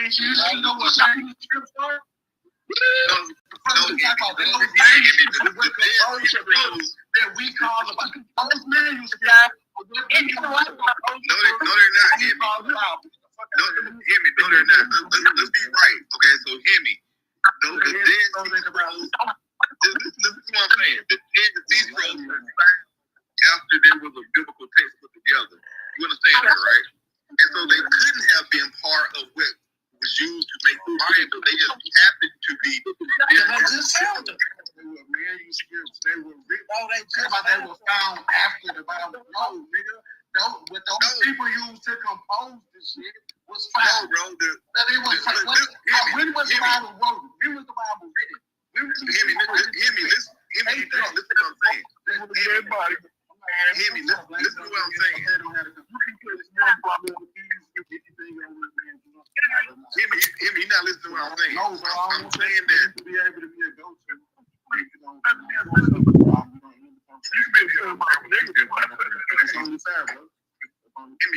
You know what manuscripts are? That we call about those manuscripts. No, they're not. Hear me. No, they're not. Let's be right. Okay, so hear me. The Dead Sea Scrolls. This is what I'm saying. The Dead Sea Scrolls were found after there was a biblical text put together. You understand that, right? And so they couldn't have been part of what was used to make the Bible. They just happened to be. They just found them. They were manuscripts. They were written. They were found after the Bible. No, nigga. What those people used to compose this shit was found. No, bro. When was the Bible wrote? When was the Bible written? Hear me. Listen to what I'm saying. Hear me. Listen to what I'm saying. Hear me. You're not listening to what I'm saying. I'm saying that to be able to be a go-to. You're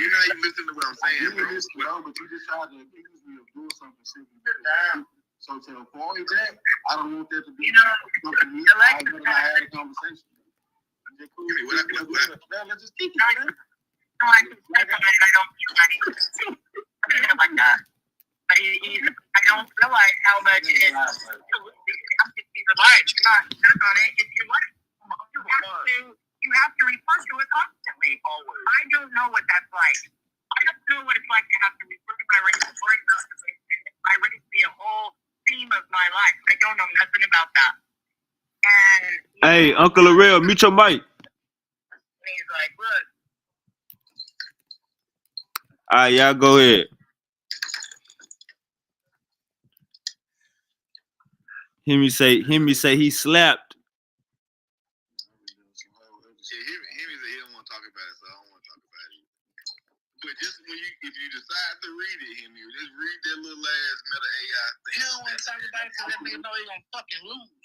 not even listening to what I'm saying, bro. But you just tried to accuse me of doing something simple. So to avoid that, I don't want that to be something new. I was going to have a conversation. Let's just keep it. I don't like that. But I don't realize how much it is. I'm 60 life. You're not stuck on it. It's your life. You have to refer to it constantly. Always. I don't know what that's like. I don't know what it's like to have to refer to my race before it comes to my race be a whole theme of my life. I don't know nothing about that. And hey, Uncle Larell, mute your mic. And he's like, look. All right, y'all go ahead. Hear me say he slapped. He don't want to talk about it, so I don't want to talk about it. But just if you decide to read it, just read that little ass meta AI thing. He don't want to talk about it because that nigga know he gonna fucking lose.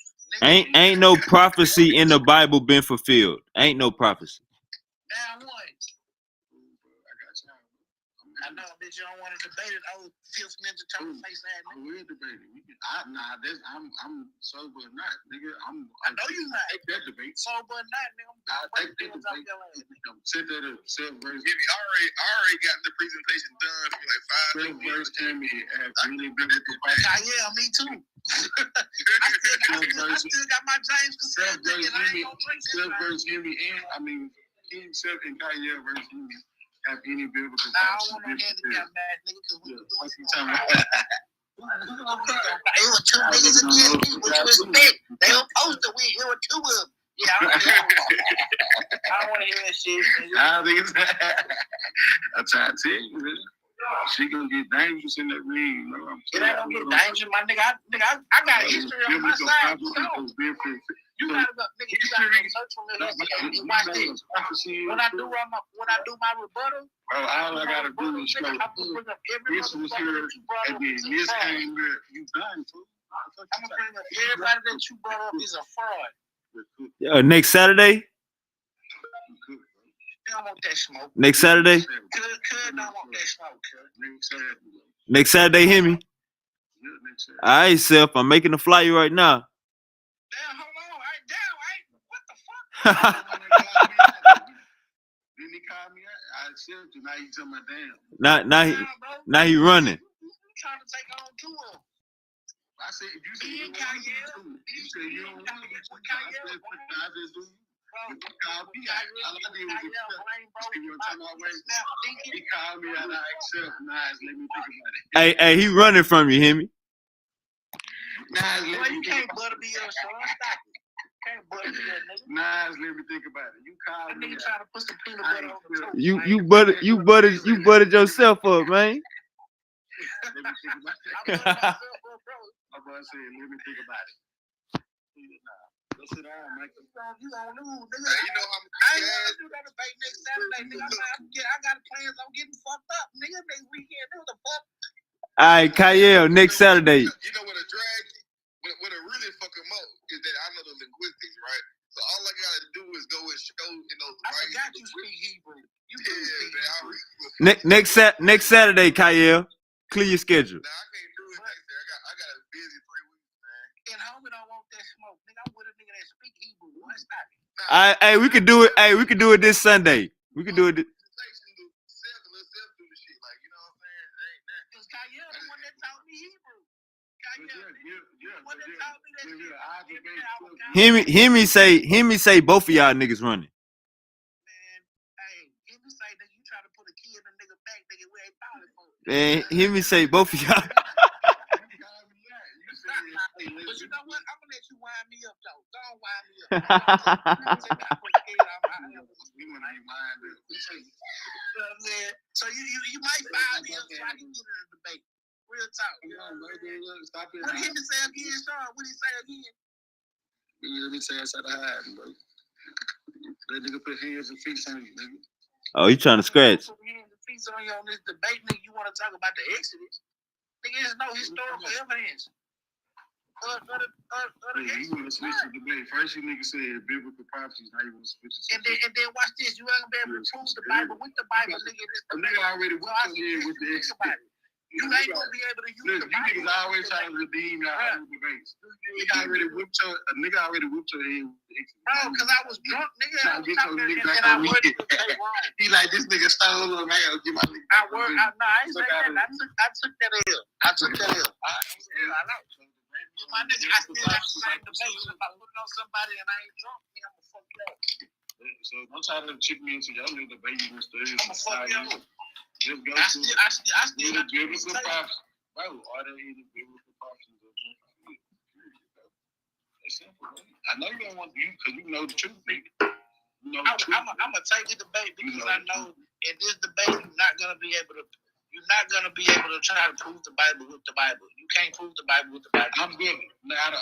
Ain't no prophecy in the Bible been fulfilled. Ain't no prophecy. Now what? I know that you don't want to debate it. Oh, Fifth Ninja Turtle face ass nigga. We're debating. I'm sober or not, nigga. I know you not. Take that debate. Sober or not, nigga. I'll take that debate. Sit there to seven verse. I already got the presentation done for like 5 minutes. Verse Tammy have really biblical facts. Yeah, me too. I still got my James Cassell ticket. I ain't gonna drink this. Self verse Hemi King Self and Kanye verse Hemi. Have any biblical facts? I don't want no handicap match, nigga, because we it was two niggas against me, which you expect. They don't post it. It was two of them. Yeah, I don't want to hear that shit. I think it's I'm trying to tell you, man. She gonna get dangerous in that ring, bro. It ain't gonna get dangerous, my nigga. I got a history on my side. You gotta go, nigga. You gotta go search for me and watch this. When I do my rebuttal, bro, all I gotta do is show this was here, and then this came here. You done, too. I'm gonna bring up everybody that you brought up is a fraud. Next Saturday. I don't want that smoke. Next Saturday. Could don't want that smoke. Next Saturday, hear me. All right, Self. I'm making a flyer right now. Damn, hold on. What the fuck? Then he called me out. I accepted. Now you talking about damn. Now he running. You trying to take on two of them. I said, you said you don't want to. You said you don't want to. I just do. He called me out. All I did was accept. He called me out. I accept. Nice. Let me think about it. Hey, he running from you, hear me? Nice. You can't butter me up, son. Stop it. Can't butter me up, nigga. Nice. Let me think about it. You called me. Trying to put some peanut butter on the toast. You buttered yourself up, man. Let me think about it. My boy said, let me think about it. Go sit down, Mike. You gonna lose, nigga. You know how I ain't gonna do that debate next Saturday, nigga. I got plans on getting fucked up, nigga. Next weekend, what the fuck? All right, Kyle, next Saturday. You know what a drag, what a really fuck him up is that I know the linguistics, right? So all I gotta do is go and show, I forgot you speak Hebrew. You do speak Hebrew. Next Saturday, Kyle. Clear your schedule. Nah, I can't do it next day. I got a busy 3 weeks, man. And homie don't want that smoke. Nigga, I'm with a nigga that speak Hebrew. Why stop it? Hey, we could do it. Hey, we could do it this Sunday. We could do it. Let's do the shit, like, you know what I'm saying? Ain't that. Because Kyle the one that taught me Hebrew. Kyle the one that taught me that shit. Hear me say both of y'all niggas running. Man, hey, hear me say that you try to put a key in a nigga back, nigga, we ain't falling for it. Man, hear me say both of y'all. But you know what? I'm gonna let you wind me up though. Don't wind me up. So you might find me up so I can get in a debate. Real talk. Stop it. What did he say again, Sean? What did he say again? He say outside the hiding, bro. That nigga put hands and feet on you, nigga. Oh, you trying to scratch? Put hands and feet on you on this debate, nigga. You want to talk about the Exodus? Nigga, there's no historical evidence. You want to switch the debate. First, you niggas said biblical prophecies. Now you want to switch it. And then watch this. You ain't gonna be able to prove the Bible with the Bible, nigga. A nigga already went with the Exodus. You ain't gonna be able to use Look, the you Bible. niggas always trying to redeem your own debates. A nigga already whipped your head with the Exodus. Bro, because I was drunk, nigga. Trying to get your nigga back and I on me. worded it wrong. He like, this nigga stole him. I gotta get my nigga back on me. I ain't saying that. I took that L. I took that L. I know. My nigga, I still have the same debate. If I put it on somebody and I ain't drunk, nigga, I'm gonna fuck you up. So don't try to trick me into your little debate. You must do. I'm gonna fuck you up. Just go I to still the biblical prophecies. Bro, are there any biblical prophecies of Jesus? It's simple, man. I know you don't want you because you know the truth, nigga. You know the truth. I'm gonna take the debate because I know in this debate you're not gonna be able to try to prove the Bible with the Bible. You can't prove the Bible with the Bible. I'm good. You gotta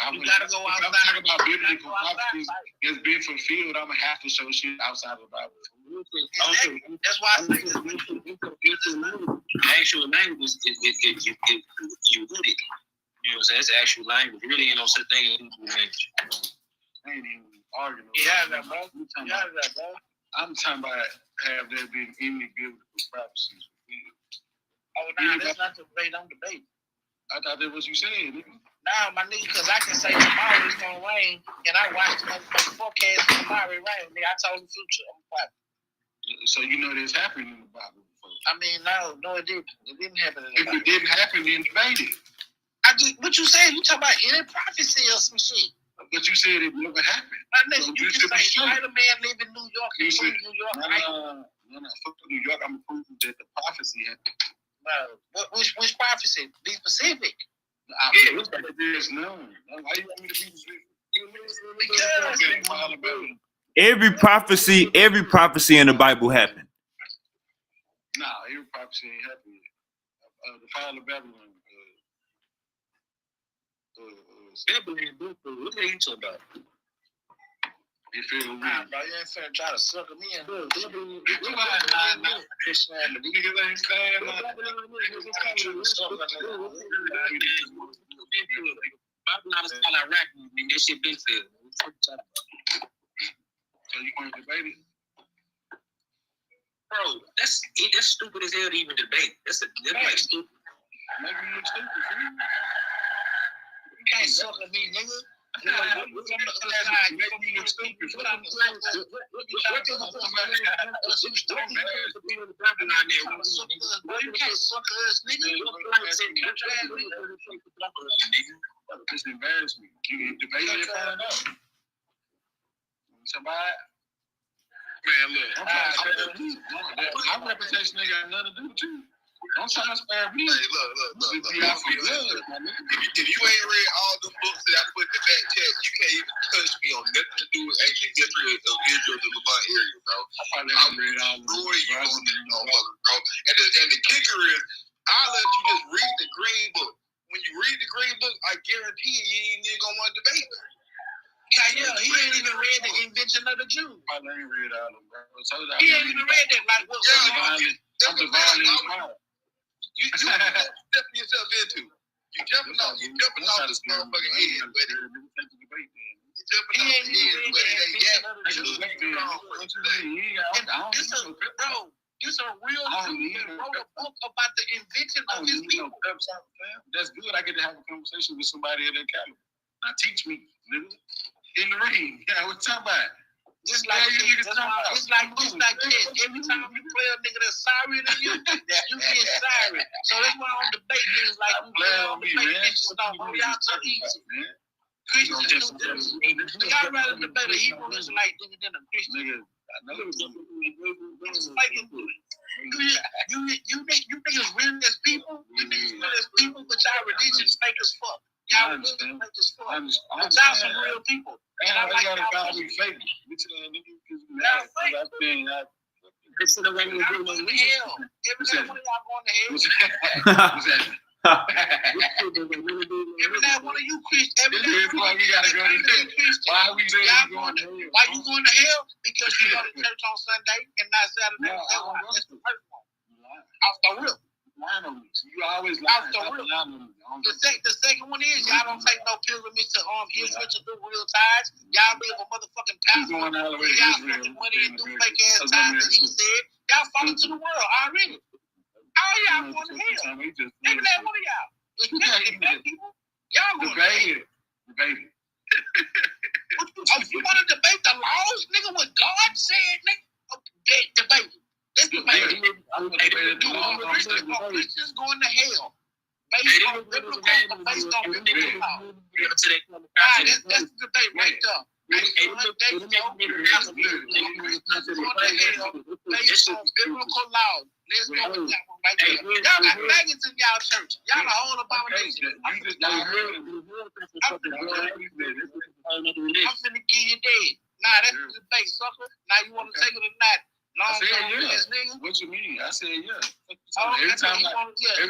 go outside. I'm talking about biblical prophecies that's been fulfilled. I'm gonna have to show shit outside of the Bible. Exactly. That's why I say actual language is you with it. You know what I'm saying? That's the actual language. Really ain't no such thing as Hebrew language. I ain't even arguing. Bro. I'm talking about have there been any biblical prophecies fulfilled. Oh, nah, that's not the debate. I'm debating. I thought that was you saying, nigga. Nah, my nigga, because I can say tomorrow it's gonna rain, and I watched the forecast tomorrow it rain. Nigga, I told the future. So you know this happened in the Bible before. I mean, no, it didn't. It didn't happen in the Bible. If it didn't happen, then debate it. What you saying? You talking about any prophecy or some shit? But you said it never happened. Listen, you can say Spider-Man live in New York and prove New York. No, fuck New York. I'm proving that the prophecy happened. No, which prophecy? Be specific. There's none. Why you want me to be specific? Every prophecy in the Bible happened. Nah, every prophecy ain't happened yet. The fall of Babylon. Babylon, what are you talking about? You feel me? Nah, bro, you ain't finna try to sucker me in. Niggas ain't saying Babylon is all Iraq, and that shit been said. So you want to debate it? Bro, that's stupid as hell to even debate. That's like stupid. Maybe you look stupid, man. You can't sucker me, nigga. You look stupid. What I'm saying? You can't sucker us, nigga. It's embarrassment. You debate it and find out. Somebody. Man, look. My reputation ain't got nothing to do with you. Don't try to spare me. Hey, look. If you ain't read all the books that I put in the back chat, you can't even touch me on nothing to do with ancient history of Israel, the Levant area, bro. I'm read all the books, bro. And the kicker is, I'll let you just read the green book. When you read the green book, I guarantee you ain't even gonna want to debate it. Yeah, he ain't even read the Invention of the Jews. I ain't read all of them, bro. He ain't even read that. Like, what? I'm divinely inspired. You stepping yourself into. You jumping off this motherfucking head, buddy. You jumping off the head, buddy. Bro, This a real dude that wrote a book about the invention of his people. That's good. I get to have a conversation with somebody at that caliber. Now teach me, nigga. In the ring. Yeah, what you talking about? It's like this. Every time you play a nigga that's sorry than you, you get sorry. So that's why on debate niggas like you play on debate bitches don't hold y'all so easy. Christians do this. Y'all rather debate a Hebrew Israelite than a Christian. Nigga, I know It's like you niggas real as people. You niggas real as people, but y'all religions fake as fuck. Y'all religions fake as fuck. But y'all some real people. And I like y'all fake. Every day one of y'all going to hell. Every day one of you Christians. Every day we gotta go to hell. Why you going to hell? Because you go to church on Sunday and not Saturday. That's the first one. Off the rip. You always off the rip. The second one is y'all don't take no pilgrimage to Israel to do real tithes. Y'all live a motherfucking pastor. Y'all spending money and do fake ass tithes that he said. Y'all fall into the world already. All y'all going to hell. Every day one of y'all. Especially black people. Y'all going to hell. Debate. You want to debate the laws, nigga? What God said, nigga? Debate. Let's debate. Christians going to hell. Based on biblical or based on biblical law. That's the debate right there. Based on biblical law. Let's go with that one right there. Y'all got faggots in y'all church. Y'all the whole abomination. I'm finna kill you dead. Nah, that's the debate, sucker. Now you want to take it or not? I said yeah. What you mean? I said yeah. Every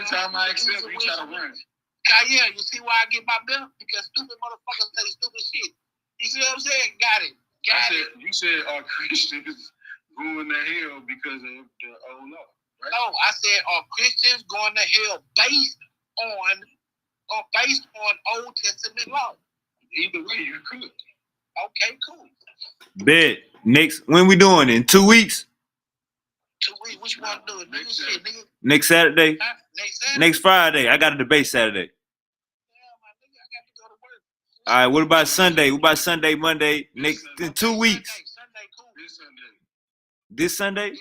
time I accept, you try to run. Yeah, you see why I get my belt? Because stupid motherfuckers say stupid shit. You see what I'm saying? Got it. You said are Christians going to hell because of the old law, right? No, I said are Christians going to hell based on Old Testament law? Either way, you could. Okay, cool. Bet. When we doing it? In 2 weeks? 2 weeks. Which one do it? Nigga, shit, nigga. Next Saturday? Huh? Next Saturday? Next Friday. I got a debate Saturday. Yeah, my nigga, I got to go to work. All right, what about Sunday? What about Sunday, Monday? Next in 2 weeks. Sunday, cool. This Sunday?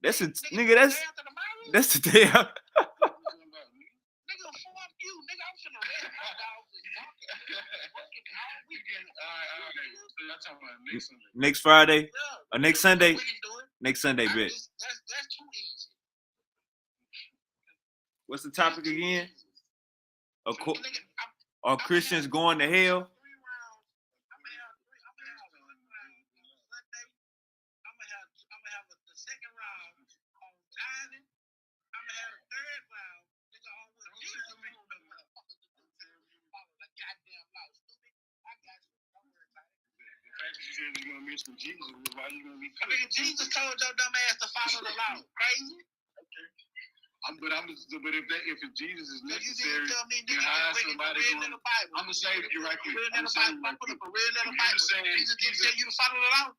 That's a nigga. That's the day. Nigga, fuck you, nigga. I'm finna rest my dogs and working all weekend. Next Friday or next Sunday? We can do it. Next Sunday, bet. That's too easy. What's the topic again? Nigga, Are Christians going to hell? Jesus told your dumb ass to follow the law. Crazy? But if Jesus is necessary, you tell me, then how somebody going? I'm gonna say it right here. I'm put up a real letter Bible. Jesus didn't tell you to follow the law.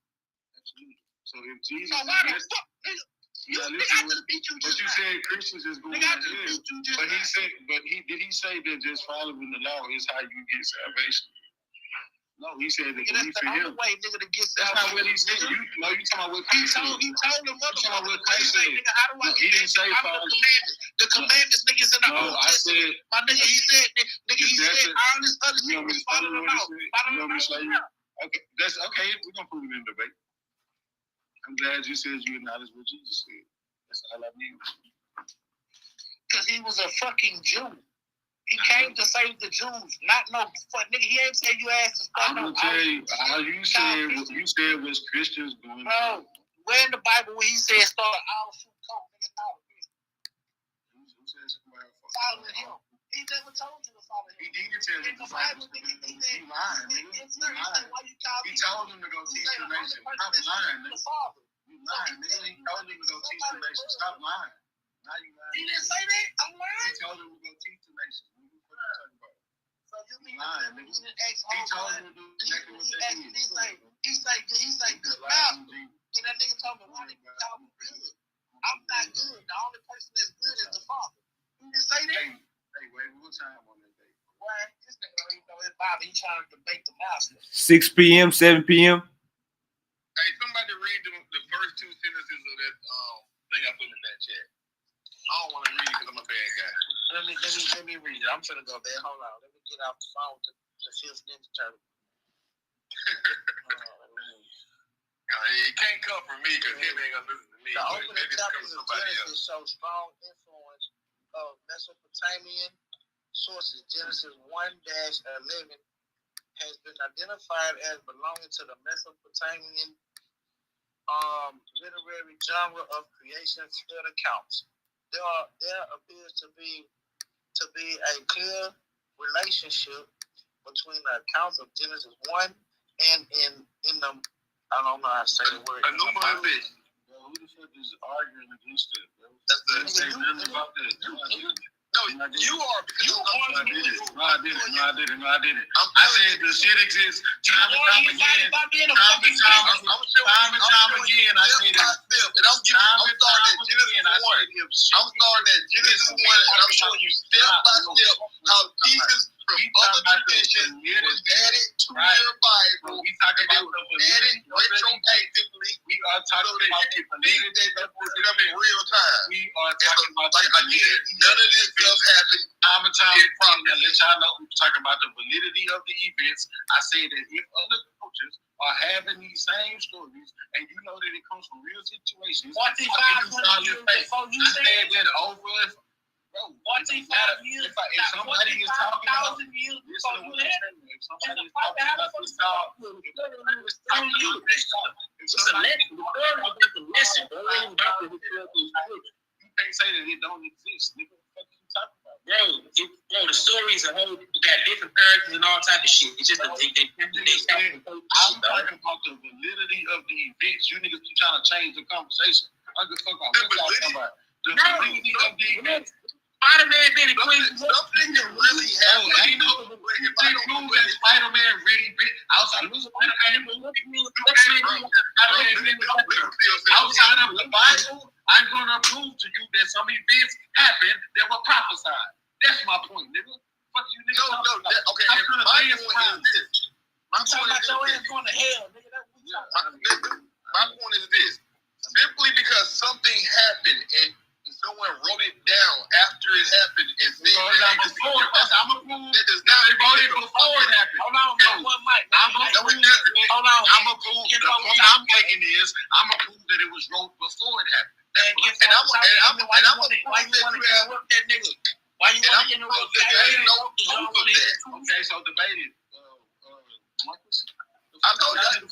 So if Jesus, so why the fuck, nigga? Nigga, I just beat you just. But you said Christians is going to hell. But did he say that just following the law is how you get salvation? No, he said that that's the only way, nigga, to get salvation. That's not what he said. You talking about what Christ said. He told the motherfucker what Christ said. Nigga, how do I get He didn't say follow the commandments. The commandments, niggas in the Old Testament. My nigga, he said all this other shit was follow the law. Follow the law. Okay, that's okay. We're gonna prove it in debate. I'm glad you said you acknowledge what Jesus said. That's all I need. Because he was a fucking Jew. He came to save the Jews, not no fuck nigga. He ain't tell you ass to start. I'm gonna tell you how you said was Christians going. Bro, where in the Bible when he said start all shoot coat, nigga, follow him. He never told you to follow him. He didn't tell you to follow him. He lied. He told him to go teach the nation. Stop lying, nigga. You lying, nigga. He told him to go teach the nation. Stop lying. Now you lying. He didn't say that. I'm lying. He told him to go teach the nation. So you mean he told him to do exactly what they did. He say good mouth. And that nigga told me, why did you call me good? I I'm not good. The only person that's good is the father. You didn't say that? Hey, wait, what time on that day? Why? This nigga don't even know his Bible. He trying to debate the master. 6 p.m., 7 p.m. Hey, somebody read the first two sentences of that thing I put in that chat. I don't want to read it because I'm a bad guy. Let me read it. I'm finna go there. Hold on. Let me get off the phone to Fifth Ninja Turtle. It can't come from me because him ain't gonna listen to me. The opening Maybe it's chapters coming of from somebody else. Genesis show strong influence of Mesopotamian sources. Genesis 1-11 has been identified as belonging to the Mesopotamian literary genre of creation field accounts. There appears to be a clear relationship between the accounts of Genesis 1 and in the, I don't know how to say the word. A new bitch. Who the fuck is arguing against it? That's the Say nothing about that. No, you are because you are. I did it. I said the shit exists time and time again. Time and time again. I said it. And I'm starting at Genesis 1, and I'm showing you step by step how pieces from other traditions was added to your Bible. We talk about the added retroactively. We are talking about the validity. In real time. We are talking about like again, none of this stuff happened. Time and time again. Now let y'all know we're talking about the validity of the events. I say that if other coaches are having these same stories, and you know that it comes from real situations, 45 years before you said that over. Bro, 45 years. If somebody is talking about years this, before you had it. if somebody is talking about this dog, It's a lesson. The story is about the lesson, bro. It ain't about the historical scripture. you can't say that it don't exist, nigga. What the fuck you talking about? Bro, the stories are whole. We got different characters and all type of shit. It's just I'm talking about the validity of the events. You niggas keep trying to change the conversation. I give a fuck about what y'all talking about. The validity of the events. Spider-Man been a queen. Something can really happen. Ain't no prove that Spider-Man really been outside of Spider-Man. Outside of the Bible, I'm gonna prove to you that some events happened that were prophesied. That's my point, nigga. Fuck you, nigga. Okay. My point is this. I'm talking about your ass going to hell, nigga. My point is this. Simply because something happened and someone wrote it down after it happened and said I'm a prove that does not they wrote it before it happened. Hold on, bro. One mic. I'm a prove. Hold on. I'm a prove. The point I'm making is I'm a prove that it was wrote before it happened. Why you want to interrupt that nigga? Why you want to interrupt that nigga? Okay, so debate it. Marcus? I know that in 3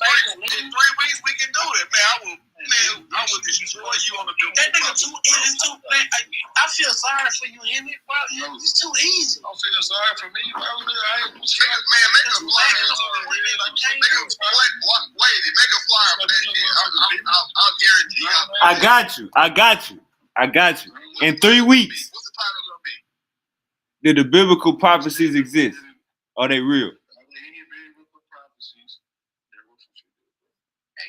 weeks we can do it, man. I will destroy you on the bill. That nigga too easy, too. Man, I feel sorry for you, Henry. Bro, it's too easy. Don't feel sorry for me, bro. Man, make a flyer. Make a flyer for that shit. I'll guarantee you. I got you. In 3 weeks, What's the title gonna be? do the biblical prophecies exist? Are they real? And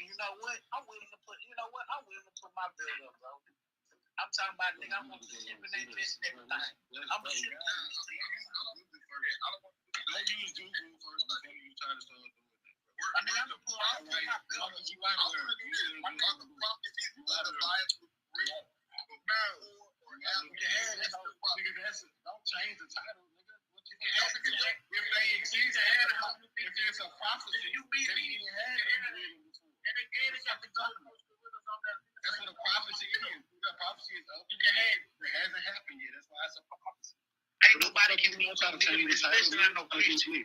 you know what? I'm willing to put my bill up, bro. I'm talking about, nigga, I'm gonna ship and that bitch and everything. I'm gonna ship. Don't use Google first before you try to start doing it. I mean, I'm gonna put all my bill up. You gotta learn. Don't change the title, nigga. If they exist, if there's a prophecy, you beat me. That's what a prophecy is. A prophecy is up. It hasn't happened yet. That's why it's a prophecy. Ain't nobody can beat me, especially not no Christian.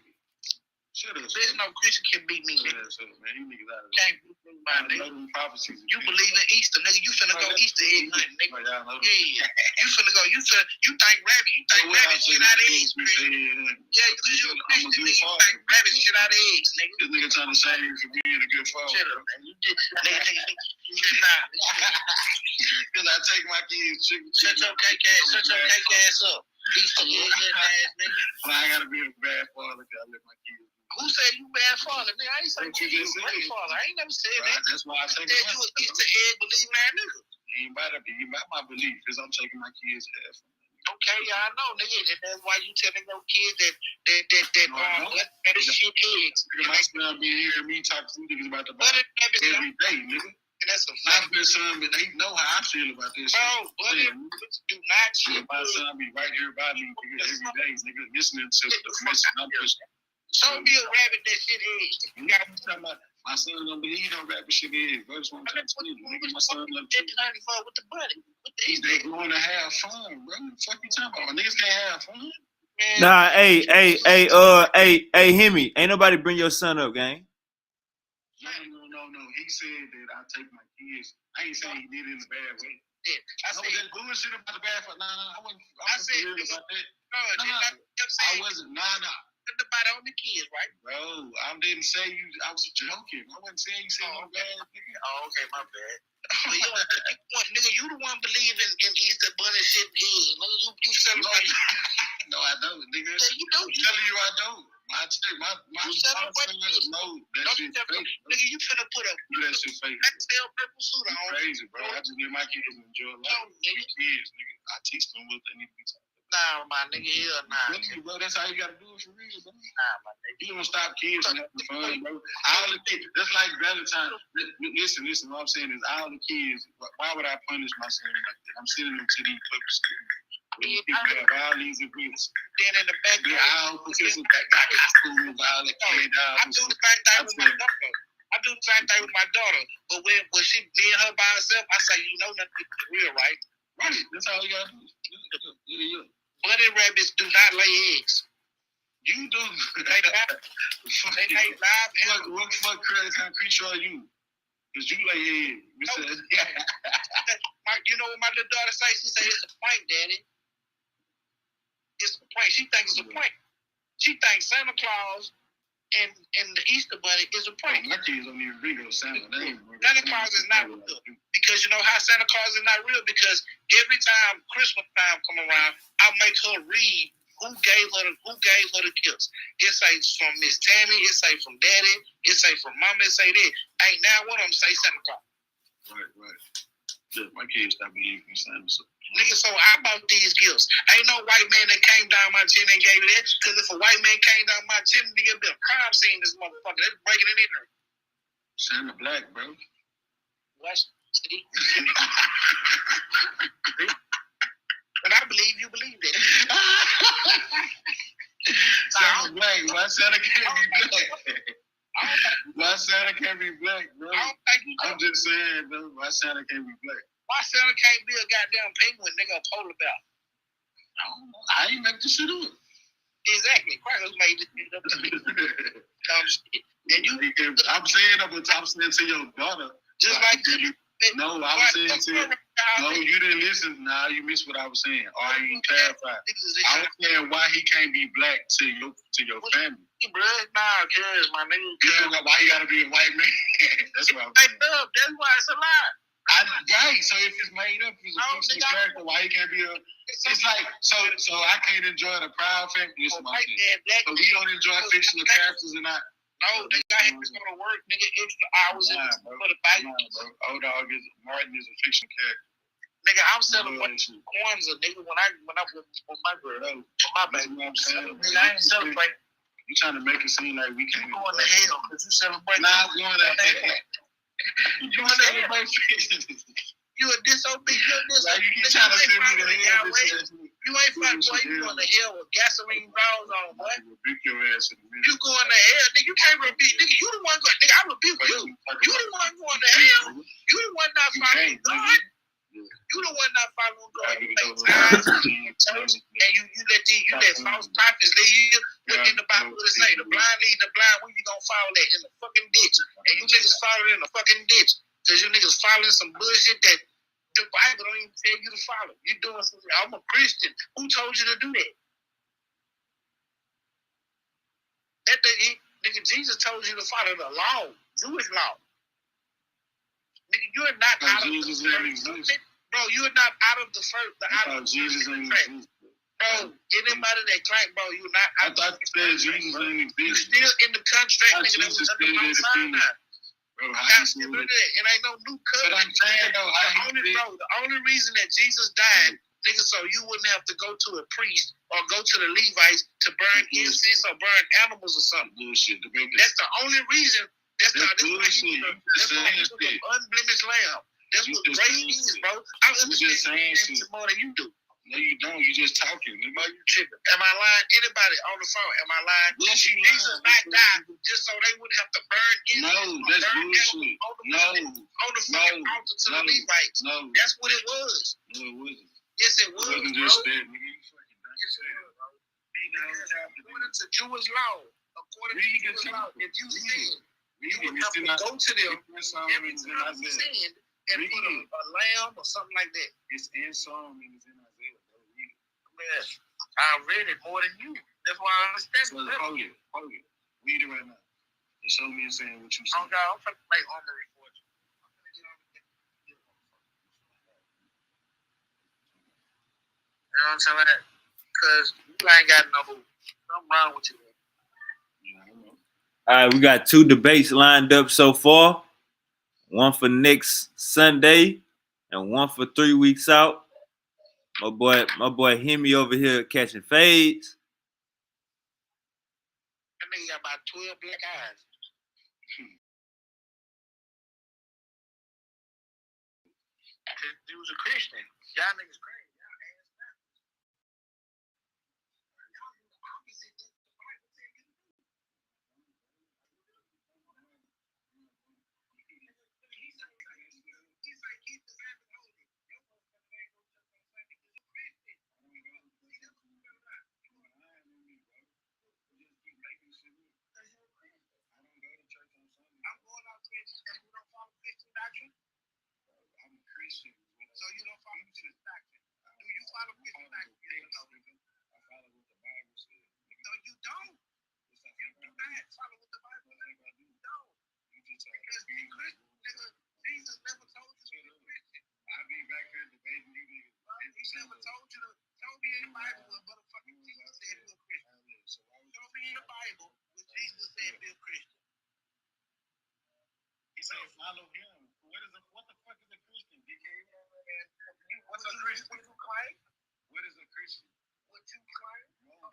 Shut up. There's no Christian can beat me, nigga. Shut up, man. You niggas out of Can't beat me, nigga. prophecies. You believe in Easter, nigga. You finna go Easter egg hunting, nigga. Yeah. You finna go. You think rabbit shit out of eggs, Christian. Yeah, because you a Christian, nigga. You think rabbit shit out of eggs, nigga. This nigga trying to shame you for being a good father. Shut up, man. You just nah. Because I take my kids chicken. Shut your cake ass up. Easter egg ass, nigga. Well, I gotta be a bad father because I let my kids. Who said you bad father, nigga? I ain't saying you a great father. I ain't never said that. That's why I take you Easter egg believing that nigga. Ain't about to be about my belief, because I'm taking my kids half. Okay, I know, nigga, and that's why you telling your kids that shit eggs. Nigga, my son be hearing me talk to niggas about the Butter Bible rabbits, every day, nigga. and that's a My fact. best son, but they know how I feel about this shit. Bro, butter rabbits do not shit My eggs. son be right here by me, nigga, every day, nigga, listening to the message I'm pushing. Show me a rabbit that shit eggs. You got My son don't believe no rabbit shit is. Bro, that's what I'm trying to tell you. Nigga, my son love that honey for with the buddy. With the Easter they egg. going to have fun, bro. What the fuck you talking about? Niggas can't have fun. Man, Nah, hey, Hemi, ain't nobody bring your son up, gang. No. He said that I take my kids. I ain't saying he did it in a bad way. I No, said, that bullshit about the bad fuck. Nah, I wasn't. I said, real about that. no, Nah, kept I saying, wasn't. Nah. put the body on the kids, right? Bro, I didn't say you. I was joking. I wasn't saying you said no bad, nigga. Oh, okay, my bad. But nigga, you the one believe in Easter bunny shit and eggs. Nigga, you celebrate. No, I don't, nigga. Yeah, you do. I'm telling you, I don't. My You celebrate sons know that Don't shit you fake. nigga, you finna put a That shit fake. Pastel purple suit You on. crazy, bro. I just let my kids enjoy life. No, nigga. Kids, nigga. I teach them what they need to be taught. Nah, my nigga, hell nah. Really, bro, that's how you gotta do it for real, bro. Nah, my nigga. You don't stop kids from having fun, bro. All the kids, that's like Valentine. Listen, what I'm saying is all the kids, why would I punish my son like that? I'm sending them to these public schools. People have all these events. Then in the back, They're all professors that got schools, all the kids, I do the same thing with my daughter. I do the same thing with my daughter. But when she, me and her by herself, I say, you know nothing is real, right? Right, that's all you gotta do. Yeah. Bunny rabbits do not lay eggs. You do. They lay live animals. What fuck kind of creature are you? Because you lay eggs. You know what my little daughter say? She say, it's a prank, Daddy. It's a prank. She thinks it's a prank. She thinks Santa Claus and the Easter Bunny is a prank. My kids don't even read those Santa. Santa Claus is not real. Because you know how Santa Claus is not real? Because every time Christmas time come around, I make her read who gave her the gifts. It say from Miss Tammy, it say from Daddy, it say from Mama, it say that. Ain't now one of them say Santa Claus. Right. Yeah, my kids stop believing in Santa. So. Nigga, so I bought these gifts. Ain't no white man that came down my chin and gave me that. Because if a white man came down my chin, nigga, be a crime scene, this motherfucker. That's breaking it in there. Santa black, bro. Watch. See? And I believe you believe that. Santa black. Why Santa can't be black? Why Santa can't be black, bro? I'm just saying, bro. Why Santa can't be black? Why Santa can't be a goddamn penguin, nigga, a polar bear? I don't know. I ain't make this shit up. Exactly. Crackers made this shit up. Dumb shit. And you, I'm saying to your daughter. just like you. No, I was saying to you. No, you didn't listen. Nah, you missed what I was saying. Or I ain't clarified. I was saying why he can't be black to your family. Blood, nah, cuz my nigga. You know why he gotta be a white man? That's what I'm saying. That's why it's a lie. Right. So if it's made up, it's a fictional character. Why he can't be a? It's like so I can't enjoy the Proud Family. This is my thing. So we don't enjoy fictional characters and I. No, they got him to go to work, nigga, extra hours for the bike. Old dog is Martin is a fictional character. Nigga, I'm celebrating Kwanzaa, nigga. When I with my girl, with my baby, I ain't celebrating. You trying to make it seem like we can't. You going to hell because you celebrate. Nah, I'm going to hell. You going to celebrate fiction. You a disobedient. You trying to send me to hell? You ain't fucking boy. You going to hell with gasoline balls on, boy. Rebuke your ass in a minute. You going to hell, nigga? You can't rebuke, nigga. You the one going. Nigga, I rebuke you. You the one going to hell. You the one not following God. You the one not following God. You make times and you let false prophets lead you. What in the Bible does it say? The blind lead the blind. Where you gonna follow that? In the fucking ditch. And you niggas follow in the fucking ditch. Cause you niggas following some bullshit that the Bible don't even tell you to follow. You doing something. I'm a Christian. Who told you to do that? Nigga, Jesus told you to follow the law, Jewish law. Nigga, you're not out of Jesus the first. Bro, you're not out of the first. Jesus ain't exist. Bro, anybody that claim, bro, you're not I out thought you said Jesus ain't You exist. still in the contract, nigga, that was Jesus under said Mount that Sinai. Bro, Bro, how Got you shit feel under it? that. It ain't no new But covenant. I'm saying though, how you feel? The only reason that Jesus died, nigga, so you wouldn't have to go to a priest or go to the Levites to burn incense or burn animals or something. Bullshit. That's the only reason. That's why bullshit. he You was just the saying shit. unblemished lamb. That's You what just grace saying is, shit. bro. I You just saying understand shit. more than you do. No, you don't. You just talking. Nigga. You tripping. Am I lying? Anybody on the phone? Am I lying? Yes, you Jesus lying. not died just so they wouldn't have to burn incense. No, that's burn bullshit. animals on the fucking altar to the Levites. No, That's what it was. no, it wasn't. Yes, it It was, wasn't bro. just that, nigga. You fucking dumb. Yes, it was, bro. According to Jewish law, if you sin, you would have to go to them every time you sinned and put a lamb or something like that. It's in Psalm and it's in Isaiah. Bro. Read it. Man, I read it more than you. That's why I understand So it. hold it. Read it right now. And show me and saying what you Oh said. God, I'm trying to play armory for you. You know what I'm saying? Because you ain't got something wrong with you. Yeah, I know. All right, we got 2 debates lined up so far. One for next Sunday and one for 3 weeks out. My boy Hemi over here catching fades. That nigga got about 12 black eyes. He was a Christian. Y'all niggas crazy. I'm going out Christian. You don't follow Christian doctrine? I'm a Christian. So you don't follow Christian doctrine? Do you follow Christian doctrine? Yes or no? I follow what the Bible says. No, you don't. You do not follow what the Bible says. You don't. You just Because Jesus never told you to be a Christian. I'll be back here debating you niggas. He never told you to. Show me in the Bible what motherfucking Jesus said be a Christian. Show me in the Bible what Jesus said be a Christian. He said follow him. What the fuck is a Christian, dickhead? What's a Christian? What you claim? What is a Christian? What you claim? No, what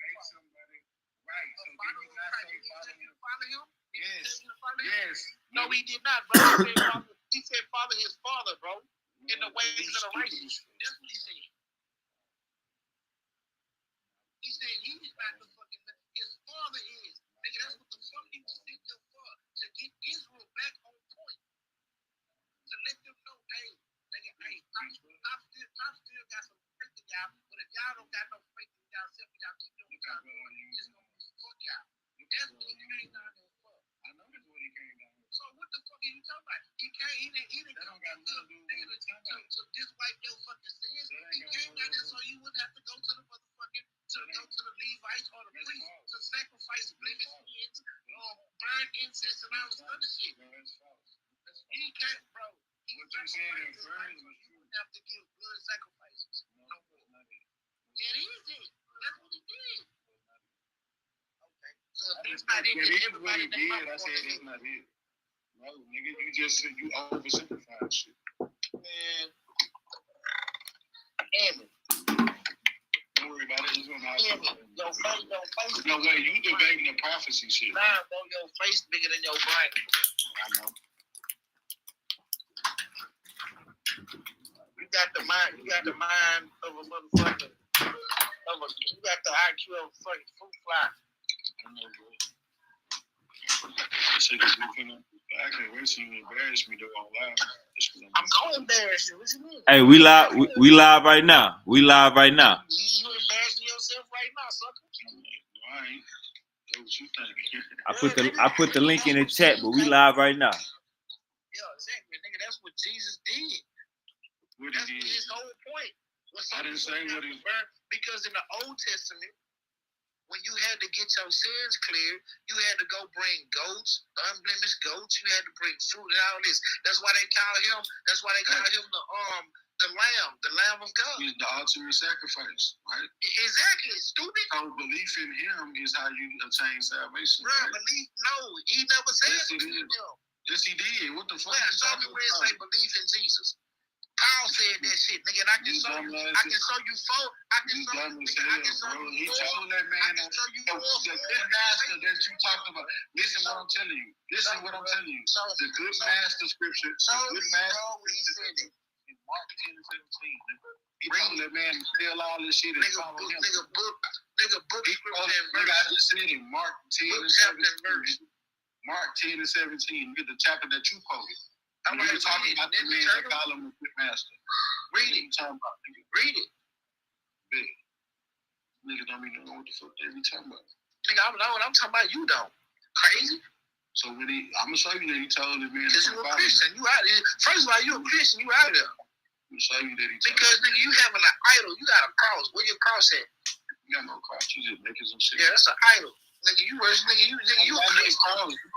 makes somebody right? So did he not say follow him? Follow him? Yes. Follow him? Yes. No, he did not, bro. He said follow his father, bro. In the ways of the righteous. That's what he said. He said he's not the fucking his father is. Nigga, that's what the fuck he was sitting there for. To get Israel back on point. To let them know, hey, nigga, hey, I still got some faith in y'all, but if y'all don't got no faith in y'all, y'all keep doing what y'all doing, it's gonna be fuck y'all. That's what he came down there for. I know that's what he came down here. So what the fuck are you talking about? He didn't That come don't got down nothing to do with the time. to diswipe your fucking sins. He came down there so you wouldn't have to go to the motherfucking go to the Levites or the priests to sacrifice blemished sins, burn incense and all this other shit. No, that's false. He can't, bro. What you said in first was You true. wouldn't have to give blood sacrifices. No, that's not it. Yeah, it is it. That's what he did. Okay. So I if just that's not it, said then it everybody what he did. I said it's not it. No, nigga, you just said you oversimplified shit. Man. Damn it. Don't worry about it. It's gonna Damn it. Your face. No way, you debating the prophecy shit. Nah, bro, your face bigger than your brain. I know. You got the mind of a motherfucker. You got the IQ of a fucking fruit fly. I know, bro. Shit is different. I can't wait till you embarrass me though on live. I'm gonna embarrass you. What you mean? Hey, we live right now. We live right now. You embarrassing yourself right now, sucker. I ain't. That's what you think. I put the link in the chat, but we live right now. Yeah, exactly, nigga. That's what Jesus did. What That's he what did. his whole point. I didn't say what he. Because in the Old Testament, when you had to get your sins cleared, you had to go bring goats, unblemished goats. You had to bring fruit and all this. That's why they call him. That's why they call him the Lamb of God. He's the ultimate sacrifice, right? Exactly, stupid. So belief in him is how you attain salvation. Bro, right? believe? No, he never said Yes, it it to is. him. Yes, he did. What the fuck? Well, show me where it say belief in Jesus. Paul said that shit, nigga, and I can show you. I can show you four. I can show you. Nigga, I can show you. He told that man that the good master that you talked about. Listen, what I'm telling you. Listen, what I'm telling you. The good master scripture. The good master scripture in Mark 10 and 17. He told that man to steal all this shit and follow him. Nigga, book scripture and Nigga, I verse. just said it. Mark 10 and 17. Mark 10 and 17. Get the chapter that you quoted. I'm you were talking about the man that call him a good master. Read it. Talking about, nigga. Read it. Big. Niggas don't even know what the fuck they be talking about. Nigga, I know what I'm talking about. You don't. Crazy. So when I'm gonna show you that he told the man. Because you a Christian. You out there. First of all, you a Christian. You out there. I'm gonna show you that he told. Because nigga, you having an idol. You got a cross. Where your cross at? You got no cross. You just making some shit. Yeah, that's an idol. Nigga, you worse. Nigga, you a Christian.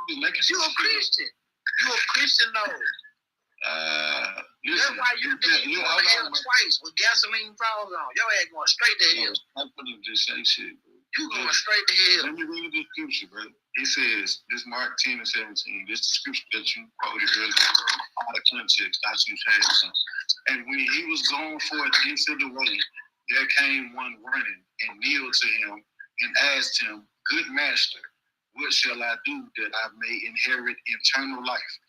You a Christian. You a Christian though. Listen, that's why you did. You went to hell twice with gasoline falls on. Your ass going straight to hell. I'm gonna just say shit, bro. You going straight to hell. Let me read this scripture, bro. It says, this Mark 10 and 17, this scripture that you quoted earlier, bro, out of context, I you had some. And when he was going forth into the way, there came one running and kneeled to him and asked him, Good master, what shall I do that I may inherit eternal life?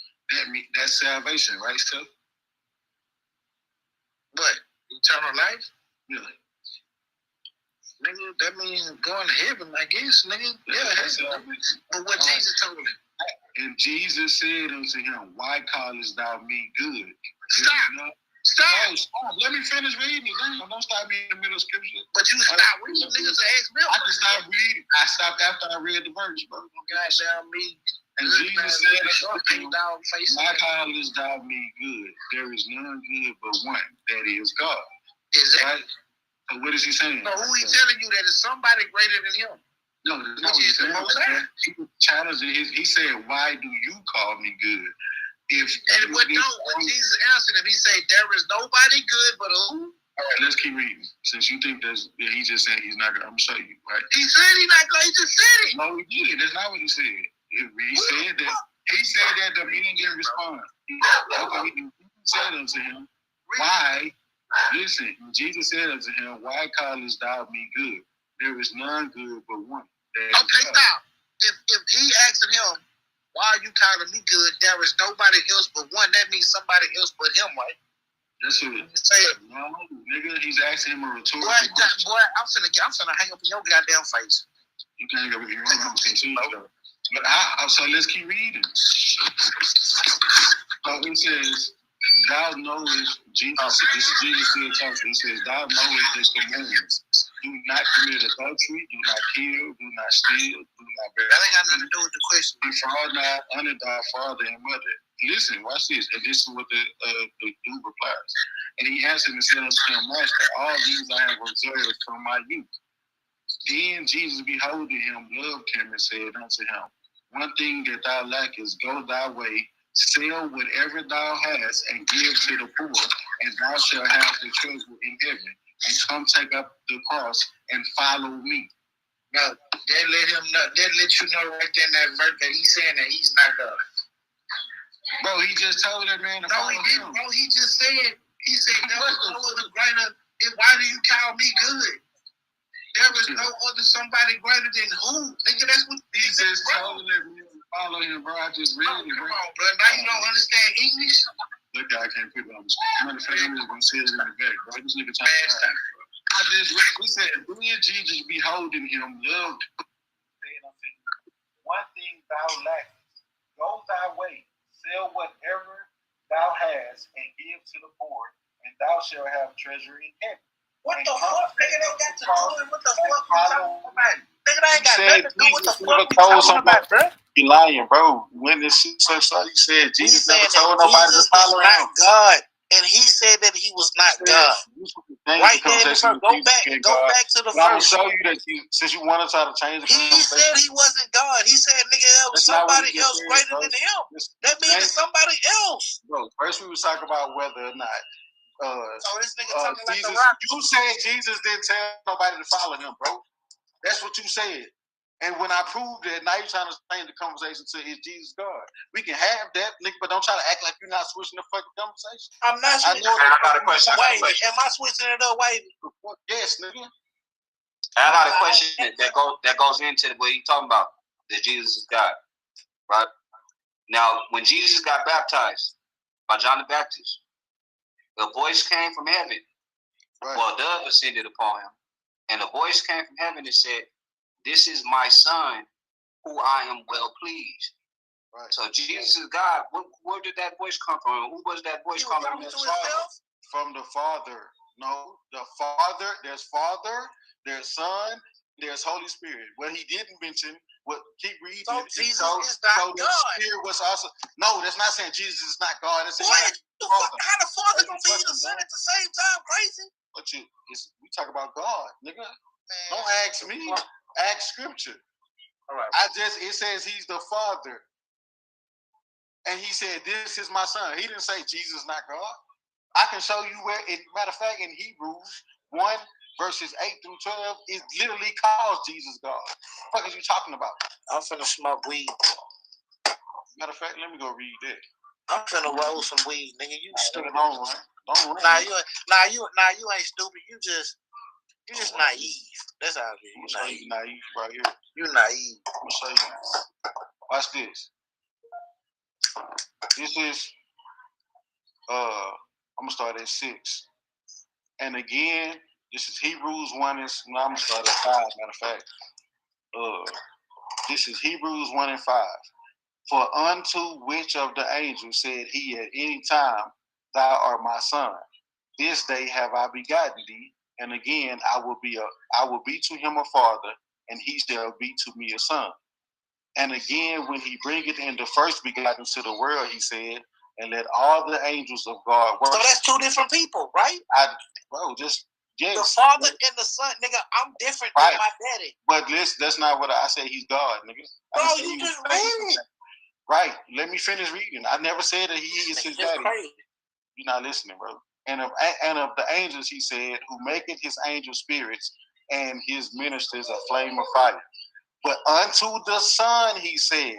That's salvation, right, Steph? What? Eternal life? Really? Nigga, that means going to heaven, I guess, nigga. Yeah, that's salvation. But what Jesus told him. And Jesus said unto him, Why callest thou me good? Stop. Stop. Let me finish reading it. Don't stop me in the middle of scripture. But you stop reading, niggas ask me. I just stopped reading. I stopped after I read the verse, bro. Goddamn me. And Jesus said unto him, Why callest thou me good? There is none good but one, that is God. Exactly. Right? So what is he saying? No, who he telling you that is somebody greater than him? No, that's not what he's saying. He was challenging he said, Why do you call me good? When Jesus answered him, he said, There is nobody good but who? All right, let's keep reading. Since you think that he just said he's not good, I'm gonna show you, right? He said he's not good, he just said it. No, he did. That's not what he said. He said that the man didn't respond. He said unto him, Why? Listen, Jesus said unto him, Why callest thou me good? There is none good but one. Okay, stop. If he asked him, why are you calling me good? There is nobody else but one. That means somebody else but him, right? That's what it is. No, nigga, he's asking him a rhetorical question. Boy, I'm finna hang up in your goddamn face. You can't hang up in your own face. But so let's keep reading. So it says, Thou knowest, Jesus, this is Jesus still talking. He says, Thou knowest the commandments. Do not commit adultery, do not kill, do not steal, do not bear. That ain't got nothing to do with the question. Defraud not, honor thy father and mother. Listen, watch this. And this is what the dude replies. And he answered and said unto him, Master, all these I have observed from my youth. Then Jesus, beholding him, loved him and said unto him, One thing that thou lackest, go thy way, sell whatever thou hast, and give to the poor, and thou shalt have the treasure in heaven. And come take up the cross and follow me. Now, that let you know right there in that verse that he's saying that he's not God. Bro, he just told that man to follow him. No, he didn't, bro. He just said, there was no other greater. Why do you call me good? There was no other somebody greater than who? Nigga, that's what he just told that man to follow him, bro. I just read it, bro. Come on, bro. Now you don't understand English? Look, I can't put it on the screen. Matter of fact, I'm just gonna say it in the back, bro. This nigga talking. He said, then Jesus beholding him, loved him, said unto him, One thing thou lackest, go thy way, sell whatever thou hast, and give to the poor, and thou shalt have treasure in heaven. What the fuck? Nigga, they got to do it. What the fuck you talking about? Nigga, they ain't got nothing to do with the fuck you talking about, bro. You lying, bro. When this you said Jesus never told nobody to follow him. God. And he said that he was not God. Right there, go back to the verse. I'm verse. show you that since you want to try to change the conversation. He said he wasn't God. He said, nigga, there was somebody else greater than him. That means somebody else. Bro, first we was talking about whether or not this nigga talking Jesus, like the rock. You said Jesus didn't tell nobody to follow him, bro. That's what you said. And when I prove that, now you're trying to change the conversation to is Jesus God? We can have that, nigga, but don't try to act like you're not switching the fucking conversation. I'm not I switching. know I got a question. Wait, am I switching it up, Wavy? Yes, nigga. I got a question that goes into what you talking about, that Jesus is God, right? Now, when Jesus got baptized by John the Baptist, a voice came from heaven. Right. Well, a dove ascended upon him, and a voice came from heaven and said, "This is my son, who I am well pleased." Right. So Jesus is God. Where did that voice come from? Who was that voice coming from? From the Father. No, the Father. There's Father. There's Son. There's Holy Spirit. What he didn't mention. Keep reading. So Jesus is not the God. Spirit was also. No, that's not saying Jesus is not God. That's saying How the Father gonna be the Son at the same time? Crazy. But we talk about God, nigga. Man. Don't ask me. Ask Scripture. All right. It says he's the Father. And he said, "This is my son." He didn't say Jesus is not God. I can show you where, matter of fact, in Hebrews 1, verses 8 through 12, it literally calls Jesus God. What the fuck is you talking about? I'm finna smoke weed. Matter of fact, let me go read that. I'm finna roll some weed, nigga. You stupid. Don't run. Nah, you ain't stupid. You just naive. That's how it is. You naive right here. You naive. Let me show you. Watch this. This is I'm gonna start at 6. And again, this is Hebrews 1 and no, I'm gonna start at 5, matter of fact. This is Hebrews 1 and 5. For unto which of the angels said he at any time, "Thou art my son, this day have I begotten thee," and again I will be to him a father, and he shall be to me a son. And again, when he bringeth in the first begotten to the world, he said, "And let all the angels of God worship." So that's two different people, right? Yes. The Father and the Son, nigga. I'm different than my daddy. But that's not what I say. He's God, nigga. Bro, you just read it. Right. Let me finish reading. I never said that he is his daddy. Crazy. You're not listening, bro. And of the angels, he said, "Who maketh his angel spirits and his ministers a flame of fire." But unto the Son, he said,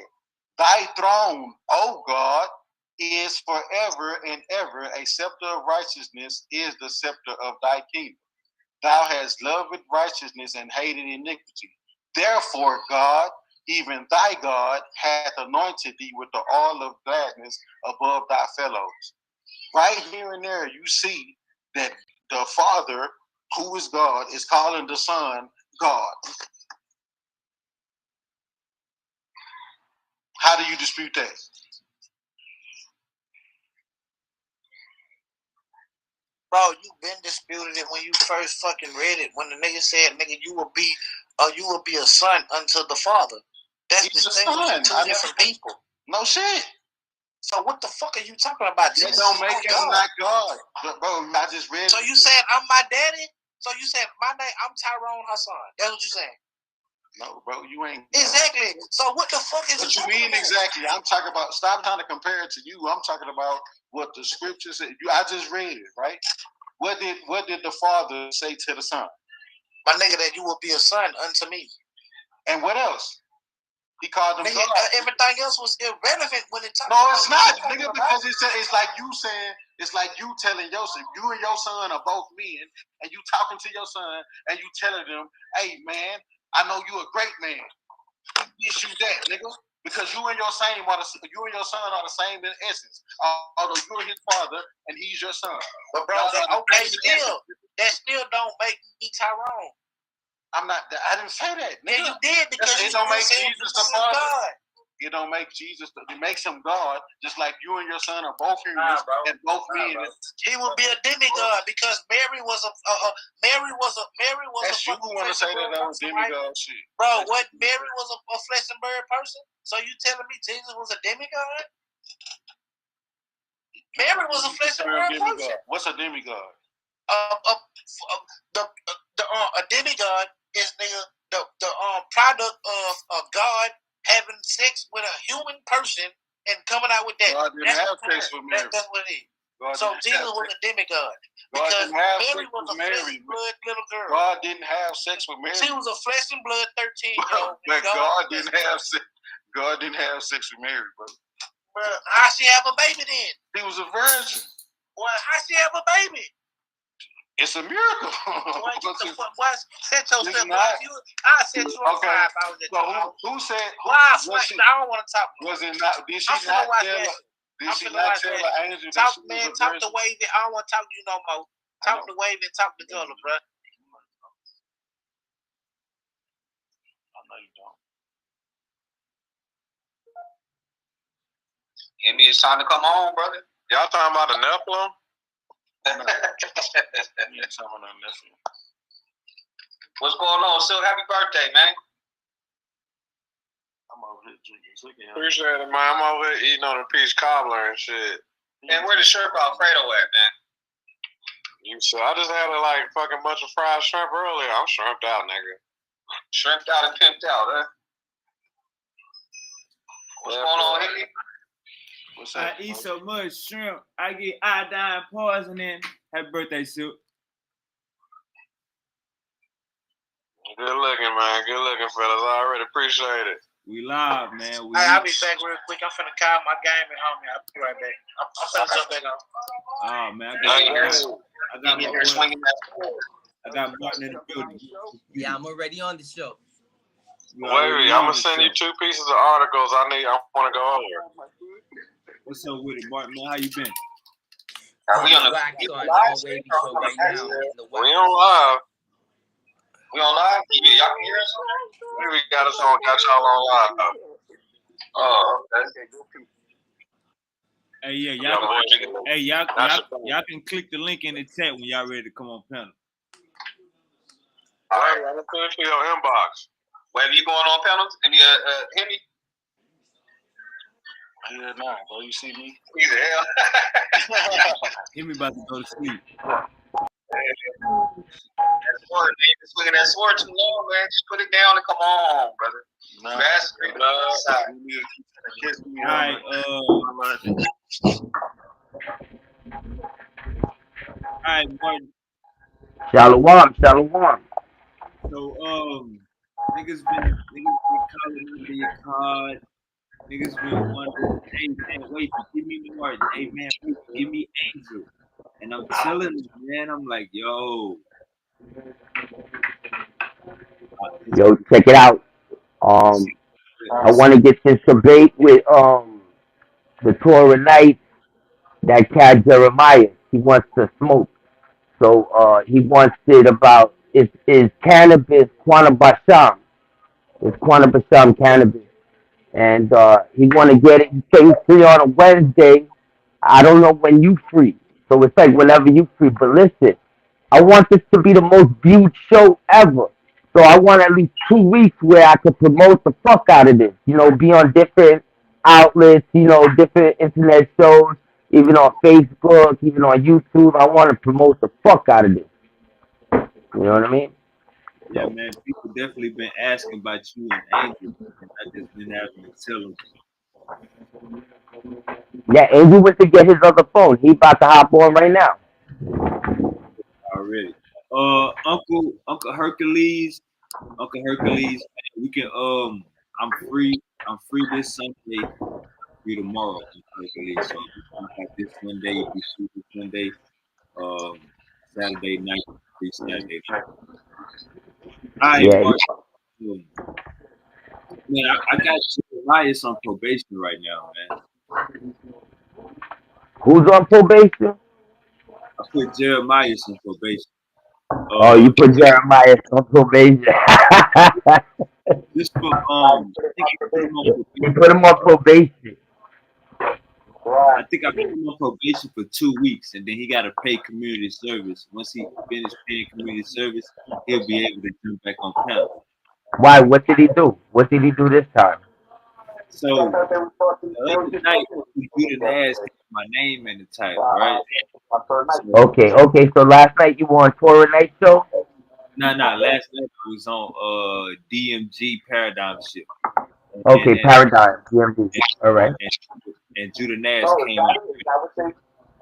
"Thy throne, O God, is forever and ever. A scepter of righteousness is the scepter of thy kingdom. Thou hast loved righteousness and hated iniquity. Therefore, God, even thy God, hath anointed thee with the oil of gladness above thy fellows." Right here and there, you see that the Father, who is God, is calling the Son God. How do you dispute that? Bro, you been disputed it when you first fucking read it. When the nigga said, "Nigga, you will be a son unto the Father." That's distinguishing two different people. No shit. So what the fuck are you talking about? That don't make him not God. But bro, I just read. So you saying I'm my daddy? So you saying my name? I'm Tyrone Hassan. That's what you saying? No, bro, you ain't. Exactly. So what the fuck is what you mean about? Exactly? I'm talking about. Stop trying to compare it to you. I'm talking about what the scripture said. I just read it, right? What did the Father say to the Son? My nigga, that you will be a son unto me. And what else? He called them God. Everything else was irrelevant when it talked. No, it's not, nigga, because it's like you saying, it's like you telling your son, you and your son are both men, and you talking to your son, and you telling them, "Hey, man, I know you a great man. This, you that, nigga." Because you and your son are the same in essence. Although you're his father and he's your son. But bro, that still don't make me Tyrone. I'm not. I didn't say that. Yeah, you did because it don't make Jesus the Father. God. It don't make Jesus. It makes him God, just like you and your son are both humans and both men. He will be a demigod because Mary was a. That's you who want to say that was demigod shit, bro. What Mary was a flesh and bird person? So you telling me Jesus was a demigod? Mary was a flesh and bird person. What's a demigod? A demigod is the product of God having sex with a human person and coming out with that. God didn't have sex with Mary. That's what it is. So Jesus was a demigod. Because Mary was a flesh and blood little girl. God didn't have sex with Mary. She was a flesh and blood 13-year-old. But God didn't have sex. God didn't have sex with Mary, bro. Bro, how she have a baby then? He was a virgin. Well, how she have a baby? It's a miracle. Boy, get the fuck. Boy, set yourself up. I set you on fire if I was at your house. Who said? Why? I don't want to talk. Was it not? Did she not tell her? Did she not tell her angel that she was a virgin? Talk to Wavy. I don't want to talk to you no more. Talk to Wavy and talk to Gullah, bro. I know you don't. Hemi, it's time to come home, brother. Y'all talking about the Nephilim? What's going on? Still happy birthday, man. I'm over here drinking. Appreciate it, man. I'm over here eating on a peach cobbler and shit. And where the shrimp Alfredo at, man? So I just had a fucking bunch of fried shrimp earlier. I'm shrimped out, nigga. Shrimped out and pimped out, huh? What's going on, Henry? I eat so much shrimp, I get iodine poisoning. Happy birthday, Silk. Good looking, man. Good looking, fellas. I already appreciate it. We live, man. Hey, I'll be back real quick. I'm finna call my game at home. I'll be right back. I'm finna jump back on. Oh, man. I got Martin in the building. Yeah, I'm already on the show. Wait, I'm gonna send you 2 pieces of articles I want to go over. What's up with it, Martin? Man, how you been? We on the Wavy show right now. We on live. We on live? Y'all can hear us? We got us on. Got y'all on live. Oh, okay. Hey, yeah, y'all can click the link in the chat when y'all ready to come on panel. All right, I'm gonna finish your inbox. Where you going on panel? Henry? Yeah, nah, bro. You see me? He's a hell. Henry about to go to sleep. That sword, man. You've been swinging that sword too long, man. Just put it down and come on, brother. Nah, Mastery, All right, Martin. Shalom. So, niggas been calling under your card. Niggas been wondering, hey man, wait, give me Martin. Hey man, wait, give me Angel. And I'm telling them, man, I'm like, yo, Check it out. I want to get this debate with the Torah Knight, that cat Jeremiah. He wants to smoke. So he wants it about is cannabis Quanah Basham. It's Quanah Basham cannabis. And he want to get it. He say he's free on a Wednesday. I don't know when you free. So it's like whenever you free. But listen, I want this to be the most viewed show ever. So I want at least 2 weeks where I could promote the fuck out of this. You know, be on different outlets, you know, different internet shows, even on Facebook, even on YouTube. I want to promote the fuck out of this. You know what I mean? Yeah, man, people definitely been asking about you and Angel, and I just been having to tell them. Yeah, Angel went to get his other phone. He about to hop on right now. Already. Uncle Hercules, we can I'm free this Sunday, free tomorrow, Hercules. So I'm like this Sunday, if you see this Sunday, Saturday night, free Saturday night. All right, Yeah. Man, I got Elias on probation right now, man. Who's on probation? I put Jeremiah on probation. You put Jeremiah on probation. Just for I think you put him on probation. I think I put him on probation for 2 weeks, and then he got to pay community service. Once he finished paying community service, he'll be able to jump back on panel. Why? What did he do? What did he do this time? So the other night, you didn't ask my name in the title, right? Okay. So last night you were on Torah Night Show? No. Last night I was on DMG Paradigm Shift. Okay, Paradigm DMG. All right. And Judah Nash came out.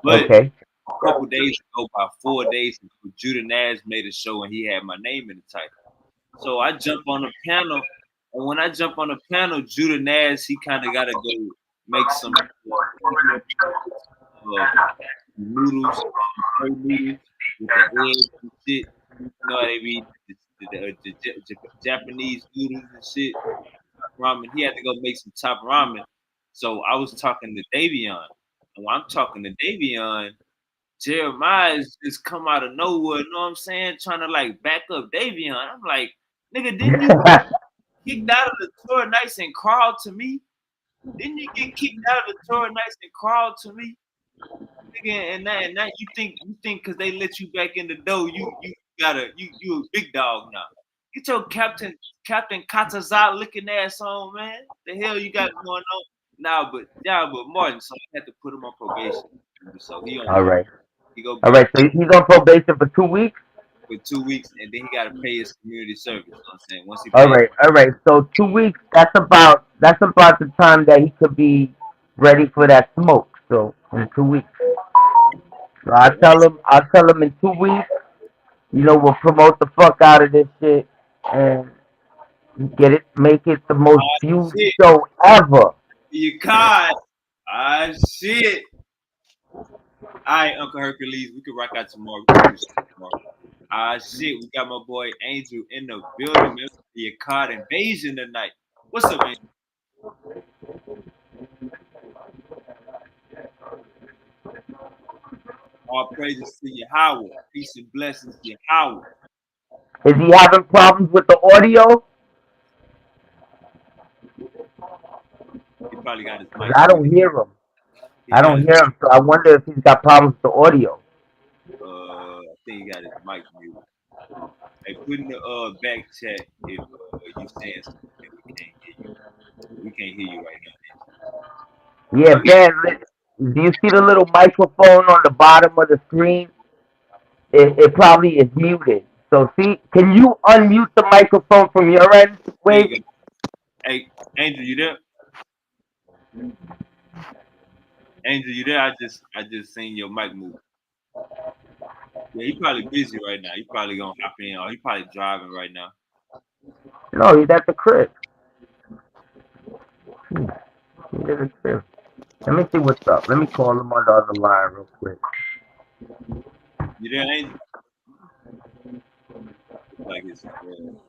But Okay. a couple days ago, about 4 days ago, Judah Nash made a show and he had my name in the title. So I jump on the panel, and when I jump on the panel, Judah Nash, he kind of got to go make some noodles, curry noodles with the eggs and shit. You know how they be the Japanese noodles and shit. Ramen. He had to go make some top ramen. So I was talking to Davion, and when I'm talking to Davion, Jeremiah is just come out of nowhere. You know what I'm saying? Trying to like back up Davion. I'm like, nigga, didn't you get kicked out of the tour nights and crawl to me? Didn't you get kicked out of the tour nights and crawl to me? Nigga, and now you think because they let you back in the door, you a big dog now. Get your Captain Katazat looking ass on, man. The hell you got going on? Nah, but Martin, so I had to put him on probation. So he on All right. he go All right. So he's on probation for 2 weeks. for 2 weeks, and then he got to pay his community service. You know what I'm saying? Once he All pays, right. All right. So 2 weeks. That's about the time that he could be ready for that smoke. So in 2 weeks. So I'll tell him in 2 weeks. You know, we'll promote the fuck out of this shit and make it the most viewed shit, show ever. you caught. Shit. All right, Uncle Hercules, we can rock out tomorrow. We can do this tomorrow. Shit, we got my boy Angel in the building. Man, your card invasion tonight. What's up, Angel? All praises to your Howard. Peace and blessings to your Howard. Is he having problems with the audio? He probably got his 'Cause mic. I don't hear him. I don't hear him, so I wonder if he's got problems with the audio. I think he got his mic muted. Hey, put in the back chat if you saying something that we can't hear you. We can't hear you right now. Yeah, Ben, do you see the little microphone on the bottom of the screen? It probably is muted. So see, can you unmute the microphone from your end, There you Wave? go. Hey, Angel, you there? Angel, you there? I just seen your mic move. Yeah, he probably busy right now. He probably gonna hop in, or he probably driving right now. No, he's at the crib. He's at the crib. Let me see what's up. Let me call him on the other line real quick. You there, Angel? Like it's moving.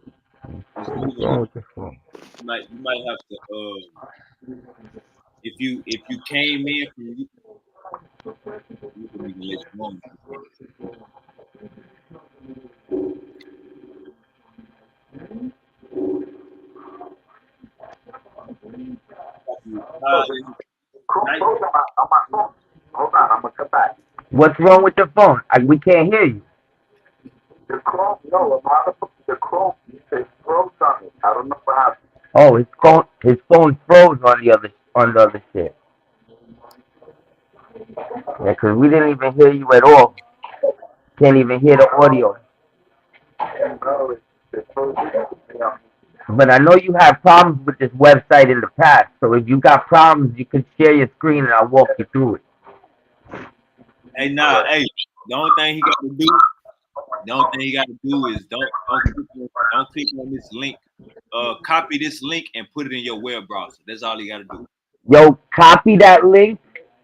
What's wrong with this phone? You might have to if you came in from you can let you on. Hold on, I'm gonna come back. What's wrong with your phone? We can't hear you. The Chrome, no, the Chrome, it froze on it. I don't know what happened. Oh, his phone froze on the other shit. Yeah, 'cause we didn't even hear you at all. Can't even hear the audio. But I know you have problems with this website in the past. So if you got problems, you can share your screen and I'll walk you through it. Hey, hey, the only thing he got to do is don't click on this link. Copy this link and put it in your web browser. That's all he got to do. Yo, copy that link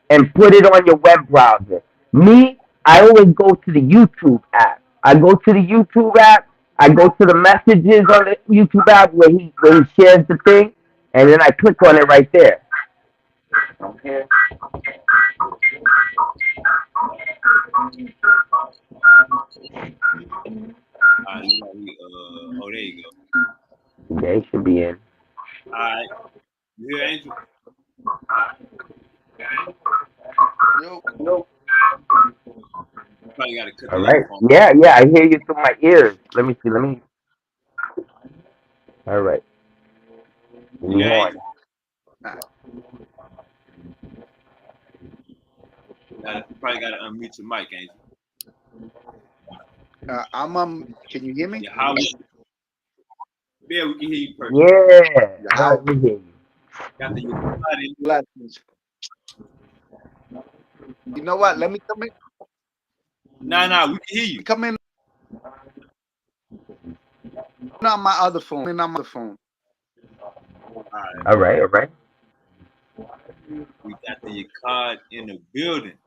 and put it on your web browser. Me, I always go to the YouTube app. I go to the YouTube app. I go to the messages on the YouTube app where he shares the thing, and then I click on it right there. Okay. Oh, there you go. Yeah, he should be in. All right. You hear Angel? Yo. You probably got to cut All the right. phone. Yeah, I hear you through my ears. Let me see. All right. We on. You probably got to unmute your mic, Angel. Can you hear me? Yeah, yeah, we can hear you perfect. Yeah, we hear you. Got the Blessings. You know what? Let me come in. Nah, we can hear you. Come in on my other phone. All right. We got the card in the building.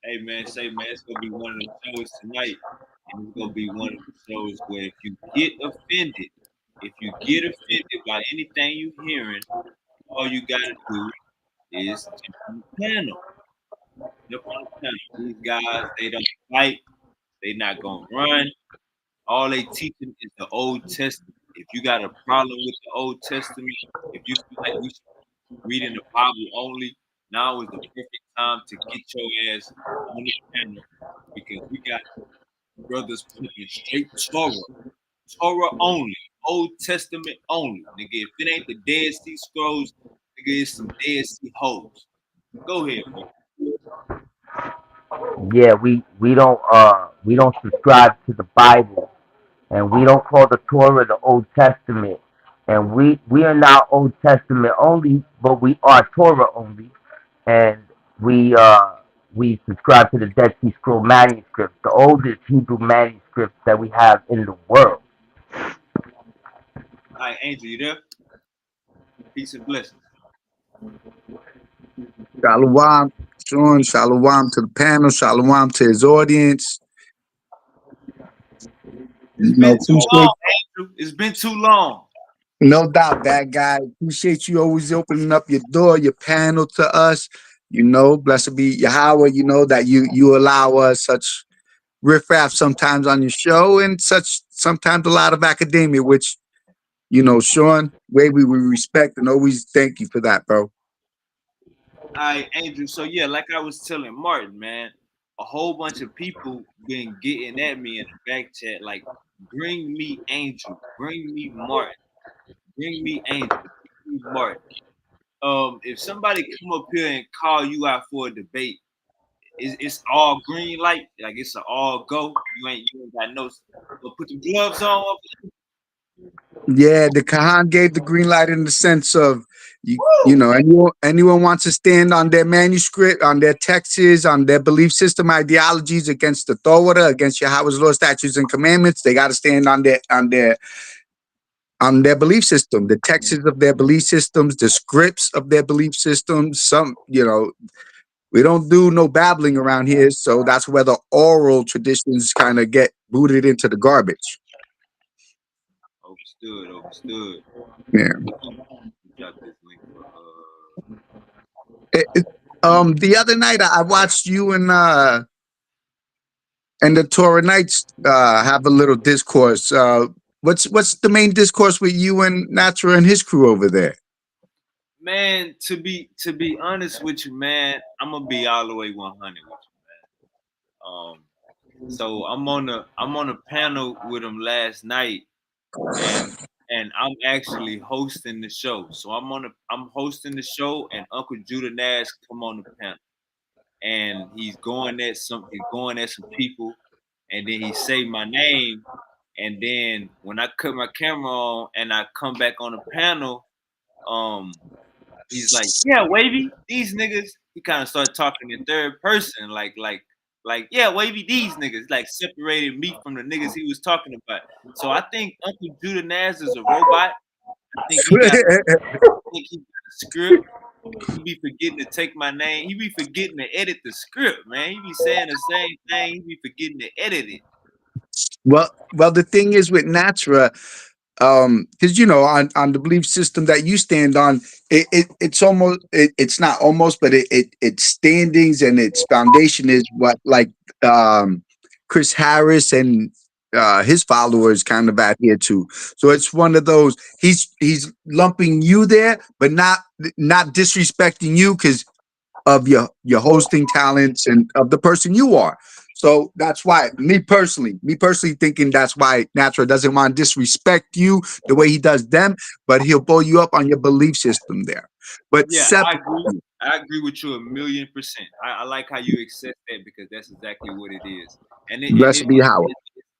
Hey man, say man, it's gonna be one of the shows tonight, and it's gonna be one of the shows where if you get offended by anything you hearing, all you gotta do is jump on the panel. Jump on the panel. These guys, they don't fight. They not gonna run. All they teaching is the Old Testament. If you got a problem with the Old Testament, if you feel like we should read in the Bible only, now is the perfect time to get your ass on the panel because we got brothers putting straight Torah only, Old Testament only. Nigga, if it ain't the Dead Sea Scrolls, nigga, it's some Dead Sea hoes. Go ahead, bro. Yeah, we don't subscribe to the Bible, and we don't call the Torah the Old Testament, and we are not Old Testament only, but we are Torah only, and we subscribe to the Dead Sea Scroll manuscript, the oldest Hebrew manuscript that we have in the world. All right, Angel, you there? Peace and blessings. Shalom, Sean. Shalom to the panel. Shalom to his audience. It's been too long, Andrew. It's been too long. No doubt, bad guy. Appreciate you always opening up your door, your panel to us. You know, blessed be Yahweh. You know that you allow us such riffraff sometimes on your show and such sometimes a lot of academia, which you know, Sean, way we respect and always thank you for that, bro. All right, Andrew. So yeah, like I was telling Martin, man, a whole bunch of people been getting at me in the back chat, like, bring me Angel, bring me Martin, bring me Angel, bring me Martin. If somebody come up here and call you out for a debate, it's all green light, like it's an all go. You ain't got no. Well, put the gloves on. Yeah, the Kahan gave the green light in the sense of you know, anyone wants to stand on their manuscript, on their texts, on their belief system ideologies against the Torah, against Yahweh's law, statutes, and commandments, they got to stand on their belief system, the texts of their belief systems, the scripts of their belief systems. Some, you know, we don't do no babbling around here, so that's where the oral traditions kind of get booted into the garbage. Overstood. Yeah. Drop this link for, The other night I watched you and the Torah Knights have a little discourse. What's the main discourse with you and Natra and his crew over there? Man, to be honest with you, man, I'm gonna be all the way 100 with you, man. So I'm on a panel with him last night, and I'm actually hosting the show. So I'm hosting the show, and Uncle Judah Nash come on the panel, and he's going at some people, and then he say my name, and then when I cut my camera on and I come back on the panel, he's like, yeah, Wavy, these niggas. He kind of started talking in third person, like, yeah, Wavy, these niggas, like separated me from the niggas he was talking about. So I think Uncle Judah Naz is a robot. I think he got a script. He be forgetting to take my name. He be forgetting to edit the script, man. He be saying the same thing. He be forgetting to edit it. Well, the thing is with Natra, because you know, on the belief system that you stand on, it's almost it's not almost, but its standings and its foundation is what like Chris Harris and his followers kind of adhere to. So it's one of those, he's lumping you there, but not disrespecting you because of your hosting talents and of the person you are. So that's why me personally thinking that's why Natural doesn't want to disrespect you the way he does them, but he'll blow you up on your belief system there. But yeah, I agree with you 1,000,000%. I like how you accept that because that's exactly what it is. And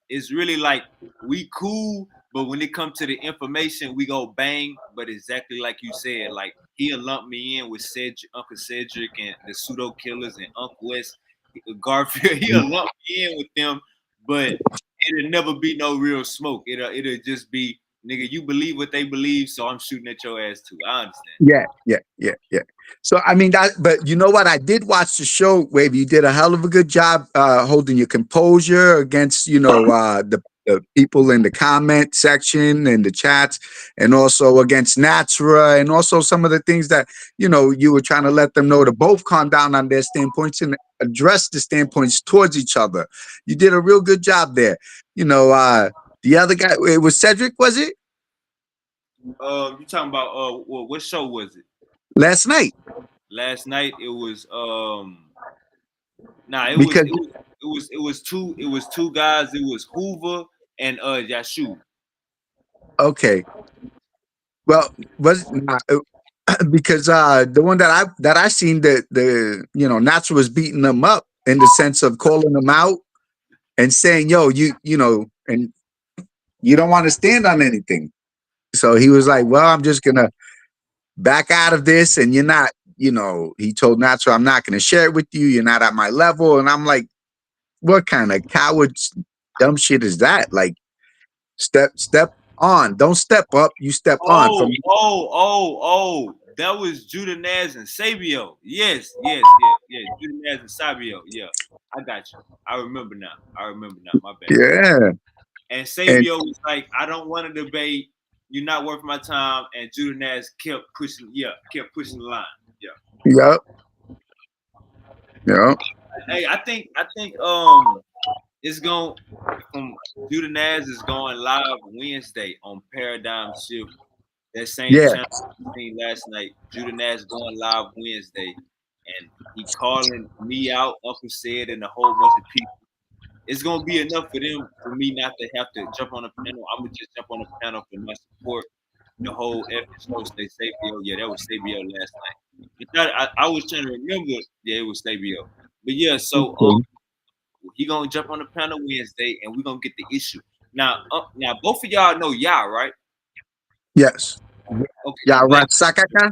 it's really like we cool, but when it comes to the information, we go bang. But exactly like you said, like he'll lump me in with Uncle Cedric and the pseudo killers and Uncle West, Garfield, he'll lump me in with them, but it'll never be no real smoke. It'll just be, nigga, you believe what they believe, so I'm shooting at your ass too. I understand. Yeah. So I mean that, but you know what? I did watch the show, Wave. You did a hell of a good job holding your composure against, the people in the comment section and the chats, and also against Natura, and also some of the things that you were trying to let them know to both calm down on their standpoints and address the standpoints towards each other. You did a real good job there. The other guy, it was Cedric, was it? You talking about what show was it? Last night. Last night it was Because it was two guys. It was Hoover and Yashu. okay. Well, because the one that I seen, the Nacho was beating them up in the sense of calling them out and saying, yo, and you don't want to stand on anything. So he was like, well, I'm just gonna back out of this, and you're not, he told Nacho, I'm not gonna share it with you, you're not at my level. And I'm like, what kind of coward dumb shit is that? Like, step on, don't step up, you step on. That was Judah Naz and Sabio. Yes. Judah Naz and Sabio. Yeah, I got you. I remember now. My bad. Yeah. And Sabio was like, I don't want to debate. You're not worth my time. And Judah Naz kept pushing the line. Yeah. Yep. Hey, I think it's going from Judah Naz is going live Wednesday on Paradigm Shift. That same channel we seen last night. Judah Naz going live Wednesday, and he calling me out, Uncle Said, and a whole bunch of people. It's gonna be enough for me not to have to jump on the panel. I'm gonna just jump on the panel for my support. The whole effort show stay Sabio. Yeah, that was Sabio last night. I was trying to remember. Yeah, it was Sabio. But yeah, so he gonna jump on the panel Wednesday, and we're gonna get the issue. Now both of y'all know y'all, right? Yes. Okay. Yeah, right. Sakaka?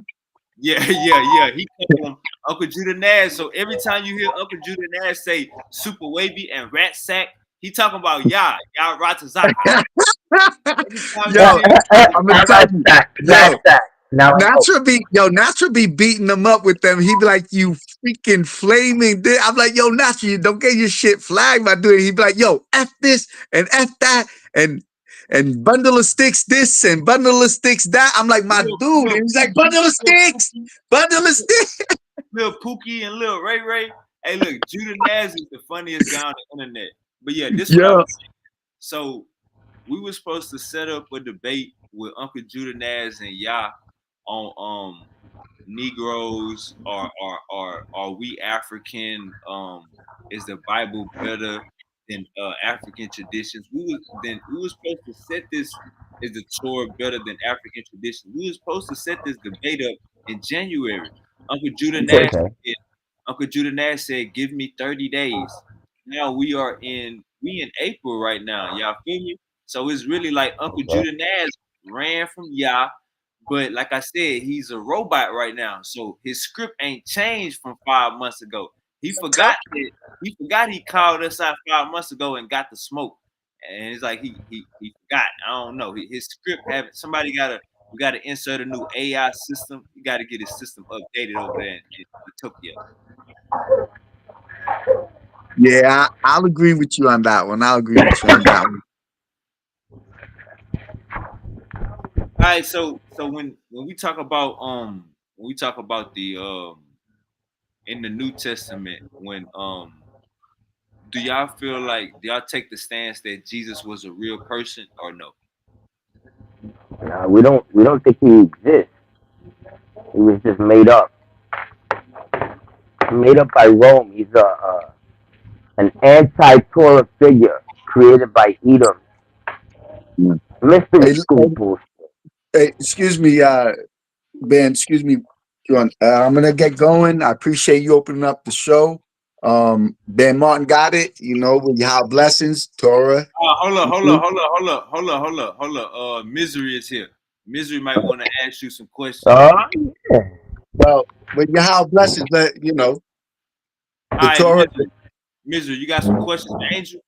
Yeah. He called him Uncle Judah Naz. So every time you hear Uncle Judah Naz say super wavy and rat sack, he talking about y'all Ratazaka. Yo, I'm gonna tell you. Natural be beating them up with them. He be like, you freaking flaming. I'm like, yo, Natural, you don't get your shit flagged by doing it. He be like, yo, F this and F that and bundle of sticks this and bundle of sticks that. I'm like, my dude. And he's like, bundle of sticks. Little Pookie and little Ray. Hey, look, Judah Naz is the funniest guy on the internet. But yeah, this what I was saying. So we were supposed to set up a debate with Uncle Judah Naz and Yah on Negroes are we African? Is the Bible better than African traditions? We were supposed to set this. Is the Torah better than African traditions? We were supposed to set this debate up in January. Uncle Judah Nash said, "Give me 30 days." Now we in April right now. Y'all feel me? So it's really like Uncle Judah Nash ran from Yah, but like I said, he's a robot right now. So his script ain't changed from 5 months ago. He forgot he called us out 5 months ago and got the smoke. And it's like he forgot. I don't know. His script we gotta insert a new AI system. We gotta get his system updated over there in Tokyo. Yeah, I'll agree with you on that one. All right, so when we talk about the in the New Testament, when do y'all feel like, do y'all take the stance that Jesus was a real person or no? We don't think he exists. He was just made up by Rome. He's an anti-Torah figure created by Edom. Mystery school. Hey, excuse me, Ben. Excuse me, John. I'm gonna get going. I appreciate you opening up the show. Ben Martin got it. With Yahweh blessings, Torah. Hold up. Misery is here. Misery might want to ask you some questions. Well, with Yahweh blessings, the right, Torah. Misery, you got some questions for Angel?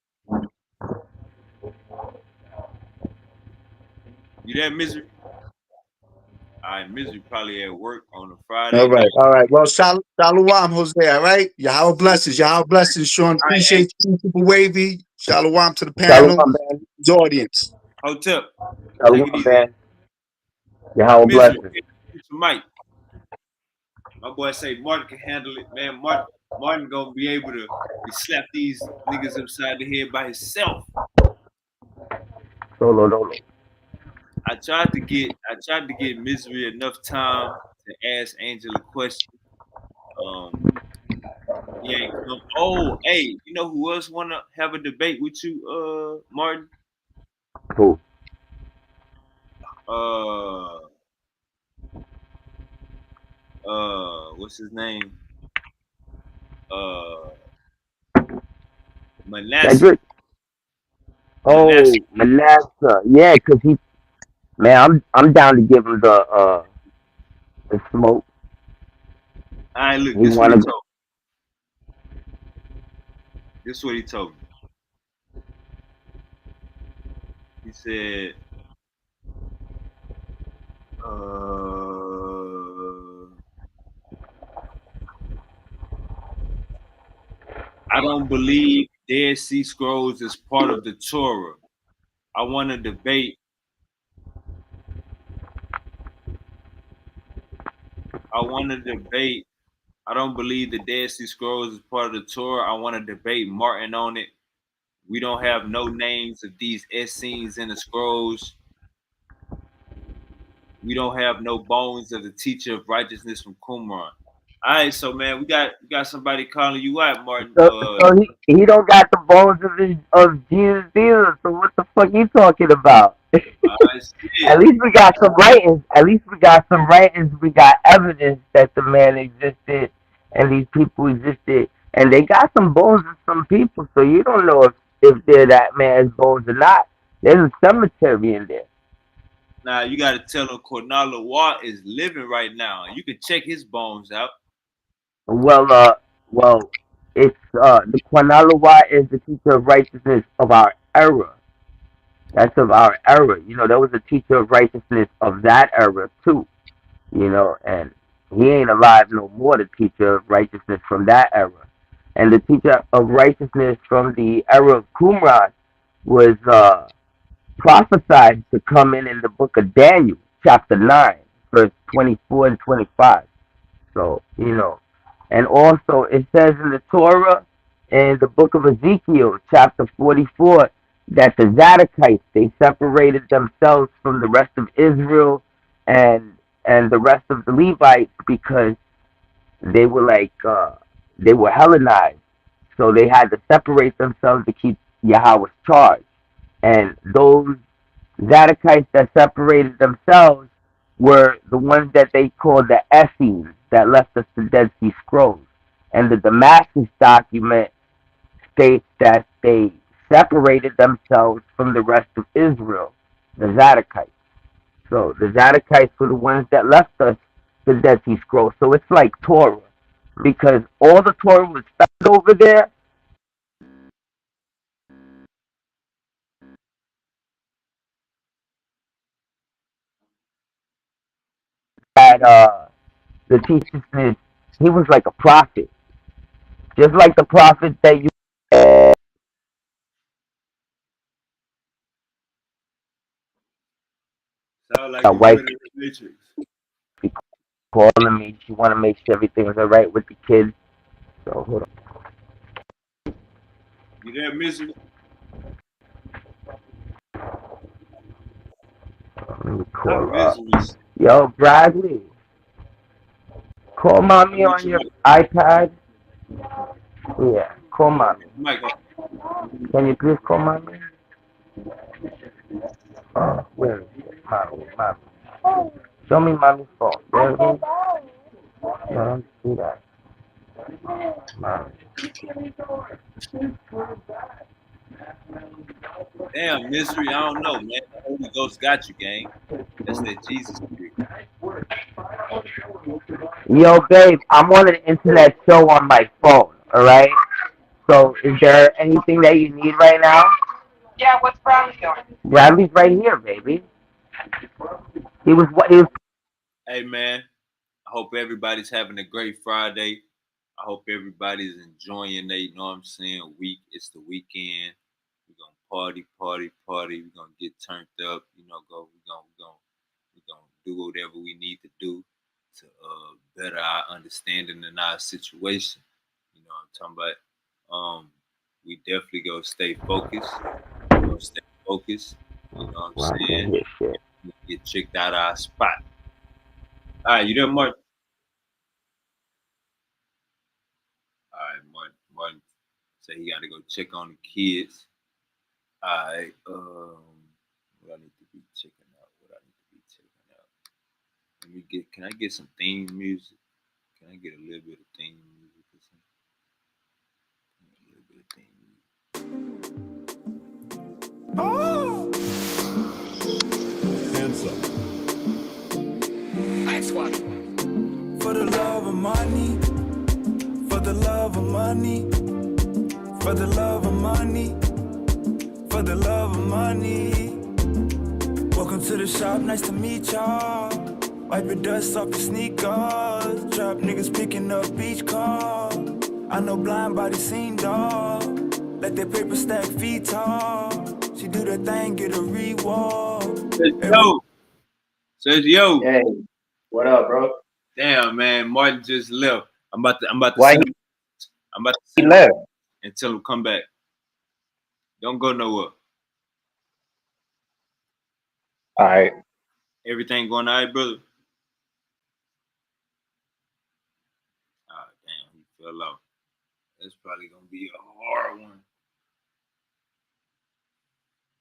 You there, Misery? All right, Misery probably at work on a Friday All right, night. all right. Well, shalom, Jose. All right. Yahweh blesses. Yahweh blesses. Sean, All right, hey, appreciate you, Super Wavy. Shalom to the Shalom, panel, man. the audience. Hotep, take Shalom, it easy. man. Yahweh Misery, blesses. Mike. My boy say Martin can handle it, man. Martin gonna be able to slap these niggas upside the head by himself. Solo, dolo. I tried to get Misery enough time to ask Angel a question. He ain't come. Oh, hey, you know who else wanna have a debate with you, Martin? Cool. What's his name? Manasseh. Cedric? Oh, Manasseh. Yeah, cause he, man, I'm down to give him the smoke. All right, look, He this is what he wanna told me. This is what he told me. He said, I don't believe Dead Sea Scrolls is part of the Torah. I want to debate. I don't believe the Dead Sea Scrolls is part of the Torah. I want to debate Martin on it. We don't have no names of these Essenes in the scrolls. We don't have no bones of the teacher of righteousness from Qumran. All right, so man, we got somebody calling you out, Martin. so he don't got the bones of Jesus either. So what the fuck you talking about? At least we got some writings. At least we got some writings. We got evidence that the man existed and these people existed, and they got some bones of some people. So you don't know if they're that man's bones or not. There's a cemetery in there. Now you got to tell him Cornalo Watt is living right now. You can check his bones out. Well, it's the Quanalawa is the teacher of righteousness of our era. That's of our era. You know, there was a teacher of righteousness of that era too. You know, and he ain't alive no more. The teacher of righteousness from that era, and the teacher of righteousness from the era of Qumran was prophesied to come in the book of Daniel, chapter 9, verse 24 and 25. So, you know, and also it says in the Torah, in the book of Ezekiel, chapter 44, that the Zadokites, they separated themselves from the rest of Israel and the rest of the Levites because they were they were Hellenized. So they had to separate themselves to keep Yahweh's charge. And those Zadokites that separated themselves were the ones that they called the Essenes that left us the Dead Sea Scrolls. And the Damascus document states that they separated themselves from the rest of Israel, the Zadokites. So the Zadokites were the ones that left us the Dead Sea Scrolls. So it's like Torah, because all the Torah was found over there. Had the teachers, he was like a prophet, just like the prophet that you Sound like you wife going in the Matrix. be calling me. She want to make sure everything's all right with the kids. So hold on. You there, Misery? Let me call Misery. Yo, Bradley, call mommy on your iPad. Yeah, call mommy. Mike, Can you please call mommy? Where is it? Mommy. Show me mommy's phone. There it is. No, don't do that. Mommy. damn, Misery, I don't know, man. The Holy Ghost got you, gang. That's that Jesus spirit. Yo, babe, I'm on an internet show on my phone, all right? So, is there anything that you need right now? Yeah, what's Bradley doing? Bradley's right here, baby. He was. Hey man, I hope everybody's having a great Friday. I hope everybody's enjoying their, you know what I'm saying, week. It's the weekend. We're gonna party. We're gonna get turned up, we're gonna do whatever we need to do to better our understanding in our situation. You know what I'm talking about? We definitely gonna stay focused. You know what I'm Well, I can't saying? hear shit. Get checked out our spot. All right, you there, Martin? All right, Martin say he got to go check on the kids. All right, what I need to be checking out? Let me get. Can I get some theme music? Can I get a little bit of theme music or something? Hands up. Next one. For the love of money, for the love of money, for the love of money, for the love of money. Welcome to the shop, nice to meet y'all. Wiping dust off the sneakers. Trap niggas picking up beach cars. I know blind body seen dog. Let that paper stack feet tall. She do the thing, get a reward. Says yo. Hey, what up, bro? Damn man, Martin just left. I'm about to Why send he left? and tell him come back. Don't go nowhere. All right. Everything going all right, brother? Ah, damn, he fell off. That's probably gonna be a hard one.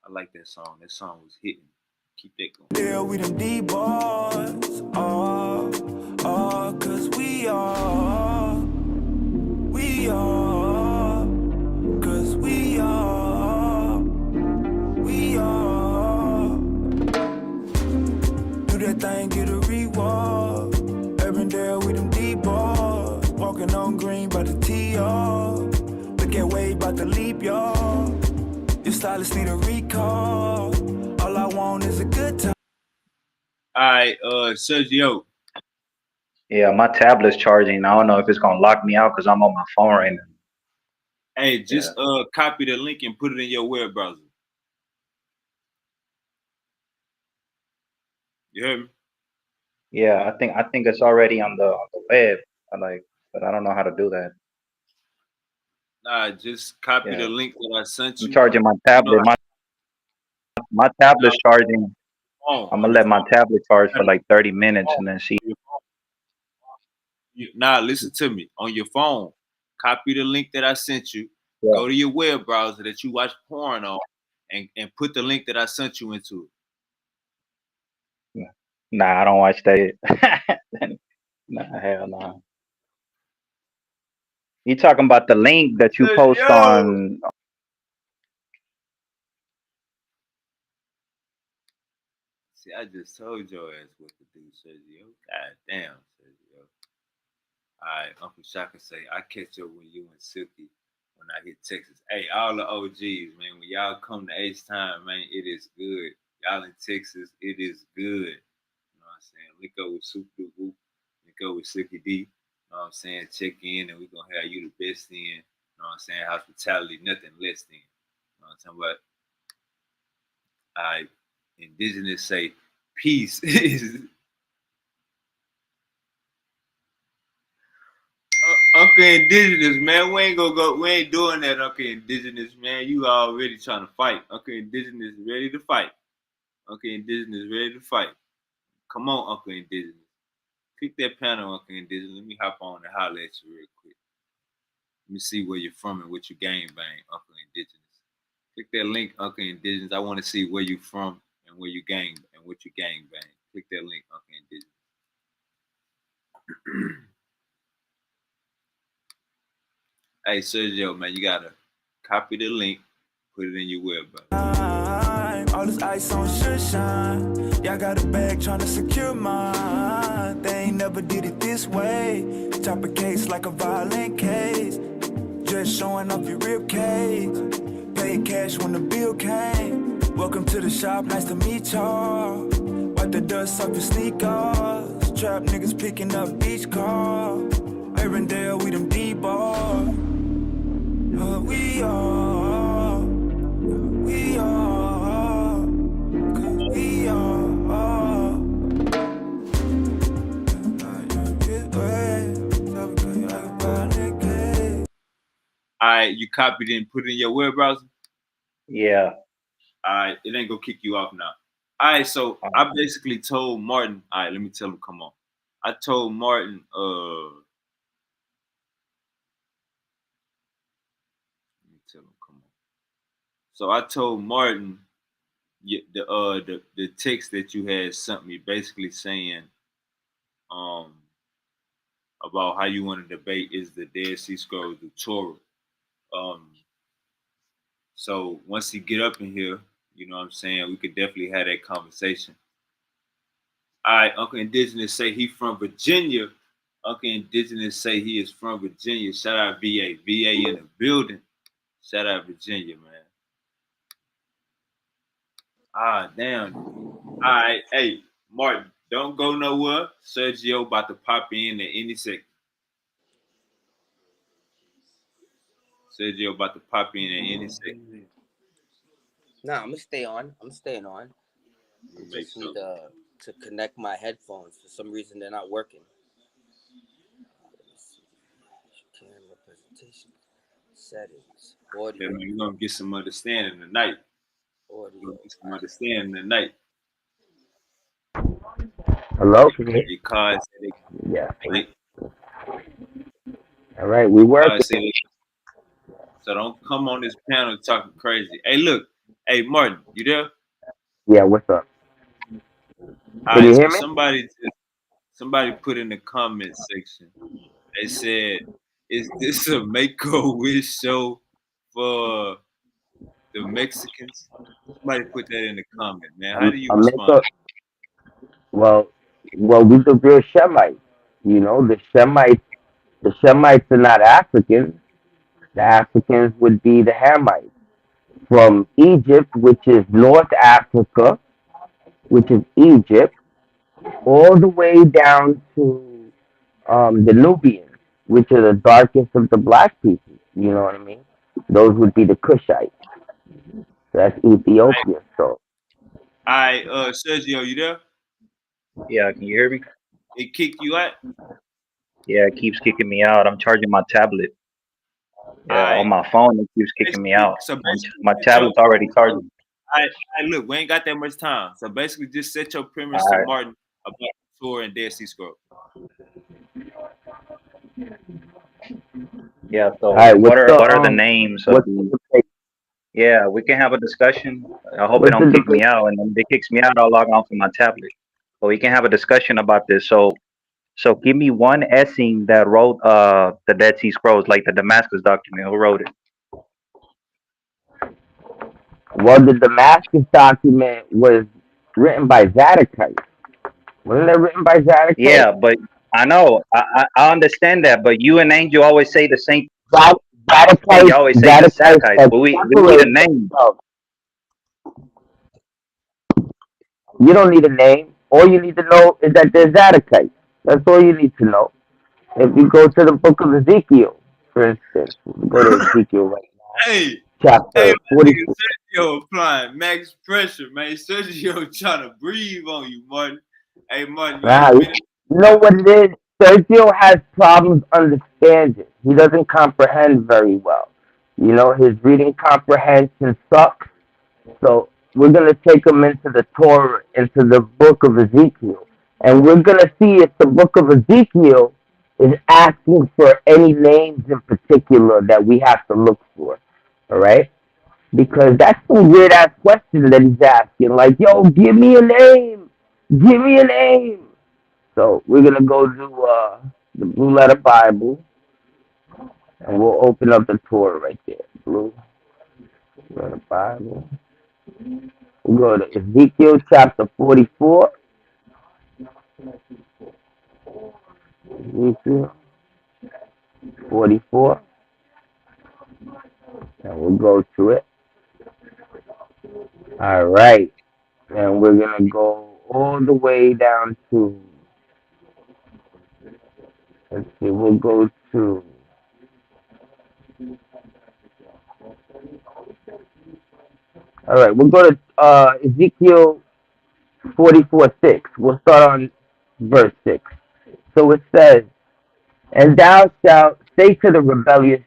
I like that song. That song was hitting. Keep that going. Yeah, we them D-boys. Cause we are. Cause we are. Do that thing, get a reward. Urban we them D-boys. Walking on green by the T-off. Look at Wade about to leap, y'all. Your stylist need a recall. All I want is a good time. All right, Sergio. Yeah, my tablet's charging. I don't know if it's gonna lock me out because I'm on my phone right now. Hey, just copy the link and put it in your web browser. You heard me? Yeah, I think it's already on the web. But I don't know how to do that. Nah, just copy the link that I sent you. I'm charging my tablet. My tablet's charging. I'm gonna let my tablet charge for like 30 minutes and then see. Listen to me. On your phone, copy the link that I sent you. Yeah. Go to your web browser that you watch porn on, and put the link that I sent you into it. Nah, I don't watch that. Nah, hell no. You talking about the link that you post on? See, I just told your ass what to do, Sergio. God damn, Sergio. All right, Uncle Shaka say, I catch up with you and Silky when I hit Texas. Hey, all the OGs, man, when y'all come to H-Time, man, it is good. Y'all in Texas, it is good. You know what I'm saying? Link up with Super Whoop, link up with Silky D. You know what I'm saying? Check in, and we're going to have you the best in. You know what I'm saying? Hospitality, nothing less than. You know what I'm talking about? All right, Indigenous say, peace. Uncle Indigenous, man, we ain't doing that, Uncle Indigenous, man. You already trying to fight. Uncle Indigenous ready to fight. Uncle Indigenous ready to fight. Come on, Uncle Indigenous. Click that panel, Uncle Indigenous. Let me hop on and holler at you real quick. Let me see where you're from and what you gang bang, Uncle Indigenous. Click that link, Uncle Indigenous. I want to see where you from and where you gang and what you gang bang. Click that link, Uncle Indigenous. Hey, Sergio, man, you gotta copy the link, put it in your web, bro. All this ice on should shine. Y'all got a bag trying to secure mine. They ain't never did it this way. Chop a case like a violent case. just showing off your rib cage. Paid cash when the bill came. Welcome to the shop, nice to meet y'all. Wipe the dust off your sneakers. Trap niggas picking up beach cars. Errday, we them D-ball. We are. We are. Cause we are. Alright, you copied it and put it in your web browser? Yeah. Alright, it ain't gonna kick you off now. Alright, so I basically told Martin, alright, let me tell him, come on. I told Martin, let me tell him, come on. So I told Martin the text that you had sent me, basically saying about how you want to debate is the Dead Sea Scrolls, the Torah. So once he get up in here, you know what I'm saying, we could definitely have that conversation. All right, Uncle Indigenous say he from Virginia. Uncle Indigenous say he is from Virginia. Shout out VA. VA in the building. Shout out Virginia, man. Damn. All right, hey, Martin, don't go nowhere. Sergio about to pop in at any second. Sergio about to pop in at any second. Nah, I'm gonna stay on. I'm staying on. I just need to connect my headphones. For some reason, they're not working. Camera presentation settings. Audio. Yeah, man, you're gonna get some understanding tonight. Audio. Get some understanding tonight. Hello? Your cards. Yeah. All right, we working. So don't come on this panel talking crazy. Hey, look. Hey, Martin, you there? Yeah, what's up? Can you hear me? Somebody put in the comment section. They said, "Is this a Make-A-Wish show for the Mexicans?" Somebody put that in the comment, man. How do you respond? Well, we the real Shemites. You know, the Shemites are not Africans. The Africans would be the Hamites from Egypt, which is North Africa, which is Egypt, all the way down to the Nubians, which are the darkest of the black people. You know what I mean? Those would be the Cushites. That's Ethiopia. So. Sergio, you there? Yeah, can you hear me? It kicked you out? Yeah, it keeps kicking me out. I'm charging my tablet. Yeah, on my phone it keeps kicking me out. So my tablet's already charging. Look, we ain't got that much time. So basically, just set your premise to Martin about the tour and Dead Sea Scrolls. Yeah. So what are the names of the? Yeah, we can have a discussion. I hope it don't kick me out, and if it kicks me out, I'll log on from my tablet. But we can have a discussion about this. So give me one Essene that wrote the Dead Sea Scrolls, like the Damascus document. Who wrote it? Well, the Damascus document was written by Zadokite. Wasn't it written by Zadokite? Yeah, but I know, I understand that, but you and Angel always say the same. Zadokite. You always say the Zadokite, but we need a name. You don't need a name. All you need to know is that they're Zadokite. That's all you need to know. If you go to the book of Ezekiel, for instance, we'll go to Ezekiel right now. Hey, chapter 44. Sergio applying max pressure, man. Sergio trying to breathe on you, Martin. Hey, Martin, you know what it is? Sergio has problems understanding. He doesn't comprehend very well. You know, his reading comprehension sucks. So we're going to take him into the Torah, into the book of Ezekiel. And we're going to see if the book of Ezekiel is asking for any names in particular that we have to look for. All right? Because that's some weird ass question that he's asking. Like, yo, give me a name. Give me a name. So we're going to go to the Blue Letter Bible. And we'll open up the Torah right there. Blue Letter Bible. We'll go to Ezekiel chapter 44. Ezekiel 44. And we'll go to it. All right. And we're going to go all the way down to, let's see, we'll go to, all right, we'll go to Ezekiel 44:6. We'll start on verse 6. So it says, and thou shalt say to the rebellious,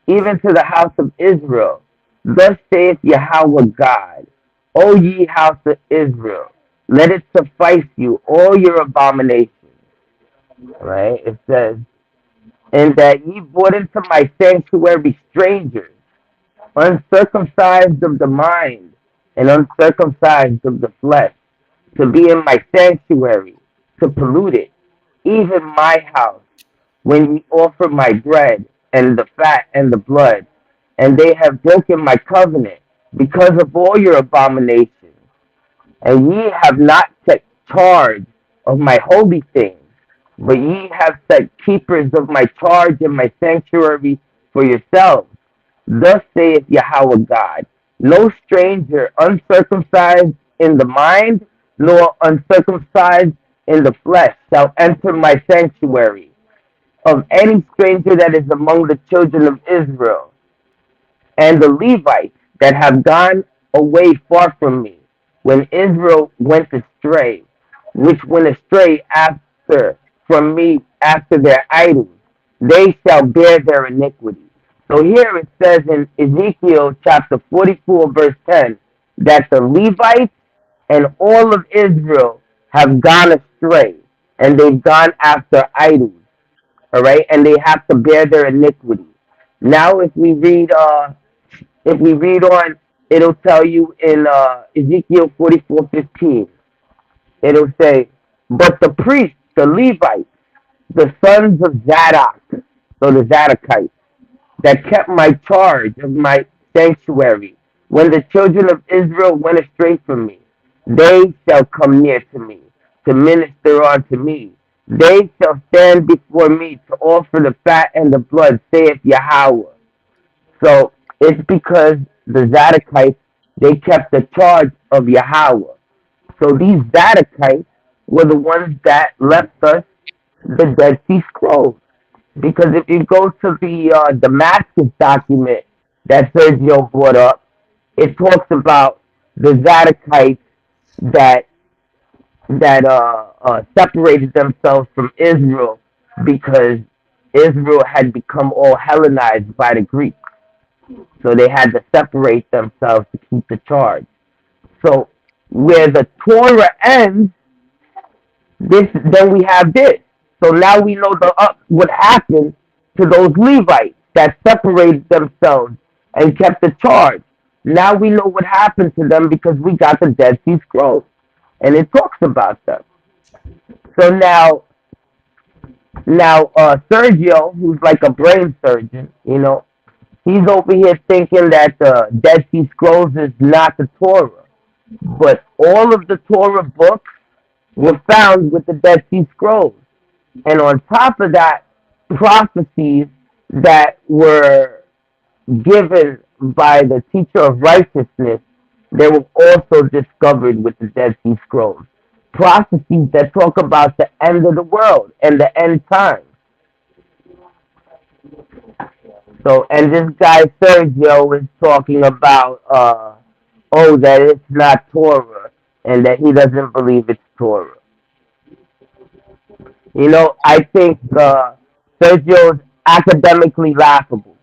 even to the house of Israel, thus saith Yahweh God, O ye house of Israel, let it suffice you all your abominations. Right? It says, and that ye brought into my sanctuary strangers, uncircumcised of the mind, and uncircumcised of the flesh, to be in my sanctuary, to pollute it, even my house, when ye offer my bread, and the fat, and the blood, and they have broken my covenant, because of all your abominations, and ye have not set charge of my holy things, but ye have set keepers of my charge in my sanctuary for yourselves. Thus saith Yahweh God, no stranger uncircumcised in the mind, nor uncircumcised in the flesh shall enter my sanctuary. Of any stranger that is among the children of Israel, and the Levites that have gone away far from me, when Israel went astray, which went astray after from me after their idols, they shall bear their iniquity. So here it says in Ezekiel chapter 44, verse 10, that the Levites and all of Israel have gone astray, and they've gone after idols, all right, and they have to bear their iniquity. Now, if we read on, it'll tell you in Ezekiel 44:15. It'll say, but the priests, the Levites, the sons of Zadok, so the Zadokites, that kept my charge of my sanctuary, when the children of Israel went astray from me, they shall come near to me, to minister unto me. They shall stand before me to offer the fat and the blood, saith Yahweh. So it's because the Zadokites, they kept the charge of Yahweh. So these Zadokites were the ones that left us the Dead Sea Scrolls. Because if you go to the Damascus document that Sergio brought up, it talks about the Zadokites that separated themselves from Israel because Israel had become all Hellenized by the Greeks. So they had to separate themselves to keep the charge. So where the Torah ends, then we have this. So now we know what happened to those Levites that separated themselves and kept the charge. Now we know what happened to them because we got the Dead Sea Scrolls, and it talks about them. So now Sergio, who's like a brain surgeon, he's over here thinking that the Dead Sea Scrolls is not the Torah, but all of the Torah books were found with the Dead Sea Scrolls. And on top of that, prophecies that were given by the teacher of righteousness, they were also discovered with the Dead Sea Scrolls. Prophecies that talk about the end of the world and the end times. So, and this guy Sergio is talking about, that it's not Torah and that he doesn't believe it's Torah. I think Sergio's academically laughable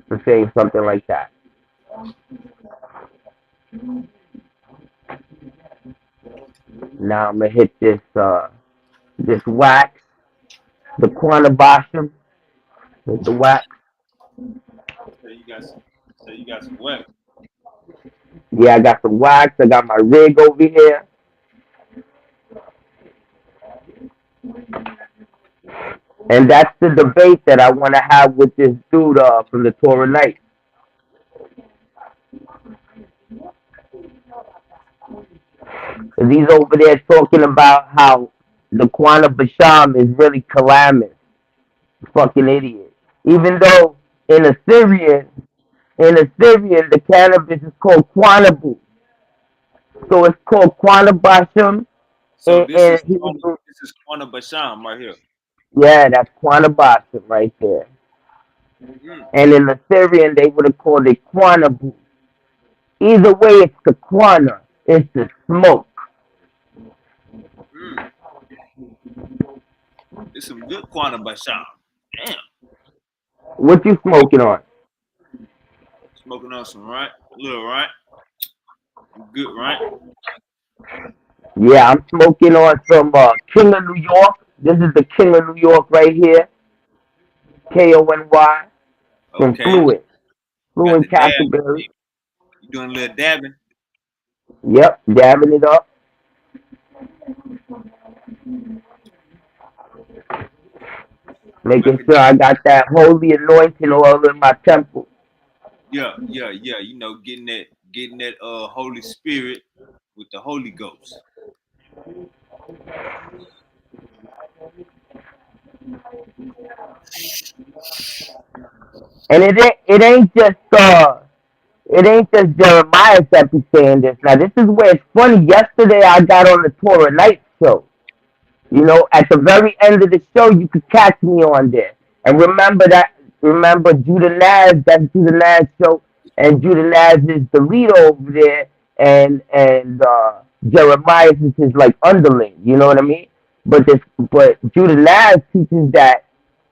for saying something like that. Now I'm gonna hit this wax, the Quantabasham with the wax. So you got some wax. Yeah, I got some wax. I got my rig over here. And that's the debate that I want to have with this dude from the Torah Night. He's over there talking about how the Quana Basham is really Calamus. Fucking idiot. Even though in Assyrian, in Assyrian, the cannabis is called quanabu. So it's called quanabashim So in Hebrew. this is Corner Basham right here. Yeah, that's quanabashim right there. Mm, And in Assyrian, they would have called it quanabu. Either way, it's the quana. It's the smoke. mm. It's some good Corner Basham. Damn. What you smoking on? Smoking on some right, little right, good right. Yeah, I'm smoking on some King of New York. This is the King of New York right here. KONY from Okay, got the Fluent dab. Castleberry. You doing a little dabbing? Yep, dabbing it up. Making sure I got that holy anointing oil in my temple. Yeah. You know, getting that Holy Spirit with the Holy Ghost. And it ain't just Jeremiah that be saying this. Now this is where it's funny. Yesterday I got on the Torah Night show. You know, at the very end of the show, you could catch me on there. And remember Judah Naz, that's Judah Naz show, and Judah Naz is the leader over there, and Jeremiah is his like underling. You know what I mean? But Judah Naz teaches that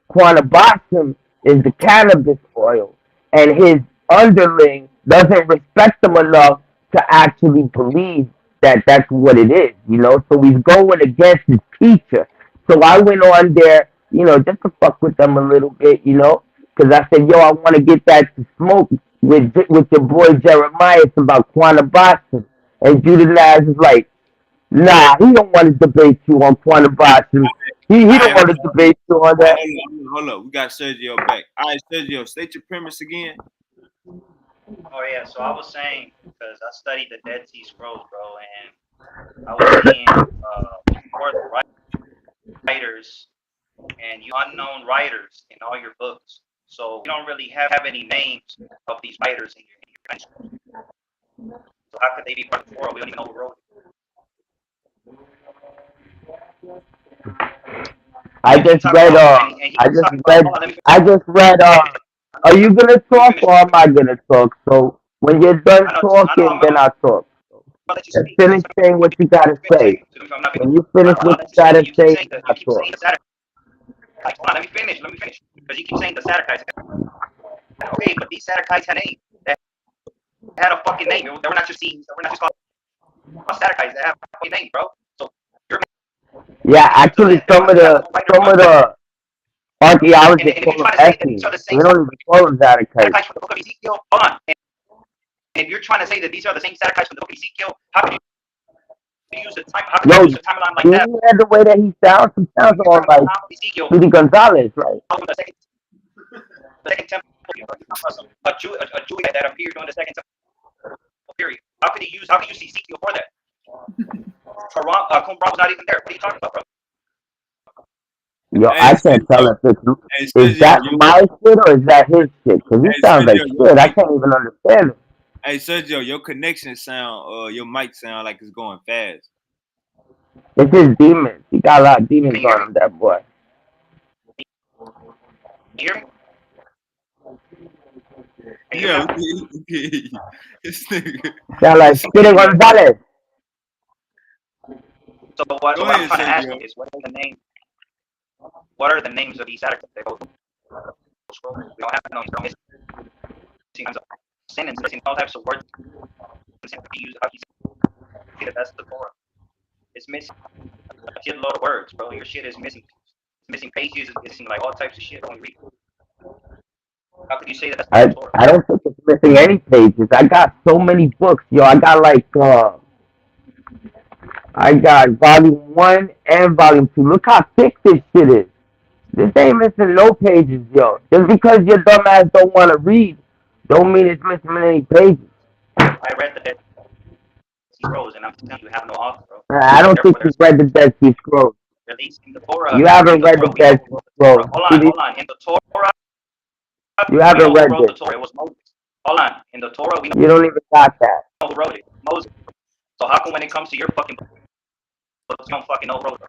Quanabashim is the cannabis oil, and his underling doesn't respect him enough to actually believe that that's what it is, you know. So he's going against his teacher. So I went on there, you know, just to fuck with them a little bit, you know, because I said, yo, I want to get that to smoke with your boy Jeremiah. It's about Quanabashim, and Judah Naz is like, nah, he don't want to debate you on Quanabashim. He don't want to debate you on that. Hold up. We got Sergio back. All right, Sergio, state your premise again. Oh yeah, so I was saying because I studied the Dead Sea Scrolls, bro, and I was seeing more writers and you unknown writers in all your books. So you don't really have any names of these writers in your manuscript. So how could they be part of the Torah? We don't even know who wrote it. I just read. Are you gonna talk or am I gonna talk? So when you're done talking, then I'll talk. Just finish saying what you gotta say. When you finish what you gotta say, then I'll talk. Hold on, let me finish. Because you keep saying the Sadducees. Okay, but these Sadducees had a name. They had a fucking name. They were not just called Sadducees. They have a fucking name, bro. So yeah, actually, some of the archaeologists call them Essenes. We don't even call them Sadducees. From the book of Ezekiel. Hold on. And if you're trying to say that these are the same Sadducees from the book of Ezekiel, how can you use the time? How can you use the timeline like that? You hear the way that he sounds? He sounds all like Speedy Gonzalez, right? The second temple, a Jew that appeared during the second temple period. How could you see Ezekiel for that? Qumran was not even there. What are you talking about, bro? Yo, I can't tell if is that my shit or is that his shit? Because he sounds like shit. I can't even understand it. Hey Sergio, your connection sound, your mic sound like it's going fast. It's his demons. He got a lot of demons on him, that boy. You hear me? Yeah, okay. This nigga. Sound like Speedy Gonzalez. So what I'm trying to ask you is, what are the names of these Sadducees? We don't have no names. Sin and all types of words. How you say that that's the Torah? It's missing a shitload of words, bro. Your shit is missing. It's missing pages. It's missing like all types of shit. Don't read. How could you say that that's the Torah? I don't think it's missing any pages. I got so many books, yo. I got like I got volume 1 and volume 2. Look how thick this shit is. This ain't missing no pages, yo. Just because your dumb ass don't want to read, don't mean it's missing any pages. I read the Dead Sea Scrolls, and I'm telling you, you have no author, bro. I don't think you've read the Dead Sea Scrolls. In the Torah, you haven't read the Dead Sea Scrolls. Hold on. In the Torah, you haven't read it. The Torah. It was Moses. Hold on. In the Torah, we You don't even got that. know who wrote it. Moses. So how come when it comes to your fucking books, you don't fucking know who wrote it?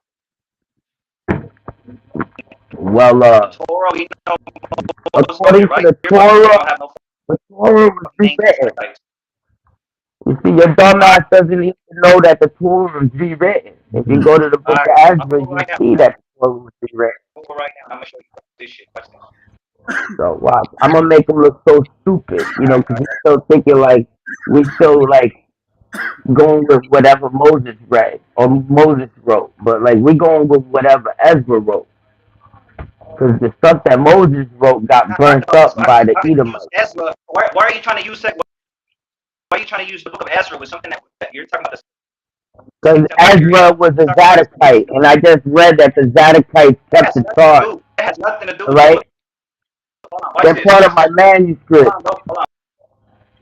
Well, The Torah, we know according to the Torah, the Torah was rewritten. You see, your dumbass doesn't even know that the Torah was rewritten. If you go to the book of Ezra, you see that the Torah was rewritten. Right now, I'm gonna show you this shit. Watch this. So watch, I'm gonna make him look so stupid, you know, because he's still thinking like we still like going with whatever Moses read or Moses wrote, but like we going with whatever Ezra wrote, because the stuff that Moses wrote got burnt up by the Edomites. Ezra. Why are you trying to use that? Why are you trying to use the book of Ezra with something that you're talking about? Because Ezra was a Zadokite, and I just read that the Zadokites kept the charge. It has nothing to do with right? They're this. part of my manuscript.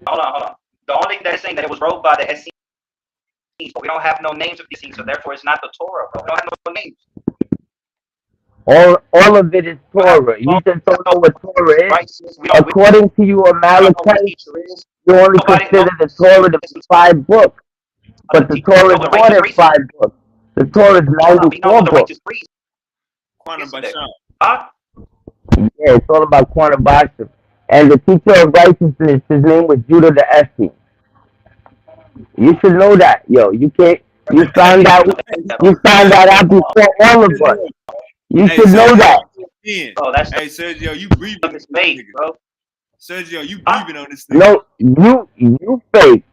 Hold on. The only thing that is saying that it was wrote by the Essenes, but we don't have no names of these things, so therefore it's not the Torah, bro. We don't have no names. All of it is Torah. You just don't know what Torah is. According to you, Amalekites, you only consider the Torah to be 5 books. But the Torah is more than 5 books. The Torah is 94 books. Yeah, it's all about quantum boxing. And the teacher of righteousness, his name was Judah the Essene. You should know that, yo. You can't. You found out. You found that out before all of us. You should know that. Oh, that's hey Sergio, you breathing on this thing, bro. Sergio, you breathing on this thing. No, you fake.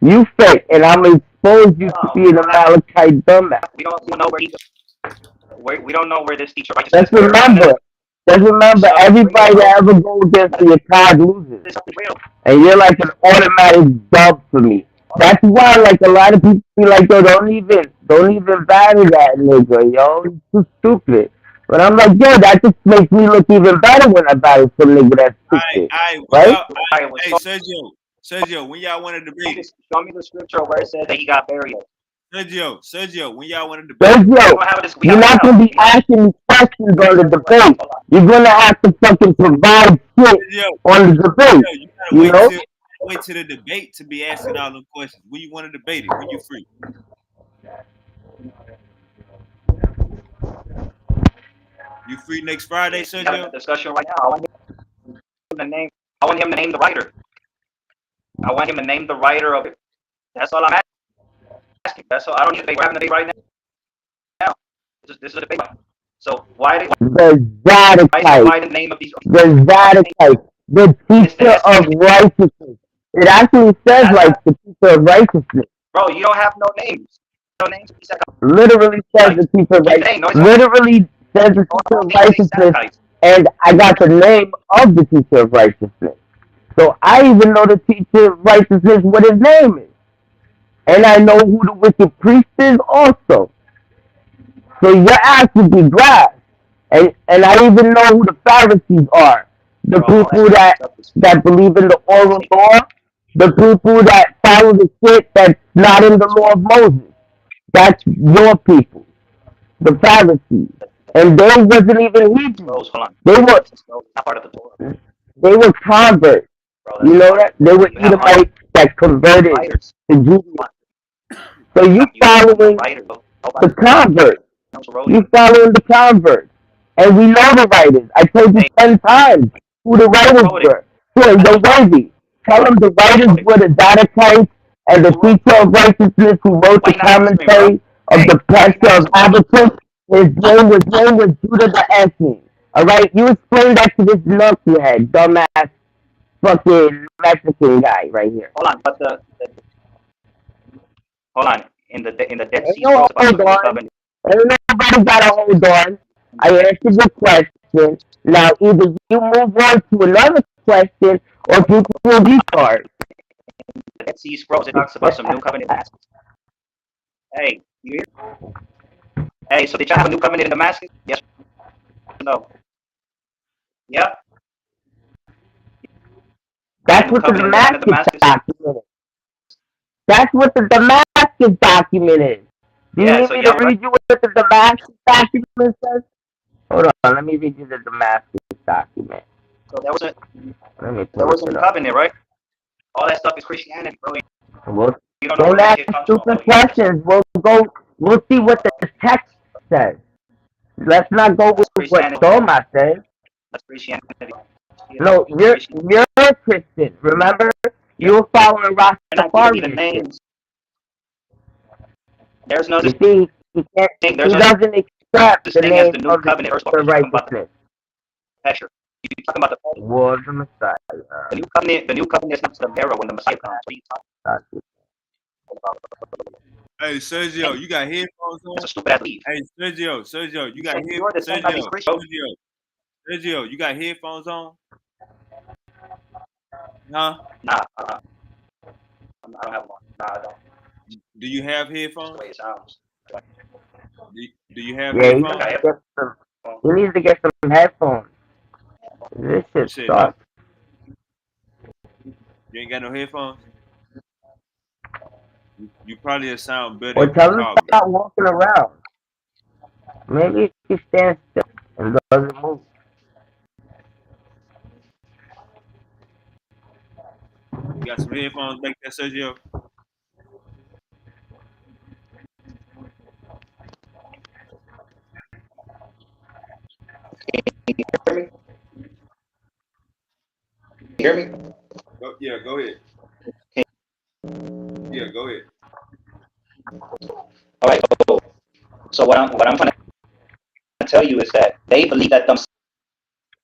You fake, and I'm gonna expose you to be an Amalekite dumbass. We don't know we don't know where this teacher of righteousness. Just remember, everybody that ever goes against your card loses, and you're like an automatic dub for me. That's why, like, a lot of people be like, yo, don't even value that nigga, yo. He's too stupid. But I'm like, yo, that just makes me look even better when I battle some nigga that's stupid. Right? Hey, Sergio, when y'all want to debate it? Show me the scripture where it says that he got buried. Sergio, when y'all want to debate it? Sergio, you're not going to be asking me questions on the debate. You're going to have to fucking provide shit on the debate. You know? Wait till the debate to be asking all them questions. When you want to debate it? When you free? You free next Friday, Sergio? Discussion right now. I want him to name the writer. I want him to name the writer of it. That's all I'm asking. That's all. I don't need a debate. We're having a debate right now. This is a debate. So why did the name of these? The Zadokite, the teacher of righteousness. It actually says like the teacher of righteousness. Bro, you don't have no names. No names. Literally says the teacher of righteousness. Literally says the teacher of righteousness, and I got the name of the teacher of righteousness. So I even know the teacher of righteousness, what his name is. And I know who the wicked priest is also. So your ass would be grass. And I even know who the Pharisees are. The people that believe in the oral law. The people that follow the shit that's not in the law of Moses. That's your people. The Pharisees. And they wasn't even Hebrews. They were converts. You know that? They were Edomites that converted to Judaism. So you following the converts. You following the converts. And we know the writers. I told you 10 times who the writers were. So they're worthy. Tell them the writers were the Zadokites and the teacher of righteousness who wrote the commentary of the Pastor of Habakkuk. His name was Judah the Essene. Alright? You explain that to this knucklehead, dumbass, fucking Mexican guy right here. Hold on, but hold on. In the Dead Sea Scrolls about the covenant. Ain't nobody got to hold on. I answered your question. Now, either you move on to another question or you will retard. The Dead Sea Scrolls, it talks about some new covenant Damascus. Hey, you hear? Hey, so did you have a new covenant in Damascus? Yes or no? Yeah. That's what the Damascus document is. That's what the Damascus document is. Do you need me to read you what the Damascus document says? Hold on, let me read you the Damascus document. So there was a covenant, right? All that stuff is Christianity, bro. Well, You don't know don't where that ask shit comes from, stupid bro. questions. We'll see what the text says. Let's not go with That's what Christianity. Toma says. That's Christianity. No, you're a Christian. Remember, you're following Rastafarian shit. There's no You see, he doesn't accept the name the new of covenant. the righteousness. Pastor, you talking about the Was the Messiah. new covenant? The new covenant is not the era when the Messiah comes. What are you talking about? Hey, Sergio, you got headphones on? That's a stupid ass leave. Hey, Sergio, you got headphones? Sergio, you got headphones on? Huh? Nah, I don't have one. Nah, I don't. Do you have headphones? That's the way it sounds. Do you have Yeah, headphones? he needs to get some headphones. This shit sucks. You ain't got no headphones? You probably sound better. Or tell him to stop walking around. Maybe he stands still and doesn't move. You got some headphones back there, Sergio? You hear me? Yeah, go ahead. Yeah, go ahead. All right. So what I'm trying to tell you is that they believe that the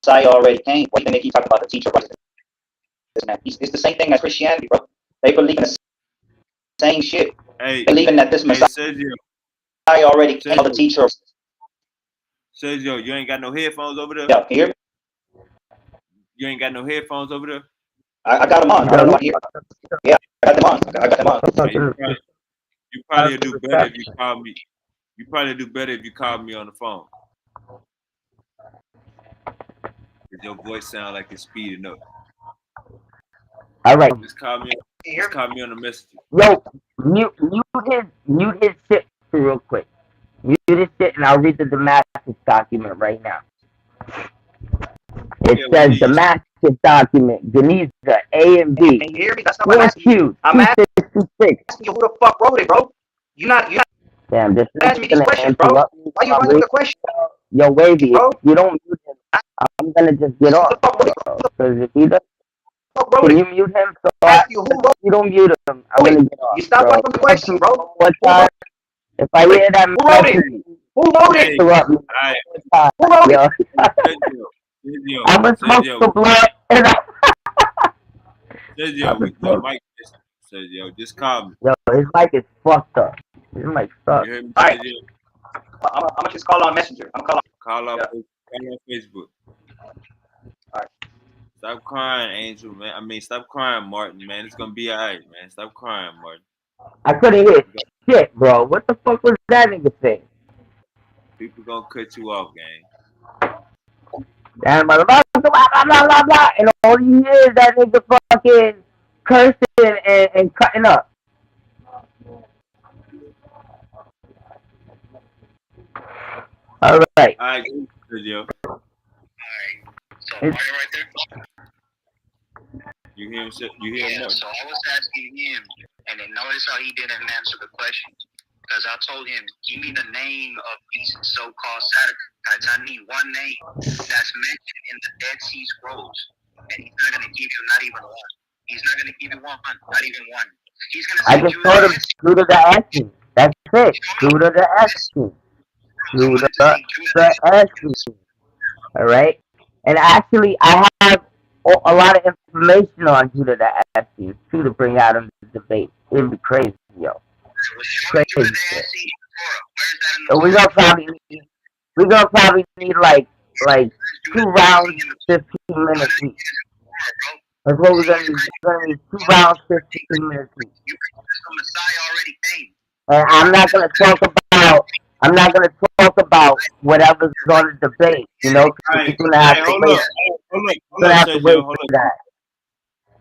Messiah already came. What do you think they keep talking about the teacher? It's the same thing as Christianity, bro. They believe in the same shit. Hey, believing that this Messiah already came. The teacher. Sergio, you ain't got no headphones over there? Yeah, can you hear me? You ain't got no headphones over there? I got them on. I don't know here. Yeah, I got them on. I got them on. Hey, you probably do better if you call me. You probably do better if you call me on the phone. Your voice sound like it's speeding up. All right. Just call me on the message. Yo, mute his shit real quick. Mute his shit, and I'll read the Damascus document right now. It says Damascus document, Geniza, A and B. Can you hear me? That's not what I'm asking you. I'm asking you who the fuck wrote it, bro. You're not. Damn, this is asking me these questions, bro. Why you running the question? Yo, Wavy, if you don't mute him, I'm gonna just get off, because if he doesn't, can you mute him? So if you don't mute him, I'm gonna get off. You stop running the question, bro. One time, if I hear that message, who wrote it? Interrupt me. Who wrote it? I'm gonna smoke the blood and Sergio, just call me. Yo, his mic is fucked up. His mic sucks. You hear me, Sergio? I'm gonna just call on Messenger. I'm gonna call on Facebook. Alright. Stop crying, Angel, man. I mean, stop crying, Martin, man. It's gonna be alright, man. Stop crying, Martin. I couldn't hear shit, bro. What the fuck was that nigga saying? People gonna cut you off, gang. Damn, blah, blah, blah, blah, and all you hear is that nigga fucking cursing and cutting up. All right. All right, Sergio. All right. So, are you right there? You hear him? You hear him? So I was asking him, and then notice how he didn't answer the question. Because I told him, give me the name of these so-called Sadducees. I need one name that's mentioned in the Dead Sea Scrolls. And he's not going to give you not even one. He's not going to give you one, not even one. He's going to say, I just told him, Judah the Essence. That's it. Judah the Essence. Judah the Essence. All right? And actually, I have a lot of information on Judah the Essence, too, to bring out in the debate. It'd be crazy, yo. Crazy shit. So we're gonna probably need like 2 rounds, 15 minutes each. That's what we're gonna need. We're gonna need 2 rounds, 15 minutes each. And I'm not gonna talk about whatever's on the debate, you know, because you're gonna have to wait. Hold on, Sergio.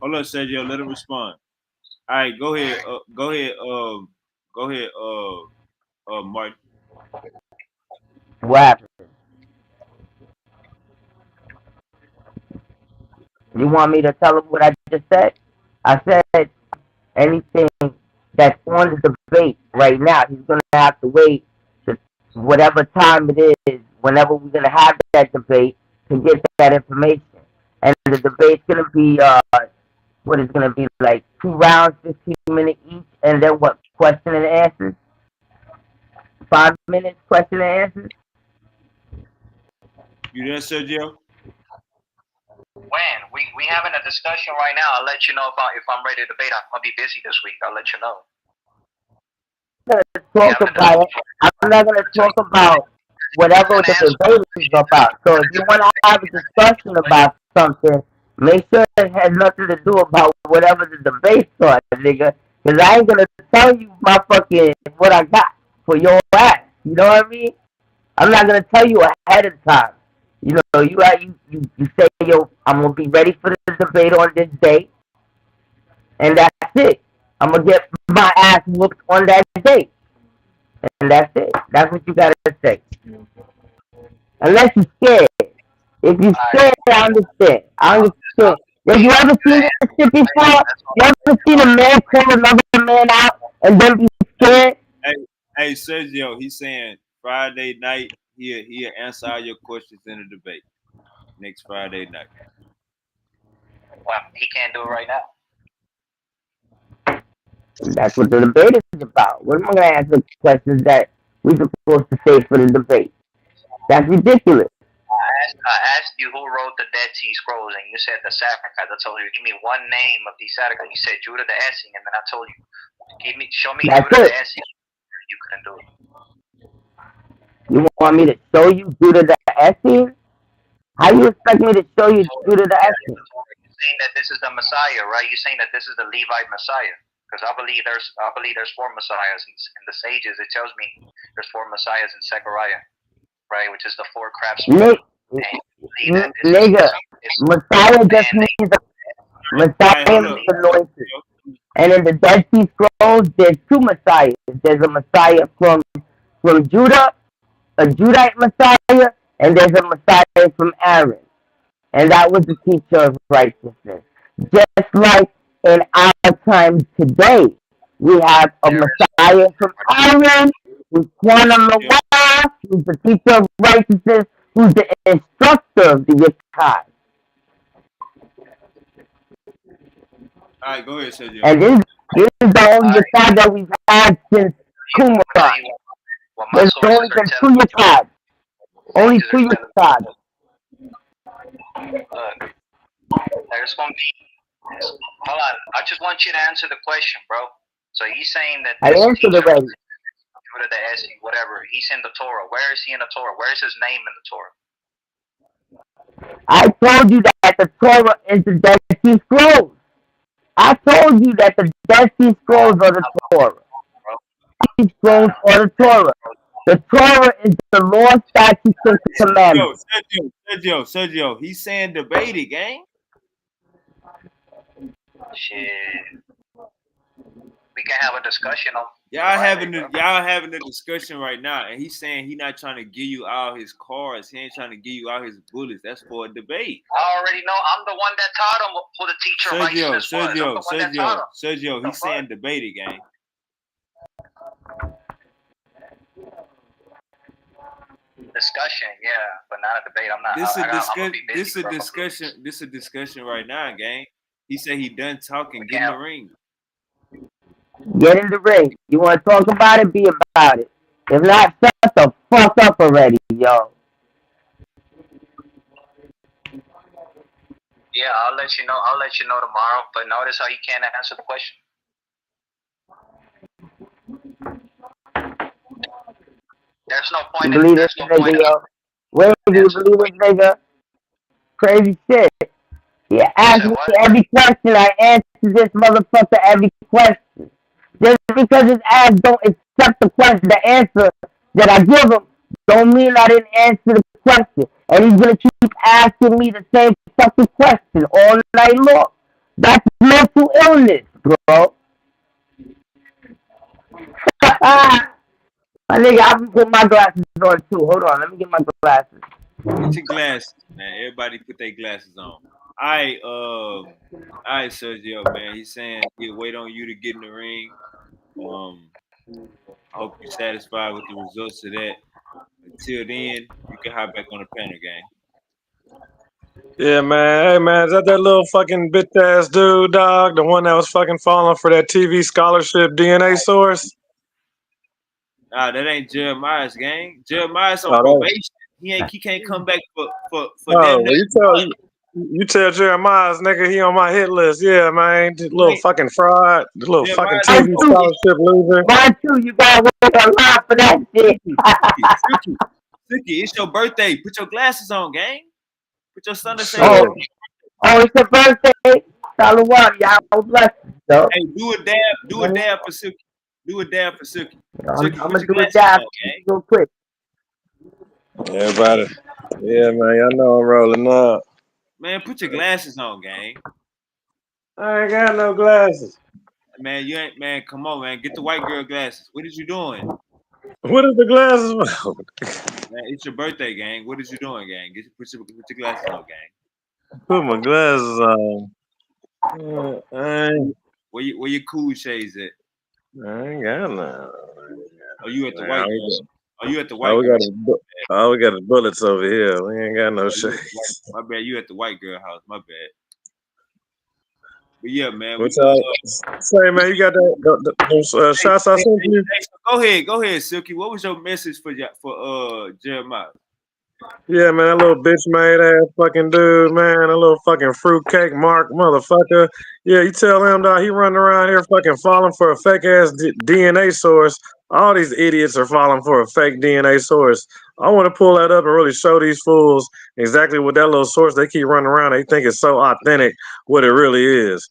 Hold on, Sergio. Let him respond. All right, go ahead. Go ahead, Martin. What happened? You want me to tell him what I just said? I said anything that's on the debate right now, he's gonna have to wait to whatever time it is, whenever we're gonna have that debate, to get that information. And the debate's gonna be what is gonna be like 2 rounds, 15 minutes each, and then what? Question and answers. 5 minutes, question and answers. You there, Sergio? When we having a discussion right now, I'll let you know if I'm ready to debate. I'm gonna be busy this week. I'll let you know. Talk about it. I'm not gonna talk about whatever the debate is about. So if you want to have a discussion about something, make sure it has nothing to do about whatever the debate's on, nigga. Cause I ain't gonna tell you my fucking what I got for your ass. You know what I mean? I'm not gonna tell you ahead of time. You know, you say, yo, I'm gonna be ready for the debate on this day, and that's it. I'm gonna get my ass whooped on that day. And that's it. That's what you gotta say. Unless you're scared. If you're scared, I understand. I understand. Have you ever seen this shit before? You ever seen a man call another man out and then be scared? Hey, Sergio, he's saying Friday night he'll answer all your questions in the debate. Next Friday night. Well, he can't do it right now. That's what the debate is about. What am I gonna answer questions that we're supposed to say for the debate? That's ridiculous. I asked you who wrote the Dead Sea Scrolls, and you said the Sacrifice. I told you, give me one name of these Sacrifices. You said Judah the Essene, and then I told you, show me That's Judah it. the Essene. You couldn't do it. You want me to show you Judah the Essene? How you expect me to show you Judah the Essene? You're saying that this is the Messiah, right? You're saying that this is the Levite Messiah, because I believe there's 4 Messiahs in the sages. It tells me there's 4 Messiahs in Zechariah, right? Which is the 4 craftsmen. Nigga, Messiah just means Messiah means anointed. And in the Dead Sea Scrolls, there's 2 Messiahs. There's a Messiah from Judah, a Judite Messiah, and there's a Messiah from Aaron. And that was the teacher of righteousness. Just like in our time today, we have a Messiah from Aaron, who's Quantum Noah, who's the teacher of righteousness, who's the instructor of the Yikai. All right, go ahead, Sergio. And this is the only Yikai that we've had since Qumran. There's only been 2 Yikai. Only 2 Yikai. Look, there's gonna be. Hold on, I just want you to answer the question, bro. So he's saying that I answered already. Judah the Essene, whatever. He's in the Torah. Where is he in the Torah? Where is his name in the Torah? I told you that the Torah is the Dead Sea Scrolls. I told you that the Dead Sea Scrolls are the Torah. The Scrolls are the Torah. The Torah is the law, statutes, and commandments. Sergio, he's saying debate it, gang. Shit. We can have a discussion on. Y'all having a discussion right now, and he's saying he's not trying to give you all his cards. He ain't trying to give you all his bullets. That's for a debate. I already know. I'm the one that taught him who the teacher of righteousness was. Sergio, he's saying debate it, gang. Discussion, yeah, but not a debate. I'm not. This a discussion right now, gang. He said he done talking. Get in the ring. Get in the ring. You want to talk about it? Be about it. If not, shut the fuck up already, yo. Yeah, I'll let you know. I'll let you know tomorrow. But notice how you can't answer the question. There's no point. Believe this nigga, yo. Where do you believe this nigga? Crazy shit. He asked me every question. I answered this motherfucker every question. Just because his ass don't accept the answer that I give him, don't mean I didn't answer the question. And he's gonna keep asking me the same fucking question all night long. That's mental illness, bro. My nigga, I'm put my glasses on too. Hold on, let me get my glasses. Get your glasses, man. Everybody put their glasses on. All right, Sergio, man. He's saying he'll wait on you to get in the ring. I hope you're satisfied with the results of that. Until then, you can hop back on the panel, gang. Yeah, man. Hey, man, is that little fucking bitch ass dude, dog? The one that was fucking falling for that TV scholarship DNA source? Nah, that ain't Jeremiah's gang. Jeremiah's on Oh, probation. He can't come back for damn near well, you tell Jeremiah's nigga he on my hit list. Yeah, man. The little fucking fraud. The little fucking Jeremiah's TV scholarship loser. Mine too. You gotta wait a lot for that shit. Suki, it's your birthday. Put your glasses on, gang. Put your Sunday shades Oh, on. it's your birthday. Shalom, y'all bless you, though. Hey, do a dab for Suki. Do a dab for Suki. Suki, I'm put gonna your do a glasses dab on, gang. real quick. Everybody. Yeah, man. I know I'm rolling up. Man, put your glasses on, gang. I ain't got no glasses. Man, you ain't, man, come on, man. Get the white girl glasses. What is you doing? What is the glasses about? Man, it's your birthday, gang. What is you doing, gang? Put your glasses on, gang. Put my glasses on. Where your cool shades at? I ain't got no. Oh, you at the white girl? Oh, you at the white Oh, girl? we got the bullets over here. We ain't got no shades. My bad. You at the white girl house? My bad. But yeah, man. What's say, man? You got those shots I sent you? Go ahead, Silky. What was your message for Jeremiah? Yeah, man, that little bitch made ass fucking dude, man, a little fucking fruitcake mark motherfucker. Yeah, you tell him dog, he running around here fucking falling for a fake ass DNA source. All these idiots are falling for a fake DNA source. I want to pull that up and really show these fools exactly what that little source they keep running around. They think it's so authentic what it really is.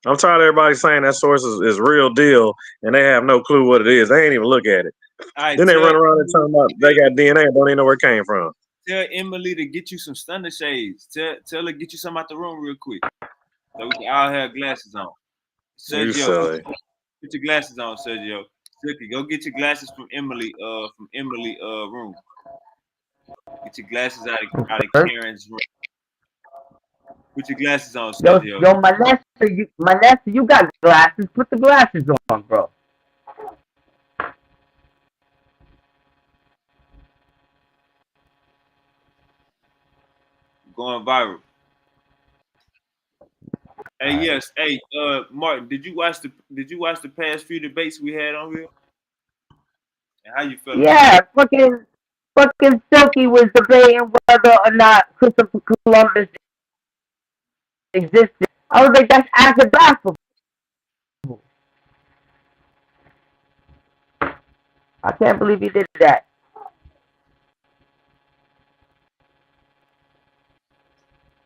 I'm tired of everybody saying that source is real deal and they have no clue what it is. They ain't even look at it. Then they run around and talking about they got DNA and don't even know where it came from. Tell Emily to get you some stunner shades. Tell her to get you some out the room real quick. So we can all have glasses on. Sergio, put your glasses on, Sergio. Silky, go get your glasses from Emily room. Get your glasses out of Karen's room. Put your glasses on, Sergio. Yo, my Lester, you got glasses. Put the glasses on, bro. Going viral. Hey, yes. Hey, Martin, did you watch the past few debates we had on here? And how you feel? Yeah, fucking Silky was debating whether or not Christopher Columbus existed. I was like, that's academic. I can't believe he did that.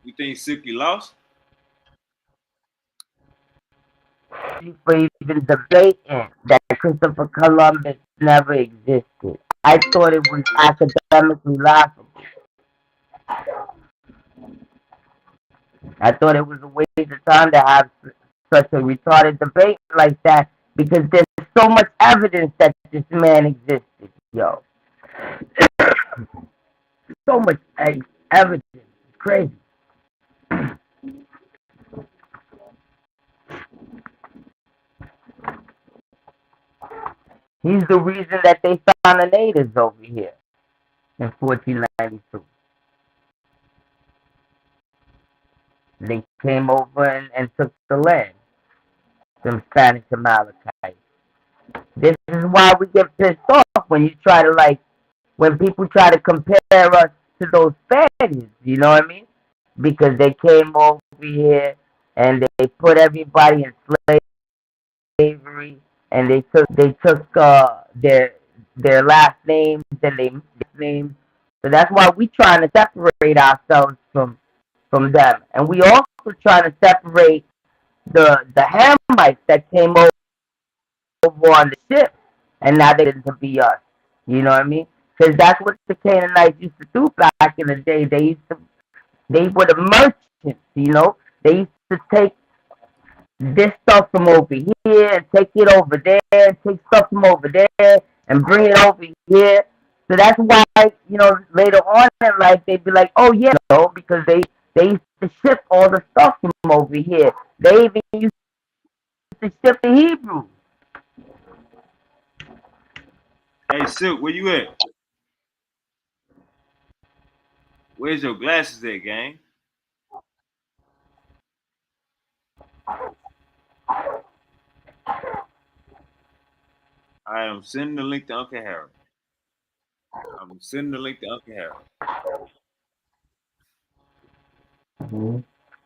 You think Silky lost? For even debating that Christopher Columbus never existed. I thought it was academically laughable. I thought it was a waste of time to have such a retarded debate like that because there's so much evidence that this man existed, yo. So much evidence. It's crazy. He's the reason that they found the natives over here in 1492. They came over and took the land. Them Spanish Amalekites. This is why we get pissed off when you try to when people try to compare us to those Spaniards, you know what I mean? Because they came over here and they put everybody in slavery and they took their last names and their names. So that's why we trying to separate ourselves from them. And we also trying to separate the Hamites that came over on the ship and now they didn't to be us. You know what I mean? Because that's what the Canaanites used to do back in the day. They were the merchants, you know? They used to take this stuff from over here and take it over there, and take stuff from over there and bring it over here. So that's why, later on in life they'd be like, oh yeah, because They used to ship all the stuff from over here. They even used to ship the Hebrews. Hey, Silk, where you at? Where's your glasses at, gang? I am sending the link to Uncle Harry. I'm sending the link to Uncle Harry. Mm-hmm.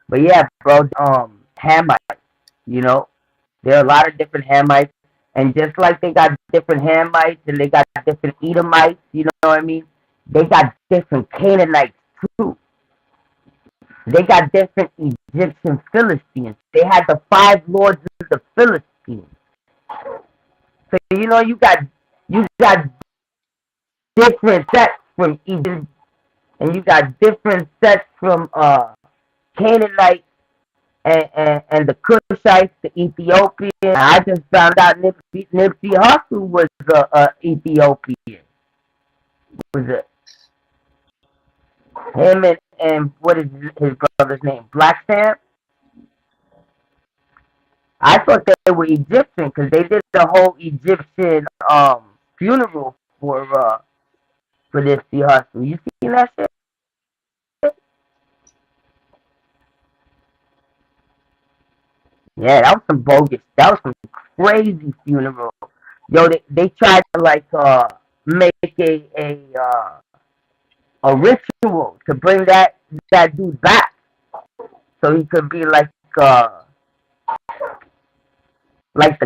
But yeah, bro, Hamites, you know, there are a lot of different Hamites, and just like they got different Hamites and they got different Edomites, you know what I mean? They got different Canaanites too. They got different Egyptian Philistines. They had the 5 lords of the Philistines. So you know you got different sets from Egypt, and you got different sets from Canaanites and the Cushites, the Ethiopian. I just found out Nipsey Hussle was Ethiopian. Was it him and what is his brother's name? Black Sam? I thought they were Egyptian because they did the whole Egyptian funeral for Nipsey Hussle. You seen that shit? Yeah, that was some bogus. That was some crazy funeral. Yo, they tried to like make a ritual to bring that dude back, so he could be like the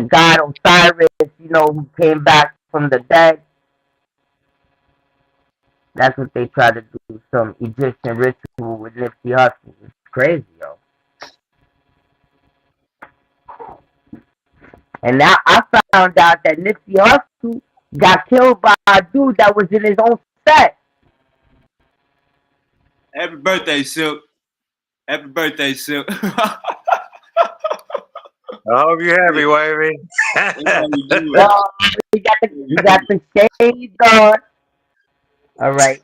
god Osiris, you know, who came back from the dead. That's what they tried to do. Some Egyptian ritual with Nipsey Hussle. It's crazy, yo. And now I found out that Nipsey Hussle got killed by a dude that was in his own set. Happy birthday, Silk. Happy birthday, Silk. I hope you're happy, Wavy. You got the shades on. All right.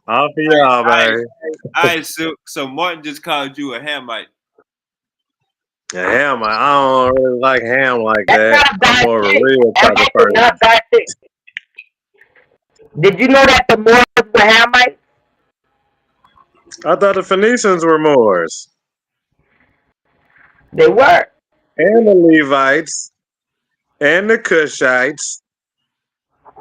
All for y'all, baby. All right, so Martin just called you a Hamite. Yeah, ham. I don't really like ham like that. I'm more of a real type of person. Not bad thing. Did you know that the Moors were Hamites? I thought the Phoenicians were Moors. They were. And the Levites. And the Cushites.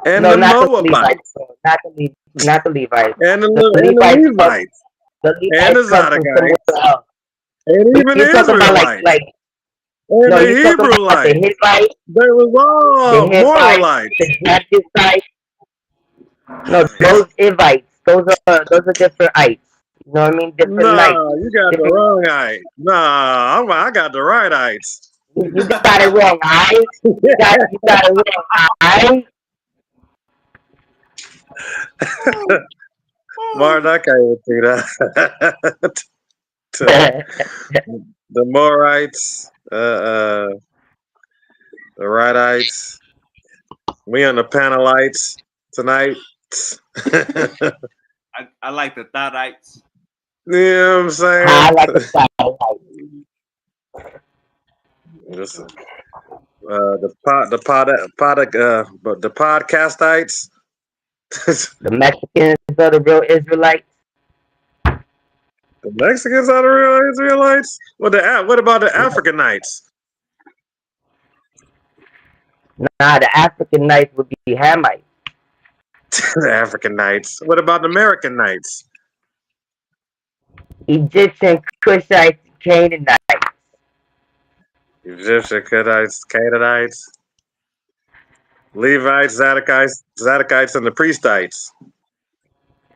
And no, the not Moabites. Not the Levites. And the Levites. And the Zadokites. And even the Israelites. And the Hebrewites. They was all Moralites. The Jebusites. No, those Ivites. Those are different ites. You know what I mean? Different nights. You got the wrong ite. I got the right ites. You got it wrong, ite. You got it wrong, ite. Martin, I can't even do that. The Morites, the Rightites. We on the Panelites tonight. I like the Thoughtites. You know what I'm saying? I like the Thoughtites. Listen, the podcastites. The Mexicans are the real Israelites. The Mexicans are the real Israelites. What about the Africanites? Nah, the African Knights would be Hamites. The African Knights. What about the American Knights? Egyptian, Cushites, Canaanites. Egyptian, Cushites, Canaanites. Levites, Zadokites, and the Priestites.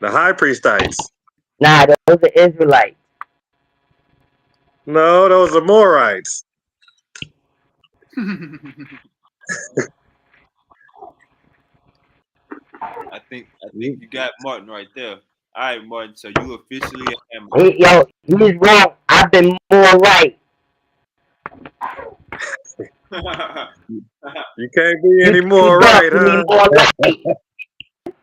The High Priestites. Nah, those are Israelites. No, those are Morites. I think you got Martin right there. All right, Martin. So you officially a Hamite. Yo, he's wrong. I've been more right. You can't be any more right, huh? More right.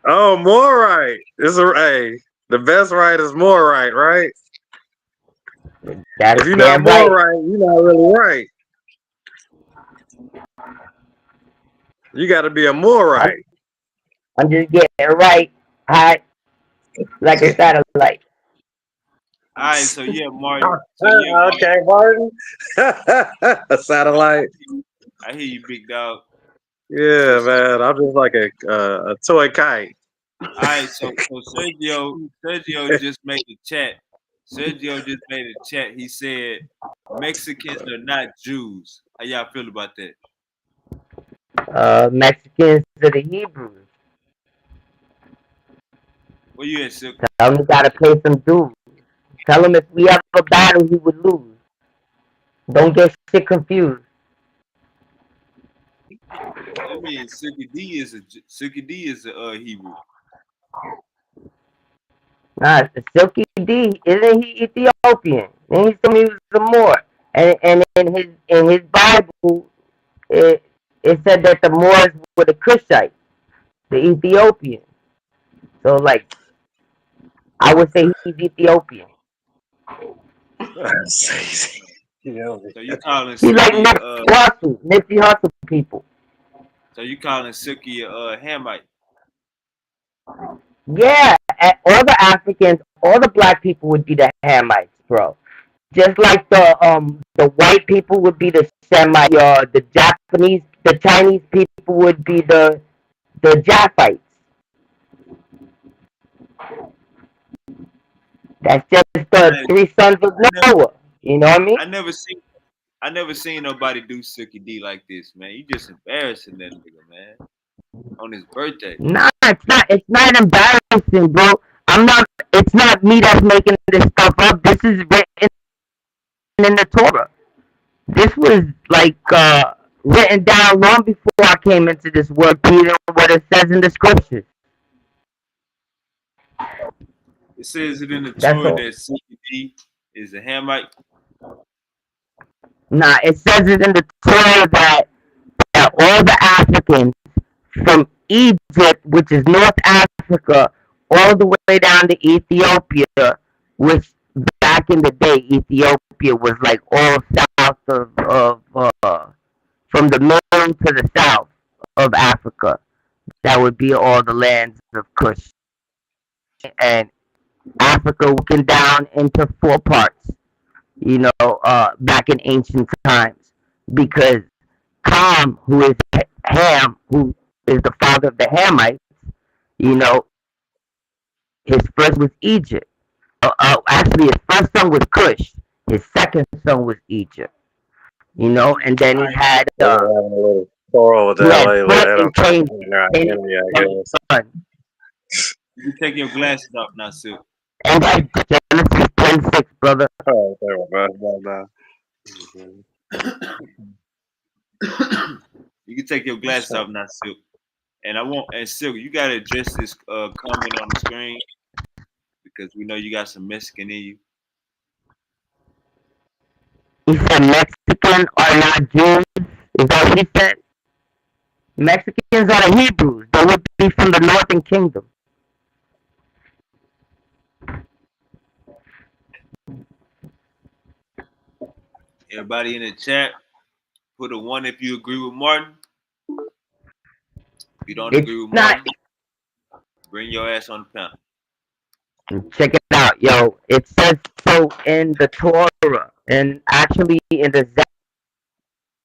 Oh, more right. It's a hey. The best right is more right, right? That's If you're not damn more right. right, you're not really right. You got to be a more right. I'm just getting it right, hot, like a satellite. All right, so yeah, Martin. So yeah, Martin. Okay, Martin. A satellite. I hear you, big dog. Yeah, man. I'm just like a toy kite. All right, so Sergio just made a chat. Sergio just made a chat. He said Mexicans are not Jews. How y'all feel about that? Mexicans are the Hebrews. Where you at, Silk? Tell him he gotta pay some dues. Tell him if we have a battle, he would lose. Don't get shit confused. I mean, Silky D is a Hebrew. Nah, Silky D, isn't he Ethiopian? And he told me he was a Moor. And in his Bible, it said that the Moors were the Cushites, the Ethiopians. So like, I would say he's Ethiopian. So you calling He's like Silky Nipsey Hussle people. So you calling Silky Hamite? Yeah, all the Africans, all the black people would be the Hamites, bro. Just like the white people would be the Semite, the Japanese, the Chinese people would be the Japhites. That's just the three sons of Noah. You know what I mean? I never seen nobody do Silky D like this, man. You just embarrassing that nigga, man. On his birthday. Nah, it's not embarrassing, bro. It's not me that's making this stuff up. This is written in the Torah. This was like written down long before I came into this world, reading what it says in the scriptures. It says it in the Torah that Silky D is a Hamite. Nah, it says it in the Torah that all the Africans from Egypt, which is North Africa, all the way down to Ethiopia, which back in the day, Ethiopia was like all south of from the middle to the south of Africa. That would be all the lands of Kush. And Africa broken down into 4 parts, back in ancient times. Because Ham, who is Ham, who is the father of the Hamites, his first was Egypt. Actually, his first son was Cush. His second son was Egypt. And then he had Quarrel with that lately. You take your glasses off now, Silk. And that's Genesis 10:6, brother. Oh, You can take your glasses off now, Silk. And Silk, you gotta address this comment on the screen because we know you got some Mexican in you. He said Mexican are not Jews. Is that what he said? Mexicans are the Hebrews. They would be from the Northern Kingdom. Everybody in the chat, put a 1 if you agree with Martin. If you don't agree with Martin, bring your ass on the panel. Check it out, yo. It says so in the Torah, and actually in the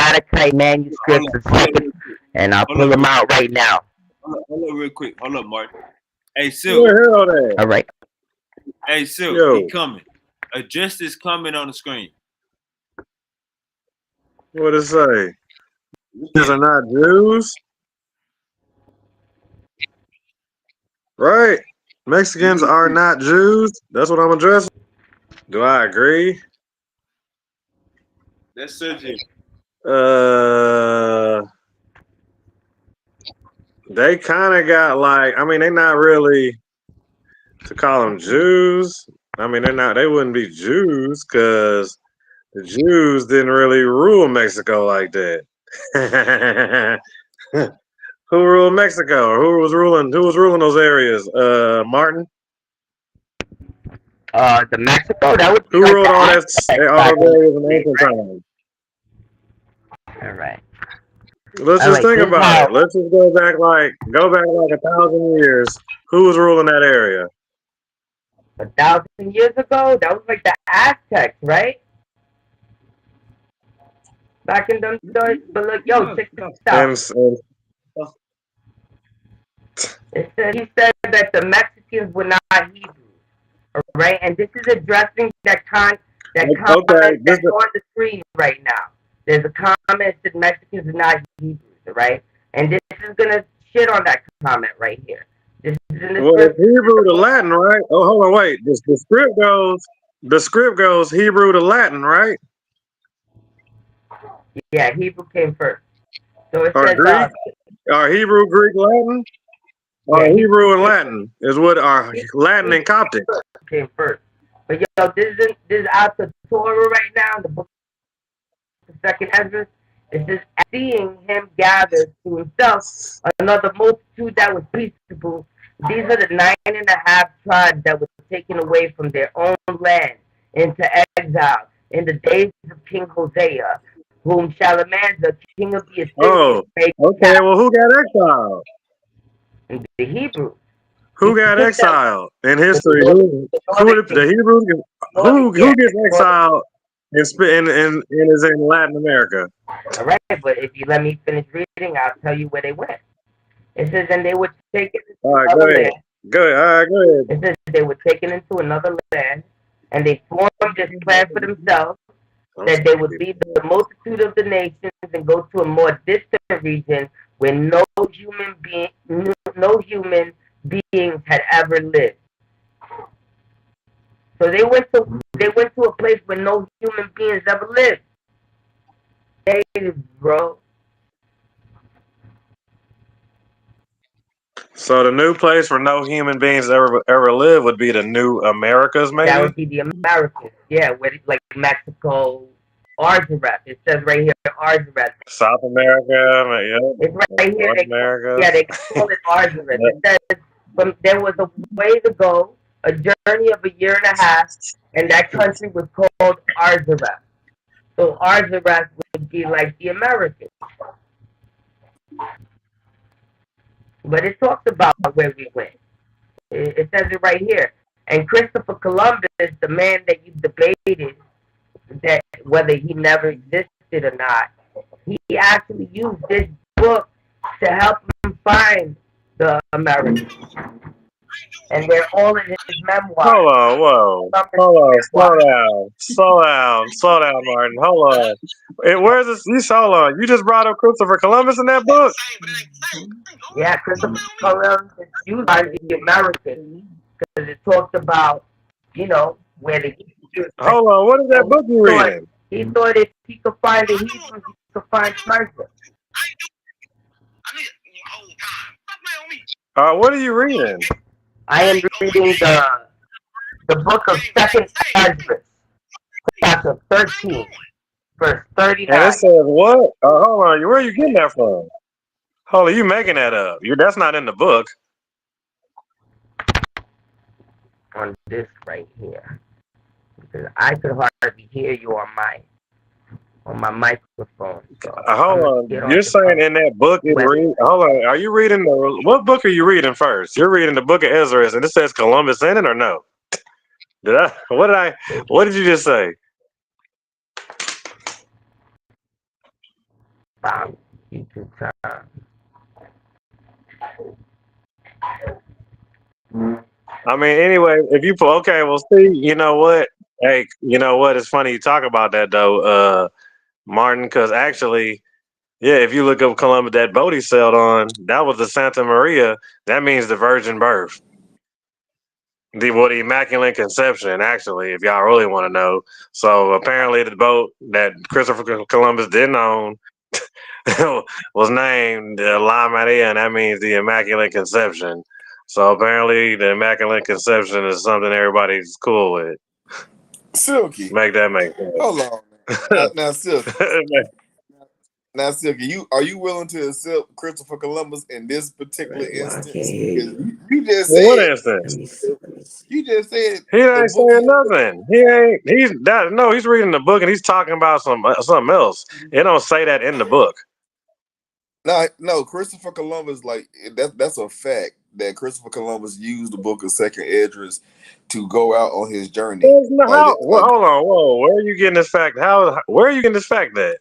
Zaddakite manuscripts of second, and I'll pull them out right now. Hold on real quick. Hold up, Martin. Hey, Silk. All right. Hey, Silk, he coming. Address this comment on the screen. What does it say? These are not Jews? Right. Mexicans are not Jews. That's what I'm addressing. Do I agree? That's Sergio. They kind of got they're not really to call them Jews. I mean, they wouldn't be Jews because the Jews didn't really rule Mexico like that. Who ruled Mexico? Or who was ruling those areas? Martin? The Mexico, that would be Who like ruled the all Aztecs all back those in the areas in day, ancient right? times? All right. Let's All just right. think This is about how. it. Let's just go back like 1,000 years. Who was ruling that area? 1,000 years ago, that was like the Aztecs, right? Back in them days. But look, yo, check this out. And He said that the Mexicans were not Hebrews, all right? And this is addressing that comment okay, that's on the screen right now. There's a comment that Mexicans are not Hebrews, all right? And this is gonna shit on that comment right here. This is in the well, script. Hebrew to Latin, right? Oh, hold on, wait. The script goes Hebrew to Latin, right? Yeah, Hebrew came first. So it Or says, Greek? Or Hebrew, Greek, Latin? Or yeah, Hebrew and Latin is what are Latin and Coptic. came first. But yo, this is out the Torah right now, the book of Second Ezra. It says, seeing him gather to himself another multitude that was peaceable. These are the 9.5 tribes that were taken away from their own land into exile in the days of King Hosea, whom Shalmaneser, king of the Assyrians, made Okay. captive. Well, who got exiled? The Hebrews. Who got exiled in history? The Hebrews? Who gets exiled and is in Latin America? All right, but if you let me finish reading, I'll tell you where they went. It says, and they were taken into another land. Good. All right, go ahead. It says they were taken into another land, and they formed this plan for themselves that they would leave the multitude of the nations and go to a more distant region where no human beings had ever lived. So they went to a place where no human beings ever lived. Bro. So the new place where no human beings ever live would be the new Americas, maybe? That would be the Americas. Yeah, where like Mexico, Arzaret. It says right here, Arzaret. South America, yeah. It's right here. North America. Yeah, they call it Arzaret. It says there was a way to go, a journey of 1.5 years, and that country was called Arzaret. So Arzaret would be like the Americas. But it talks about where we went. It says it right here. And Christopher Columbus, the man that you debated that whether he never existed or not, he actually used this book to help him find the Americans. And they're all in his memoirs. Hold on, whoa. Hold on, slow down, Martin. Hold on. Where's this? Hold on. You just brought up Christopher Columbus in that book? Yeah, Christopher Columbus used the Americans because it talks about, where the Hold on, what is that book you reading? He thought if he could find the Hebrews, he could find America. What are you reading? I am reading the book of Second Ezra, chapter 13, verse 39. And it says what? Hold on, where are you getting that from? Hold on, you making that up? That's not in the book. On this right here, because I could hardly hear you on my microphone. So hold on, you're saying in that book hold on, are you reading what book are you reading first? You're reading the book of Ezra, and it says Columbus in it, or no? What did you just say? I mean, anyway, if you okay, well, see, you know what? Hey, you know what? It's funny you talk about that though, Martin, because actually, yeah, if you look up Columbus, that boat he sailed on, that was the Santa Maria. That means the virgin birth. The Immaculate Conception, actually, if y'all really want to know. So apparently the boat that Christopher Columbus didn't own was named La Maria, and that means the Immaculate Conception. So apparently the Immaculate Conception is something everybody's cool with. Silky. Make that make sense. Hold on. Now Silky. Now, Silky, are you willing to accept Christopher Columbus in this particular instance? You just said. What instance? You just said he ain't saying nothing. He's reading the book and he's talking about something else. It don't say that in the book. No, Christopher Columbus, like that's a fact that Christopher Columbus used the book of Second Esdras to go out on his journey. Hold on, whoa, where are you getting this fact? Where are you getting this fact at?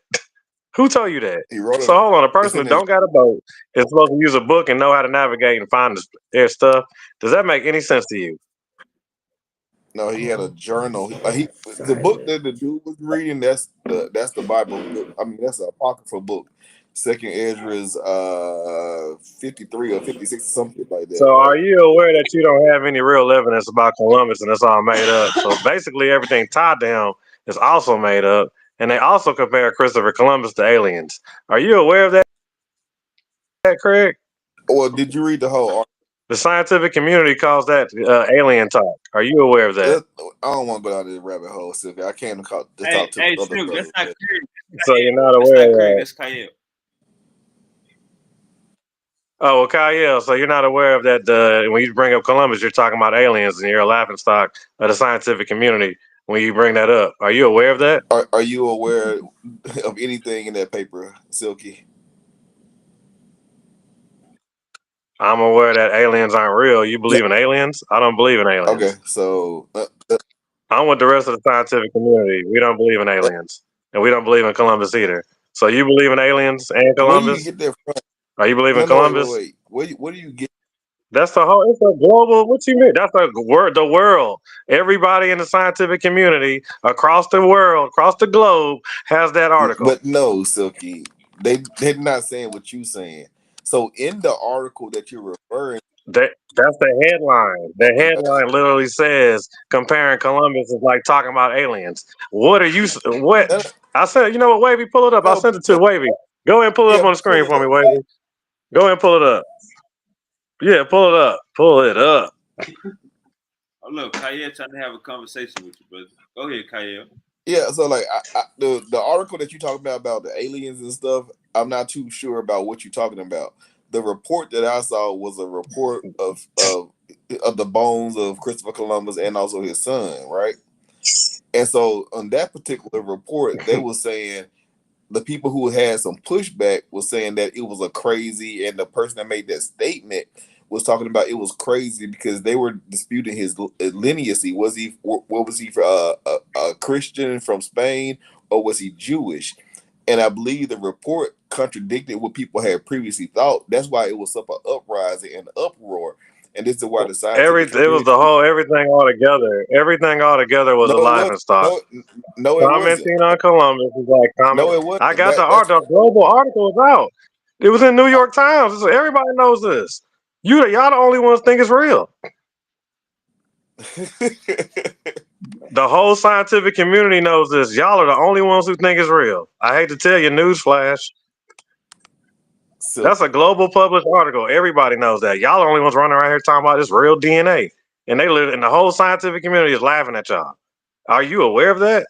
Who told you that? So hold on, a person that don't got a boat is supposed to use a book and know how to navigate and find their stuff. Does that make any sense to you? No, he had a journal. The book that the dude was reading, that's the Bible book. I mean, that's an apocryphal book. Second Esdras 53 or 56 or something like that. So are you aware that you don't have any real evidence about Columbus and it's all made up? So basically everything tied to him is also made up. And they also compare Christopher Columbus to aliens. Are you aware of that, Craig? Well, did you read the whole article? The scientific community calls that alien talk. Are you aware of that? I don't want to go down this rabbit hole, Silky. I came to talk to Hey, other Snoop, brothers. that's not Craig. So you're not aware of that. That's Kyle. Oh, well, Kyle, so you're not aware of that when you bring up Columbus, you're talking about aliens and you're a laughingstock of the scientific community when you bring that up. Are you aware of that? Are you aware of anything in that paper, Silky? I'm aware that aliens aren't real. You believe in aliens? I don't believe in aliens. Okay, so I'm with the rest of the scientific community. We don't believe in aliens, and we don't believe in Columbus either. So you believe in aliens and Columbus? Where do you get that from? Are you believing in Columbus? Wait. Where do you get? That's the whole. It's a global. What you mean? That's the world. Everybody in the scientific community across the world, across the globe, has that article. But no, Silky, they're not saying what you're saying. So in the article that you're referring, that's the headline. The headline literally says comparing Columbus is like talking about aliens. What are you? What I said? You know what, Wavy? Pull it up. I sent it to Wavy. Go ahead and pull it up on the screen for me, Wavy. Go ahead and pull it up. Yeah, pull it up. Pull it up. Oh, look, Kyle trying to have a conversation with you, brother. Go ahead, Kyle. Yeah, so like the article that you talking about the aliens and stuff, I'm not too sure about what you're talking about. The report that I saw was a report of the bones of Christopher Columbus and also his son, right? And so on that particular report, they were saying the people who had some pushback was saying that it was a crazy, and the person that made that statement was talking about it was crazy because they were disputing his lineage. Was he a Christian from Spain, or was he Jewish? And I believe the report contradicted what people had previously thought. That's why it was such an uprising and uproar. And this is why the scientific it was the whole everything all together. Everything all together was a laughing stock. No, it commenting on Columbus is like comment. No, it wasn't. I got the global article is out. It was in New York Times. Everybody knows this. Y'all the only ones think it's real. The whole scientific community knows this. Y'all are the only ones who think it's real. I hate to tell you, newsflash. That's a global published article. Everybody knows that. Y'all are the only ones running around here talking about this real DNA. And the whole scientific community is laughing at y'all. Are you aware of that?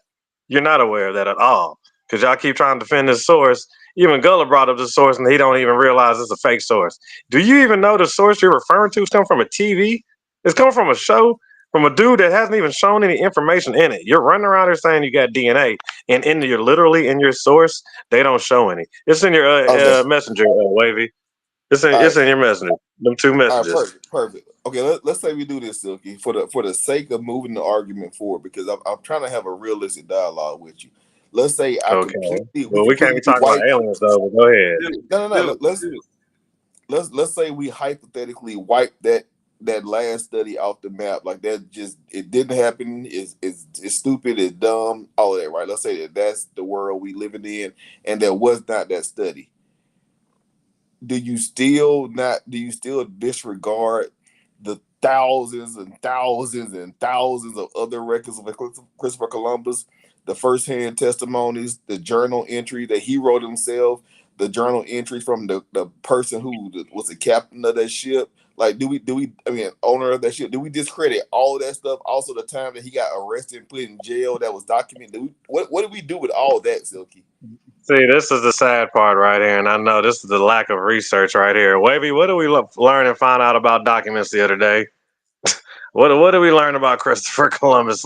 You're not aware of that at all. Because y'all keep trying to defend this source. Even Gullah brought up the source and he don't even realize it's a fake source. Do you even know the source you're referring to is coming from a TV? It's coming from a show from a dude that hasn't even shown any information in it. You're running around here saying you got DNA, and literally in your source, they don't show any. It's in your messenger, Wavy. It's in your messenger. Them two messages. Perfect. Okay, let's say we do this, Silky, for the sake of moving the argument forward, because I'm trying to have a realistic dialogue with you. Let's say we can't be talking about aliens though, but go ahead. No. Let's say we hypothetically wipe that last study off the map. Like that it didn't happen. It's stupid, it's dumb, all of that, right? Let's say that's the world we living in, and there was not that study. Do you still disregard the thousands and thousands and thousands of other records of Christopher Columbus, the firsthand testimonies, the journal entry that he wrote himself, the journal entry from the person who was the captain of that ship? Like, owner of that ship, do we discredit all that stuff? Also, the time that he got arrested and put in jail that was documented. What do we do with all that, Silky? See, this is the sad part right here, and I know this is the lack of research right here. Wavy, what did we learn and find out about documents the other day? What did we learn about Christopher Columbus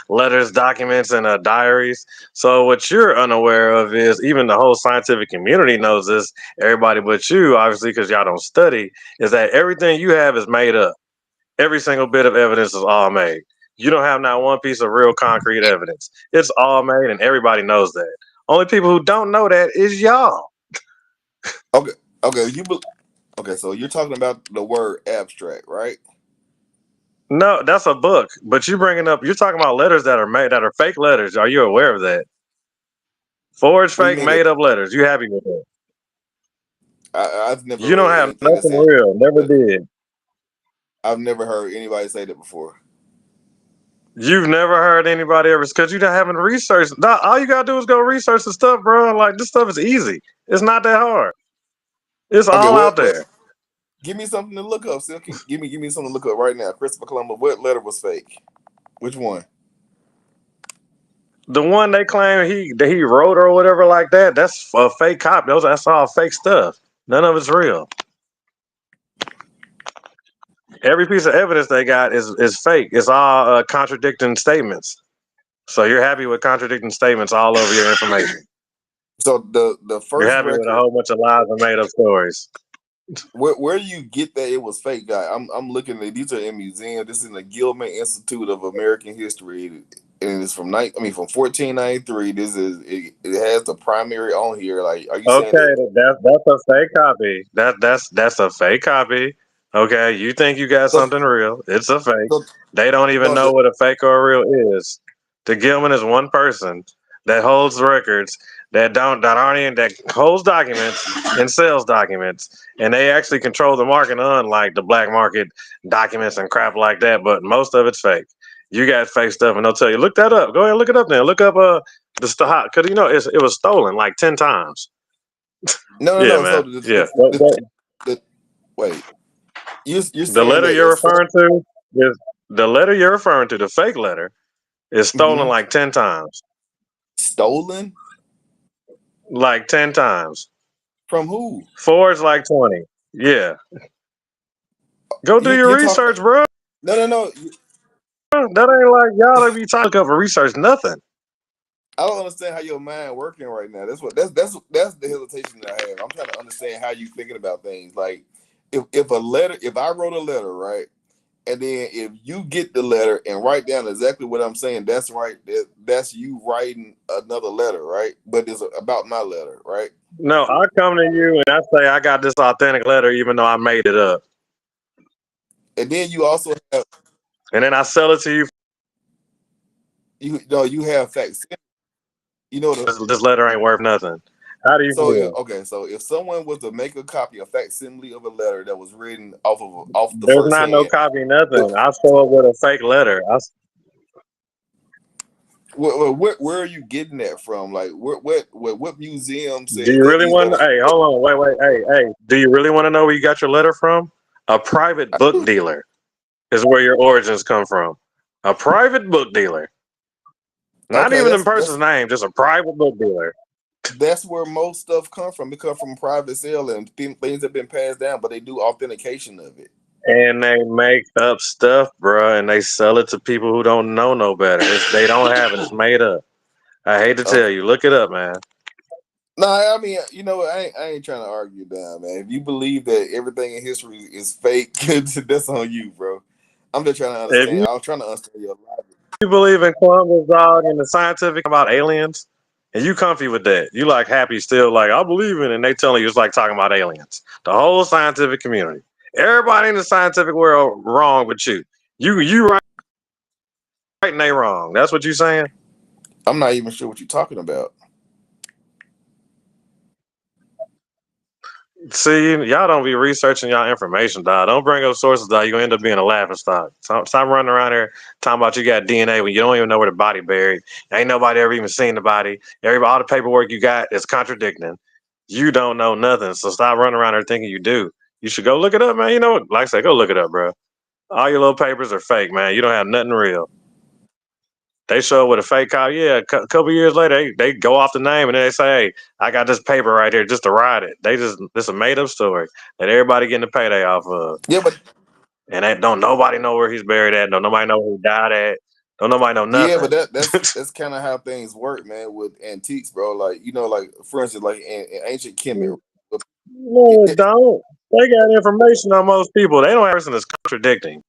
letters, documents, and diaries? So what you're unaware of is even the whole scientific community knows this. Everybody but you, obviously, because y'all don't study, is that everything you have is made up. Every single bit of evidence is all made. You don't have not one piece of real concrete evidence. It's all made, and everybody knows that. Only people who don't know that is y'all. Okay, okay. So you're talking about the word abstract, right? No, that's a book. But you're talking about letters that are made, that are fake letters. Are you aware of that? Forged, What do you fake, mean? made up letters. You happy with that? I've never You don't read have anything that nothing said real. Never did. I've never heard anybody say that before. You've never heard anybody ever, because you haven't researched. All you gotta do is go research the stuff, bro. Like, this stuff is easy. It's not that hard. It's Okay, all out there. Give me something to look up, Silky. Give me something to look up right now. Christopher Columbus, what letter was fake? Which one? The one they claim that he wrote or whatever like that, that's a fake copy. That's all fake stuff. None of it's real. Every piece of evidence they got is fake. It's all contradicting statements. So you're happy with contradicting statements all over your information. So the You're first happy with a record, whole bunch of lies and made up stories. where do you get that it was fake, guy? I'm looking at these are in museums. This is in the Gilman Institute of American History, and it's from 1493. It has the primary on here. Like, are you saying Okay, that? that's a fake copy. That's a fake copy. Okay, you think you got So, something real? It's a fake. so, They don't even so know what a fake or a real is. The Gilman is one person that holds records that holds documents and sells documents, and they actually control the market, unlike the black market documents and crap like that. But most of it's fake. You got fake stuff, and they'll tell you, look that up. Go ahead, look it up. Then look up because it was stolen like 10 times. Yeah, no. So man. Yeah. wait, you're The saying letter that you're it's referring to the fake letter, is stolen like 10 times. stolen Like 10 times. from who? Forged like 20. Yeah. Go do your You're research, talking. bro. No. That ain't like y'all to be talking for research, nothing. I don't understand how your mind working right now. That's the hesitation that I have. I'm trying to understand how you thinking about things. Like, if I wrote a letter, right, and then if you get the letter and write down exactly what I'm saying, that's right. That's you writing another letter, right? But it's about my letter, right? No, I come to you and I say I got this authentic letter, even though I made it up, And then you also have and then I sell it to you. you have facts. You know This letter ain't worth nothing. How do you feel? So if someone was to make a copy, a facsimile of a letter that was written off the There's first not no hand, copy, nothing. I show up with a fake letter. where are you getting that from? Like, what museum Do says you that really these want to? letters? Hey, hold on, wait, hey. Do you really want to know where you got your letter from? A private book dealer is where your origins come from. A private book dealer, not Okay, even the person's name, just a private book dealer. that's where most stuff come from. It comes from private sale and things have been passed down, but they do authentication of it. And they make up stuff, bro, and they sell it to people who don't know no better. They don't have it. It's made up. I hate to tell you. Look it up, man. No, I mean, I ain't trying to argue down, man. If you believe that everything in history is fake, that's on you, bro. I'm just trying to understand. I was trying to understand your logic. You believe in Columbus, dog, and the scientific about aliens, and you comfy with that. You like happy still, like, I believe in it, and they telling you it's like talking about aliens. The whole scientific community. Everybody in the scientific world wrong but you. You right and they wrong. That's what you saying? I'm not even sure what you're talking about. See, y'all don't be researching y'all information, dog. Don't bring up sources, dog. You gonna end up being a laughing stock. Stop running around here talking about you got DNA when you don't even know where the body buried. Ain't nobody ever even seen the body. All the paperwork you got is contradicting. You don't know nothing, so stop running around here thinking you do. You should go look it up, man. You know what? Like I said, go look it up, bro. All your little papers are fake, man. You don't have nothing real. They show up with a fake copy. Yeah, a couple years later, they go off the name and then they say, "Hey, I got this paper right here just to ride it." This a made up story that everybody getting a payday off of. Yeah, but and don't nobody know where he's buried at. Don't nobody know who he died at. Don't nobody know nothing. Yeah, but that's kind of how things work, man, with antiques, bro. Like, you know, like for instance, like in ancient Kemet. No, it don't. They got information on most people. They don't have a person that's contradicting.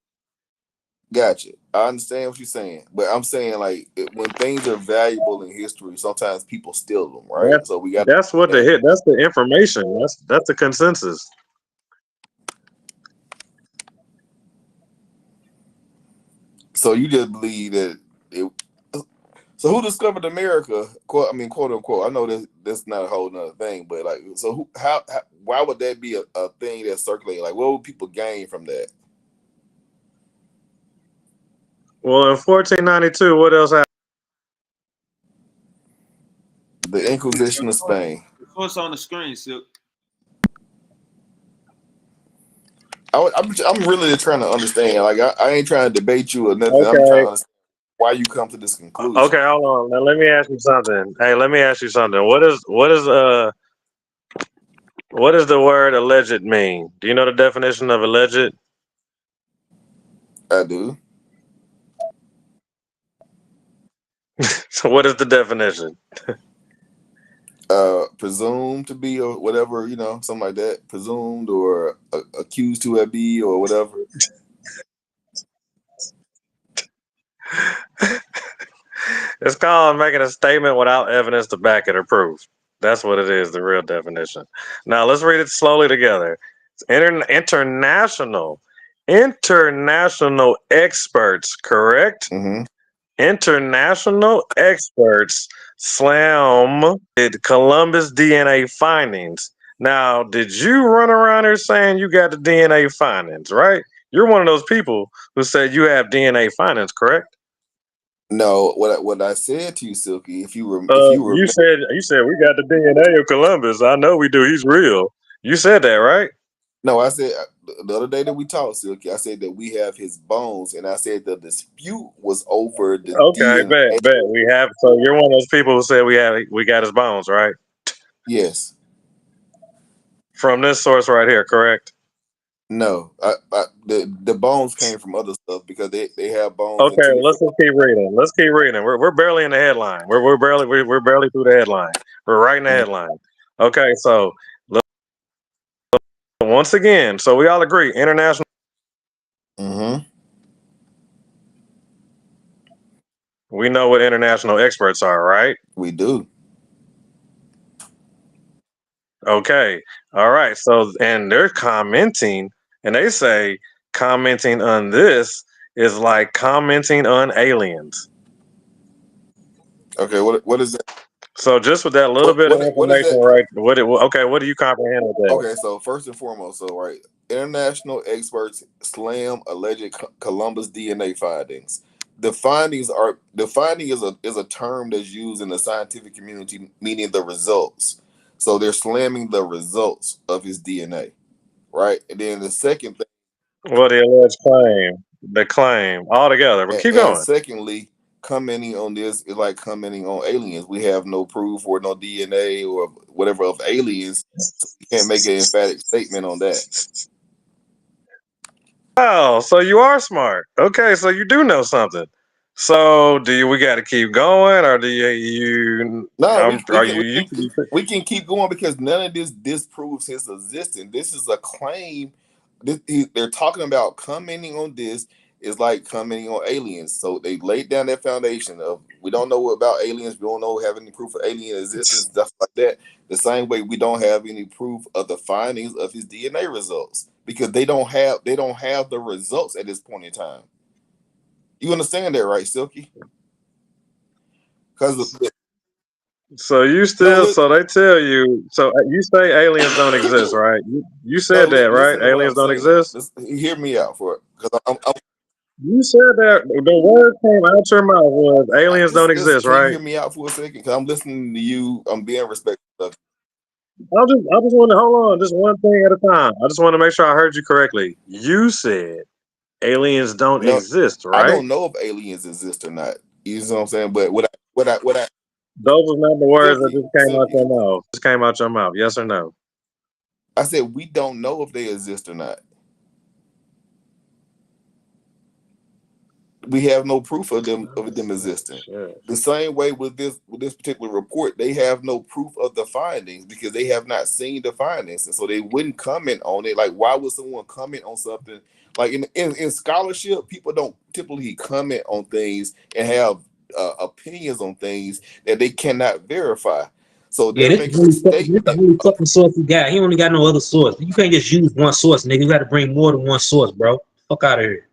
Gotcha. I understand what you're saying, but I'm saying like when things are valuable in history, sometimes people steal them, right? So we got that's what the hit. That's the information. That's the consensus. So you just believe that it. So who discovered America? Quote unquote. I know that's not a whole nother thing, but like, so how why would that be a thing that's circulating? Like, what would people gain from that? Well, in 1492, what else happened? The Inquisition of Spain. What's on the screen, Silk? I'm really trying to understand. Like, I ain't trying to debate you or nothing. Okay. I'm trying to understand why you come to this conclusion. Okay, hold on. Now let me ask you something. Hey, let me ask you something. What is the word alleged mean? Do you know the definition of alleged? I do. So what is the definition? Presumed to be or whatever, you know, something like that. Presumed or accused to have be or whatever. It's called making a statement without evidence to back it or proof. That's what it is, the real definition. Now let's read it slowly together. International experts, correct? Mm-hmm. International experts slammed Columbus DNA findings. Now, did you run around here saying you got the DNA findings, right? You're one of those people who said you have DNA findings, correct? No, what I said to you, Silky, if you you said we got the DNA of Columbus. I know we do. He's real. You said that, right? No, I said the other day that we talked, Silky, I said that we have his bones, and I said the dispute was over the DNA. Bet we have. So you're one of those people who said we got his bones, right? Yes. From this source right here, correct? No, the bones came from other stuff because they have bones. Okay, let's just keep reading. Let's keep reading. We're barely in the headline. We're barely through the headline. We're right in the headline. Okay, so once again, so we all agree, international. Mm-hmm. We know what international experts are, right? We do. Okay. All right. So, and they're commenting, and they say commenting on this is like commenting on aliens. Okay. What is that? So, just with that little bit of information, right? What do you comprehend with that? Okay. So first and foremost, right, international experts slam alleged Columbus DNA findings. The finding is a term that's used in the scientific community, meaning the results. So they're slamming the results of his DNA, right? And then the second thing, well, the alleged claim all together. But keep going. Secondly, commenting on this is like commenting on aliens. We have no proof or no DNA or whatever of aliens, so we can't make an emphatic statement on that. Oh, so you are smart. Okay, so you do know something. So we got to keep going, or do you? No, we can keep going because none of this disproves his existence. This is a claim. They're talking about commenting on this is like commenting on aliens. So they laid down that foundation of we don't know about aliens. We don't have any proof of alien existence, stuff like that. The same way we don't have any proof of the findings of his DNA results because they don't have the results at this point in time. You understand that, right, Silky? So you still, so they tell you, so you say aliens don't exist, right? You said that, right? Aliens don't exist? Hear me out for it. Because you said that, the word came out your mouth was aliens don't exist, right? Can you hear me out for a second? Because I'm listening to you. I'm being respectful. I just want to, hold on, just one thing at a time. I just want to make sure I heard you correctly. You said aliens don't exist, right? I don't know if aliens exist or not. You know what I'm saying? But what I Those was not the words that simply, just came out your mouth. Just came out your mouth. Yes or no? I said we don't know if they exist or not. We have no proof of them existing. Sure. The same way with this particular report, they have no proof of the findings because they have not seen the findings, and so they wouldn't comment on it. Like, why would someone comment on something? Like in scholarship, people don't typically comment on things and have opinions on things that they cannot verify. So Yeah, they're this is making a the statement. only fucking source he got. He only got no other source. You can't just use one source, nigga. You got to bring more than one source, bro. Fuck out of here.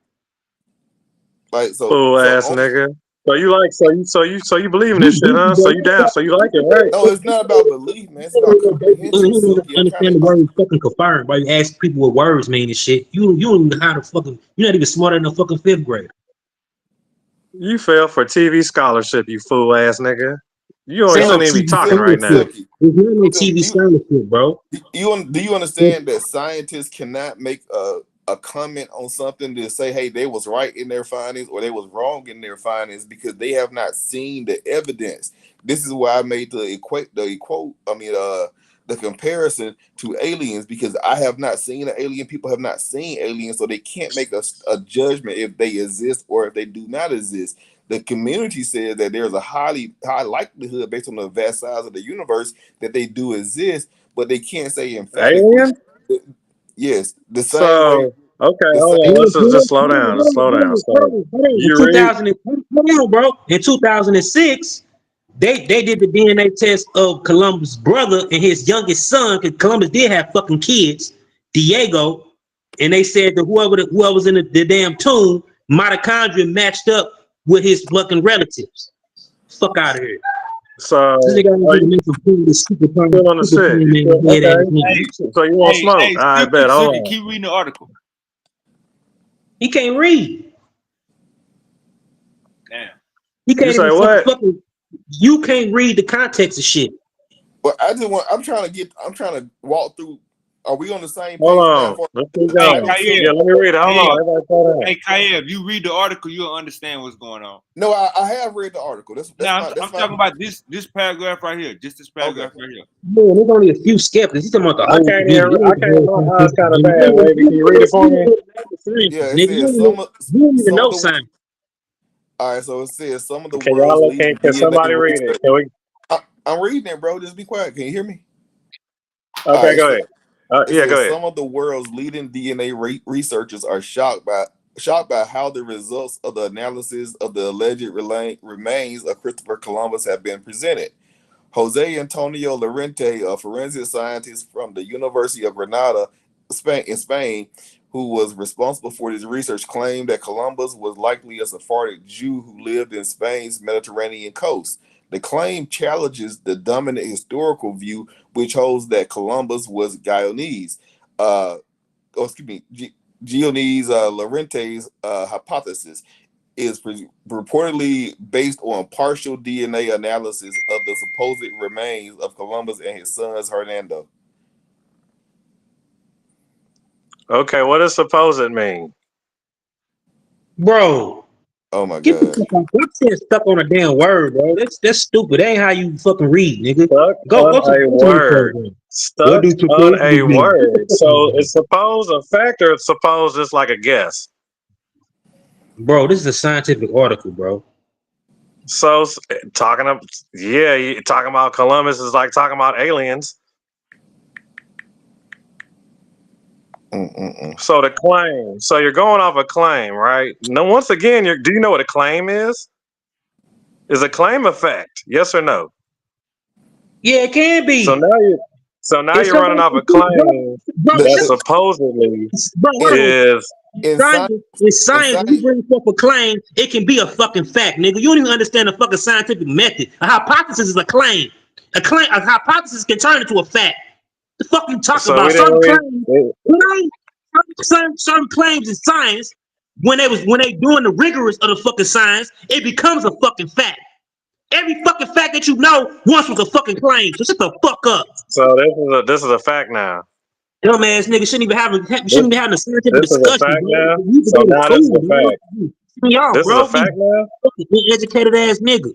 Like Fool ass only, nigga. So you believe in this shit, huh? So you down? So you like it, right? no, it's not about belief, man. It's about comprehension, You don't Silky. I'm trying understand the to. word fucking confirmed, bro. You ask people what words mean and shit. You don't even know how to fucking. You're not even smarter than a fucking fifth grader. You fell for TV scholarship, you fool ass nigga. You Ain't no shouldn't even be TV talking right now. scholarship. There's no TV scholarship, bro. Do you understand that scientists cannot make a comment on something to say, hey, they was right in their findings or they was wrong in their findings because they have not seen the evidence. This is why I made the comparison to aliens, because I have not seen an alien. People have not seen aliens, so they can't make a judgment if they exist or if they do not exist. The community says that there's a high likelihood based on the vast size of the universe that they do exist, but they can't say emphatically. Alien? Yes, the same way. So okay, The hold same. on. Let's just slow down. Let's slow down. So In you read 2000, hold on, bro. In 2006, they did the DNA test of Columbus' brother and his youngest son, because Columbus did have fucking kids, Diego, and they said that whoever was in the damn tomb, mitochondria matched up with his fucking relatives. Fuck out of here. so This nigga are you still on the shit? You still okay? So you want smoke? I bet. Hold on. Keep reading the article. He can't read. Damn. He can't You say even what? fucking. You can't read the context of shit. But I'm trying to walk through. Are we on the same page? Hold on. Let's keep going. Yeah, let me read it. Hold on. Hey, Kayev, you read the article, you'll understand what's going on. No, I have read the article. I'm talking about this paragraph right here. Just this paragraph right here. Yeah, there's only a few skeptics. He's talking about the I whole can't video. hear. I can't. My eyes kind of bad, baby. Can you read it for me? Yeah, it Nigga, says you don't even know science. All right, so it says some of the Can world's y'all leading can somebody read it? Can we? I'm reading it, bro. Just be quiet. Can you hear me? Okay, right, go ahead. Yeah, go ahead. Some of the world's leading DNA researchers are shocked by how the results of the analysis of the alleged remains of Christopher Columbus have been presented. Jose Antonio Llorente, a forensic scientist from the University of Granada, Spain, who was responsible for this research, claimed that Columbus was likely a Sephardic Jew who lived in Spain's Mediterranean coast. The claim challenges the dominant historical view, which holds that Columbus was Giones. Giones Llorente's hypothesis is reportedly based on partial DNA analysis of the supposed remains of Columbus and his sons Hernando. Okay, what does supposed mean? Bro. Oh my Get God. the fuck out. I'm saying stuck on a damn word, bro. That's stupid. That ain't how you fucking read, nigga. Stuck Go on a word. Stuck on a word. So it's supposed a fact or it's supposed just like a guess? Bro, this is a scientific article, bro. So talking about Columbus is like talking about aliens. So the claim. So you're going off a claim, right? Now, once again, do you know what a claim is? Is a claim a fact? Yes or no? Yeah, it can be. So now you're running off a claim that supposedly is. In science, when you bring forth a claim, it can be a fucking fact, nigga. You don't even understand the fucking scientific method. A hypothesis is a claim. A hypothesis can turn into a fact. The fuck you talk about? Certain claims in science, when they doing the rigorous of the fucking science, it becomes a fucking fact. Every fucking fact that you know once was a fucking claim. So shut the fuck up. So this is a fact now. Dumbass nigga shouldn't even having a scientific discussion. This is a fact bro. now. So now this is a fact. Me off, This is bro. a fact now. Educated ass nigga.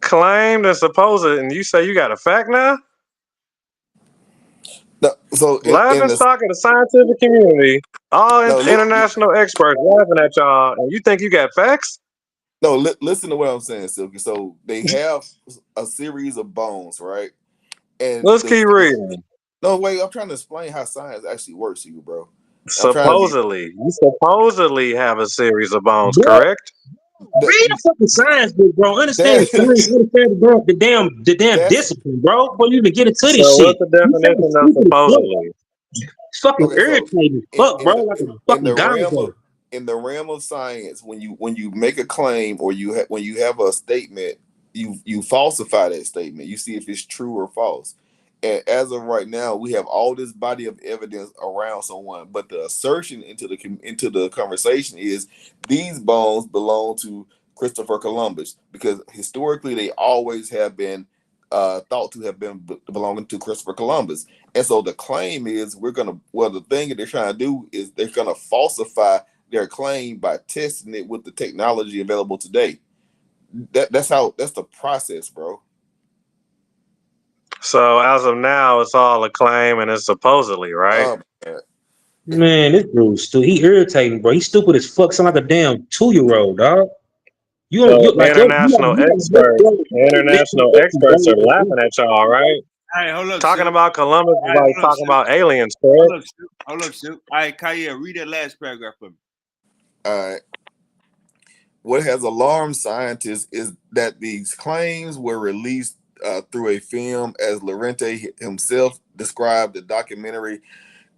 Claimed and supposed, and you say you got a fact now? No, so in Laughing the stock of the scientific community, all no, international experts laughing at y'all, and you think you got facts? no, listen to what I'm saying, Silky. So they have a series of bones, right? And Let's keep reading. no, wait, I'm trying to explain how science actually works to you, bro. I'm trying to Supposedly, you supposedly have a series of bones, What? correct? Read a fucking science book, bro. Understand the science, understand the damn discipline, bro. Before you even get into So this shit. what's the You sound definition of stupid as fuck. supposedly? It's fucking okay, so irritating. Fuck, bro. Like a in fucking the realm gonzo. of science, when you make a claim or when you have a statement, you falsify that statement. You see if it's true or false. And as of right now, we have all this body of evidence around someone, but the assertion into the conversation is these bones belong to Christopher Columbus because historically they always have been thought to have been belonging to Christopher Columbus. And so the claim is the thing that they're trying to do is they're gonna falsify their claim by testing it with the technology available today. That's the process, bro. So as of now, it's all a claim and it's supposedly, right? Man, this dude's stupid. He irritating, bro. He's stupid as fuck. Sound like a damn 2-year-old, dog. You don't So you like international experts are laughing at y'all, right? Hey, hold up, Talking Silk. about Columbus is like Hold up, talking Silk. about aliens, correct? Hold up, Silk. All right, Kaya, read that last paragraph for me. All right. What has alarmed scientists is that these claims were released through a film, as Lorente himself described the documentary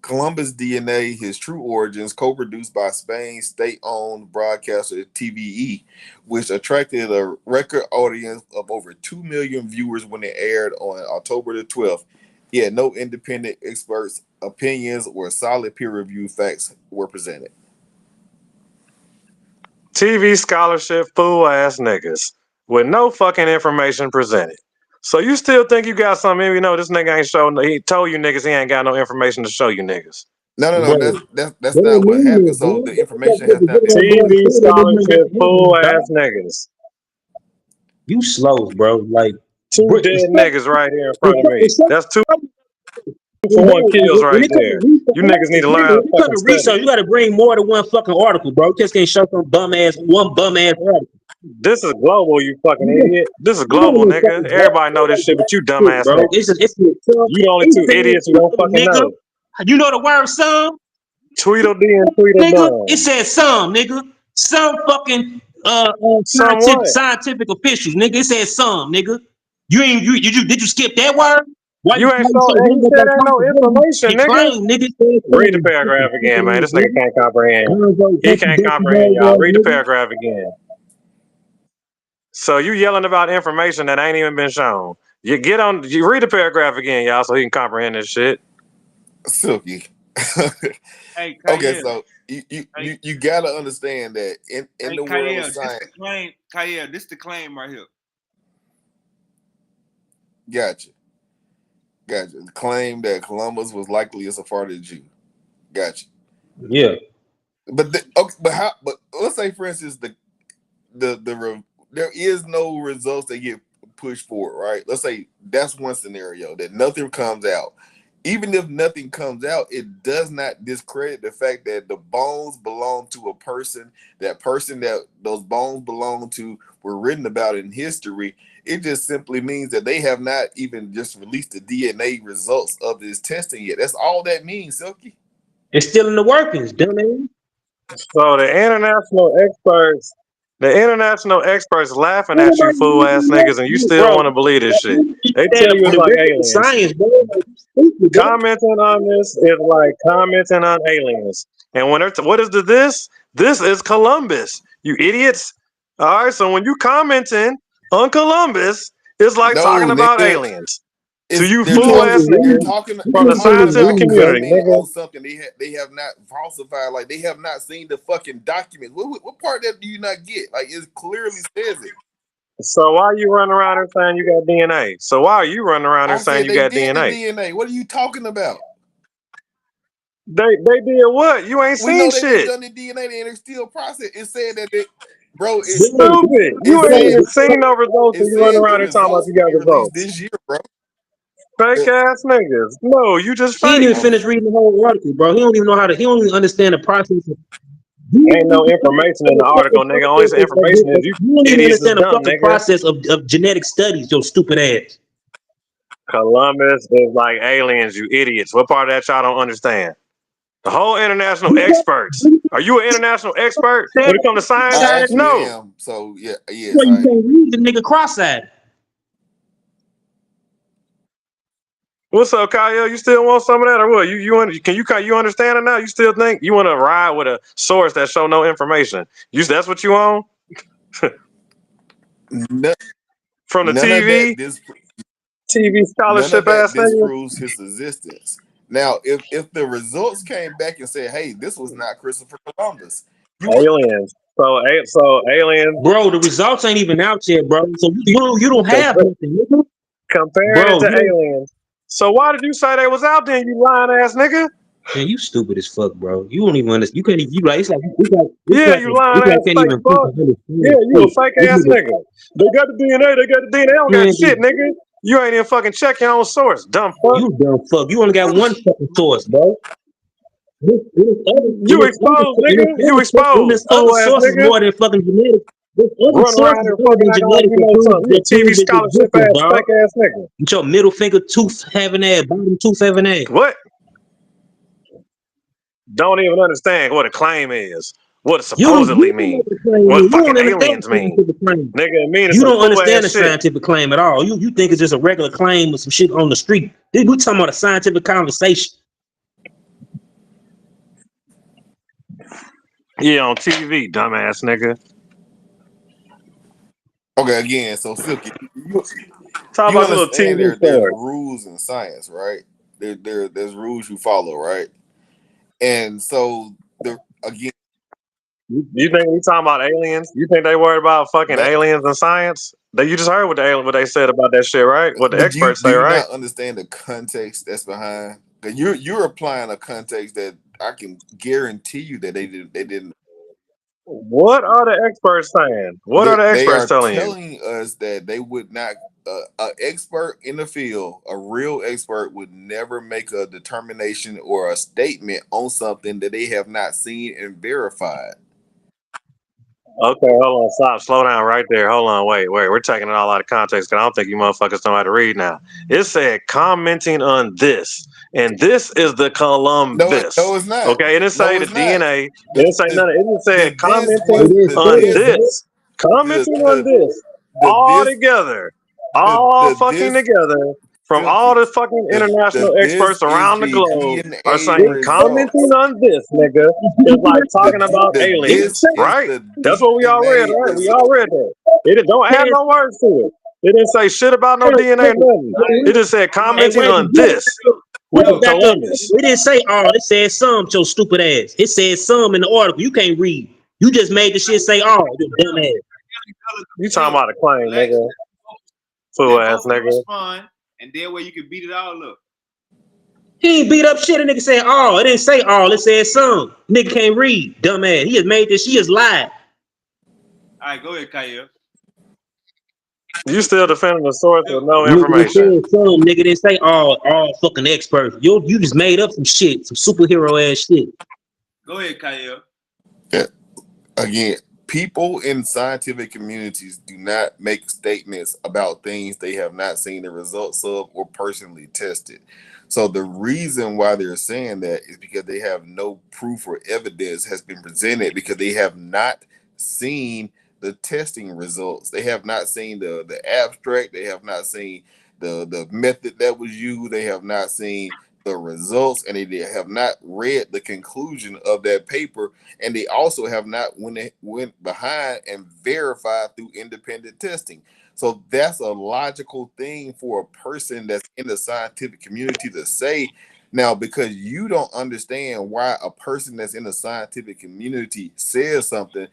Columbus DNA, His True Origins, co-produced by Spain's state-owned broadcaster TVE, which attracted a record audience of over 2 million viewers when it aired on October the 12th. Yet no independent experts' opinions or solid peer-reviewed facts were presented. TV scholarship fool ass niggas with no fucking information presented. So you still think you got something? Even though this nigga ain't showing, he told you niggas he ain't got no information to show you niggas. No. That's not what happened. So the information has not been. TV scholarship fool ass niggas. You slow, bro. Like 2 dead niggas right here in front of me. That's 2 for 1 kills right there. You niggas need to learn how to fucking study. You gotta bring more than one fucking article, bro. You just can't show one bum ass article. This is global, you fucking idiot. This is global, nigga. Everybody know this shit, but you dumbass bro. niggas. You the only 2 idiots who don't fucking know. You know the word some? Tweedledee and Tweedledum. It says some, nigga. Some fucking scientific officials, nigga. It says some, nigga. Did you skip that word? Why you ain't said ain't no information, nigga. Read the paragraph again, man. This nigga can't comprehend. He can't comprehend, y'all. Read the paragraph again. So you yelling about information that ain't even been shown. You read the paragraph again, y'all, so he can comprehend this shit. Silky. Hey, okay, so you gotta understand that in the world of science. This the claim right here. Gotcha. The claim that Columbus was likely a Sephardic Jew. Gotcha. Yeah. But let's say, for instance, there is no results that get pushed forward, right? Let's say that's one scenario that nothing comes out. Even if nothing comes out, it does not discredit the fact that the bones belong to a person. That person that those bones belong to were written about in history. It just simply means that they have not even just released the DNA results of this testing yet. That's all that means, Silky. It's still in the workings, dummy. So the international experts laughing at you fool ass niggas, and you still want to believe this shit. They tell you it's like aliens. Science, bro. Commenting on this is like commenting on aliens. And what is this? This is Columbus, you idiots. All right, so when you commenting on Columbus, it's like talking about aliens. To you fool ass niggas from the scientific community, nigga. On something they have not falsified, like they have not seen the fucking document. What part of that do you not get? Like it clearly says it. So why are you running around here saying you got DNA? So why are you running around here saying you got DNA? DNA? What are you talking about? They did what? You ain't We seen know they done shit. done the DNA and they're still processing. It said that they, bro. Stupid. It You ain't said even seen no results it and you run said the around here talking about results you will got be released results. this year, bro. Fake ass niggas. No, you just He ain't fake. even finished reading the whole article, bro. He don't even know how to. He don't even understand the process. Ain't no information in the article, nigga. Only information is you You don't even idiots is understand the dumb, fucking nigga. process of genetic studies, your stupid ass. Columbus is like aliens, you idiots. What part of that y'all don't understand? The whole international experts. Are you an international expert when it comes to science? I actually No. am. So yeah, yes, Well, you I. can't read the nigga cross-eyed. What's up, Kyle? You still want some of that or what? You understand it now? You still think you want to ride with a source that show no information? That's what you on? None, From the none of TV? that TV none of scholarship that ass nigga? disproves his existence. Now, if the results came back and said, "Hey, this was not Christopher Columbus," you would. Aliens. So aliens. Bro, the results ain't even out yet, bro. So you don't have nothing, nigga. Comparing it Bro, to you don't. aliens. So why did you say they was out there, you lying ass nigga? Man, you stupid as fuck, bro. You don't even understand. You can't even. You like it's like Yeah, you lying I ass can't fake even fuck. understand Yeah, you a shit. fake This ass nigga, nigga. They got the DNA, they don't got man, shit, nigga. You ain't even fucking check your own source, dumb fuck. you dumb fuck. You only got one fucking source, bro. You exposed, nigga. You In exposed, this other fool ass source is nigga. more than fucking genetics. This other Run source around is here other fucking than acting like genetics you know something. You a that TV proves its scholarship existence, ass dog. fake ass nigga. With your middle finger tooth having ass, bottom tooth having ass. What? Don't even understand what a claim is. What it You don't supposedly know mean. what the claim What is. You fucking don't understand aliens the mean. scientific claim. Nigga, it mean You some don't fool understand ass the shit. scientific claim at all. You think it's just a regular claim with some shit on the street. We talking about a scientific conversation. Yeah, on TV, dumbass nigga. Okay, again, so Silky, Talk you about your little understand TV there's story. rules in science, right? There's rules you follow, right? And so again, You think we talking about aliens? You think they worried about fucking that, aliens and science? You just heard what they said about that shit, right? What the but experts do say, you right? not understand the context that's behind? Because you're applying a context that I can guarantee you that they didn't. What are the experts saying? What are the They experts are telling you? telling us that they would not. An expert in the field, a real expert, would never make a determination or a statement on something that they have not seen and verified. Okay, hold on, stop, slow down right there. Hold on, wait. We're taking it all out of context because I don't think you motherfuckers know how to read now. It said commenting on this, and this is the Columbus. No, it's not. Okay, it didn't say No, the it's not. DNA. It didn't say none of it. It just said This commenting was on this this. the Commenting on this. All this together. All the fucking this together. From all Silky, the fucking international this experts is around the the globe are DNA saying commenting results. on this, nigga, is like talking about aliens, This is right? the That's what we all read, DNA right? We result. all read that. It don't add no words to it. It didn't say shit about no DNA or nothing. It just said Hey, commenting wait, on this, which is back up. Columbus. It didn't say all. It said some, your stupid ass. It said some in the article. You can't read. You just made the shit say all, you dumb ass. You talking about a claim, Relax. nigga. Fool ass nigga. Respond, and that way you can beat it all up. He ain't beat up shit. A nigga said all. It didn't say all. It said some. Nigga can't read. Dumb ass. He just made this. She just lied. All right, go ahead, Kyle. You still defending the source with no Nigga information. said some. Nigga didn't say all fucking experts. You just made up some shit. Some superhero ass shit. Go ahead, Kyle. Yeah. Again, people in scientific communities do not make statements about things they have not seen the results of or personally tested. So the reason why they're saying that is because they have no proof or evidence has been presented because they have not seen the testing results. They have not seen the abstract. They have not seen the method that was used. They have not seen the results, and they have not read the conclusion of that paper, and they also have not went behind and verified through independent testing. So that's a logical thing for a person that's in the scientific community to say. Now, because you don't understand why a person that's in the scientific community says something,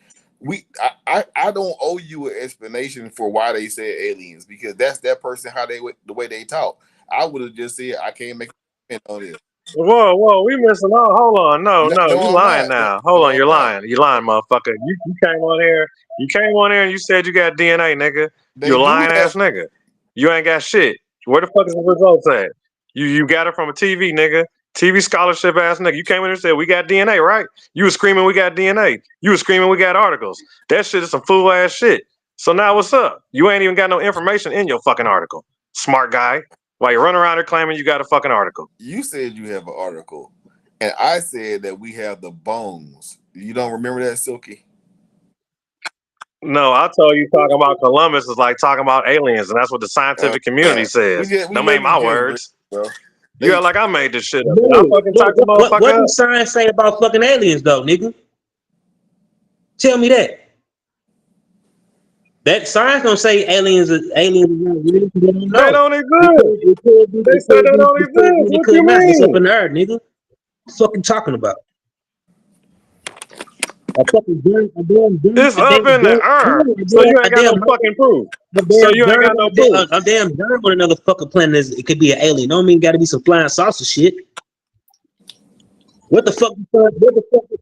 I don't owe you an explanation for why they said aliens, because that's that person, how they the way they talk. I would have just said I can't make a comment on this. Whoa, we missing out. Hold on, no, No, you I'm lying not. now. Hold No, on, I'm you're not. lying. You lying, motherfucker. You came on here and you said you got DNA, nigga. They You a do lying have. ass nigga. You ain't got shit. Where the fuck is the results at? You got it from a TV, nigga. TV scholarship ass nigga. You came in here and said we got DNA, right? You was screaming we got DNA. You was screaming we got articles. That shit is some fool ass shit. So now what's up? You ain't even got no information in your fucking article. Smart guy. Why you run around here claiming you got a fucking article? You said you have an article, and I said that we have the bones. You don't remember that, Silky? No, I told you talking about Columbus is like talking about aliens, and that's what the scientific community says. We Them ain't let me my just read, words. bro. You They act like I made this shit up. Did I Bro, fucking type the what motherfucker up? does science say about fucking aliens, though, nigga? Tell me that. That science don't say aliens are not real. They don't They know. don't exist. They said they don't exist. It What could you not. It's up mean? in the earth, nigga. What the fuck you talking about? A fucking It's up in the earth. So you ain't got no fucking proof. So you ain't got no proof. a damn germ on another fucking planet it could be an alien. Don't mean gotta be some flying saucer shit. What the fuck?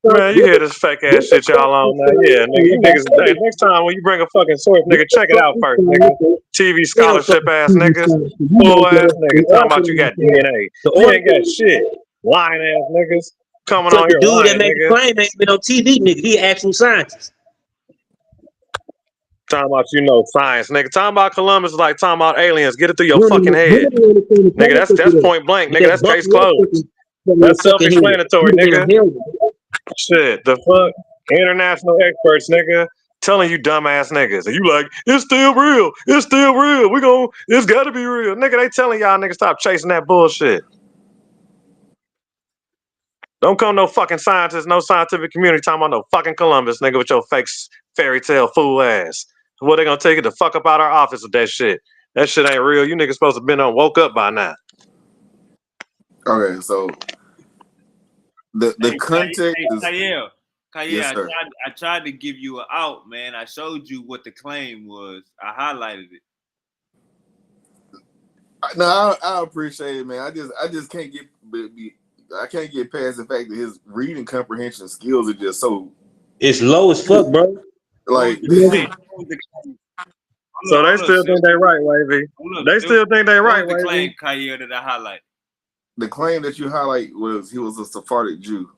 Man, you hear this fake ass shit y'all on now. Yeah, nigga, you niggas, hey, next time when you bring a fucking source, nigga, check it out first, nigga. TV scholarship ass niggas, full ass niggas, talking about you got DNA. You ain't got shit. Lying ass niggas coming Cause on the here dude that lying, made the nigga. claim ain't been on TV, nigga. He an actual scientist. Talking about you know science, nigga. Talking about Columbus is like talking about aliens. Get it through your You don't fucking even head, nigga. That's point blank, nigga. That's case closed. That's self-explanatory, nigga. Shit, the fuck? International experts, nigga, telling you dumbass niggas. And you like, it's still real. It's still real. It's gotta be real. Nigga, they telling y'all niggas stop chasing that bullshit. Don't come no fucking scientists, no scientific community talking about no fucking Columbus, nigga, with your fake fairy tale fool ass. What they gonna take it the fuck up out our office with that shit? That shit ain't real. You niggas supposed to been woke up by now. okay. So the context is Kyle, yes, sir. I tried to give you an out, man. I showed you what the claim was. I highlighted it. No, I appreciate it, man. I just can't get I can't get past the fact that his reading comprehension skills are just so. It's low as fuck, bro. Like, so they still think they right, Wavy. They still think they right, Wavy. The claim, Wavy. Kyle, that I highlighted. The claim that you highlight was he was a Sephardic Jew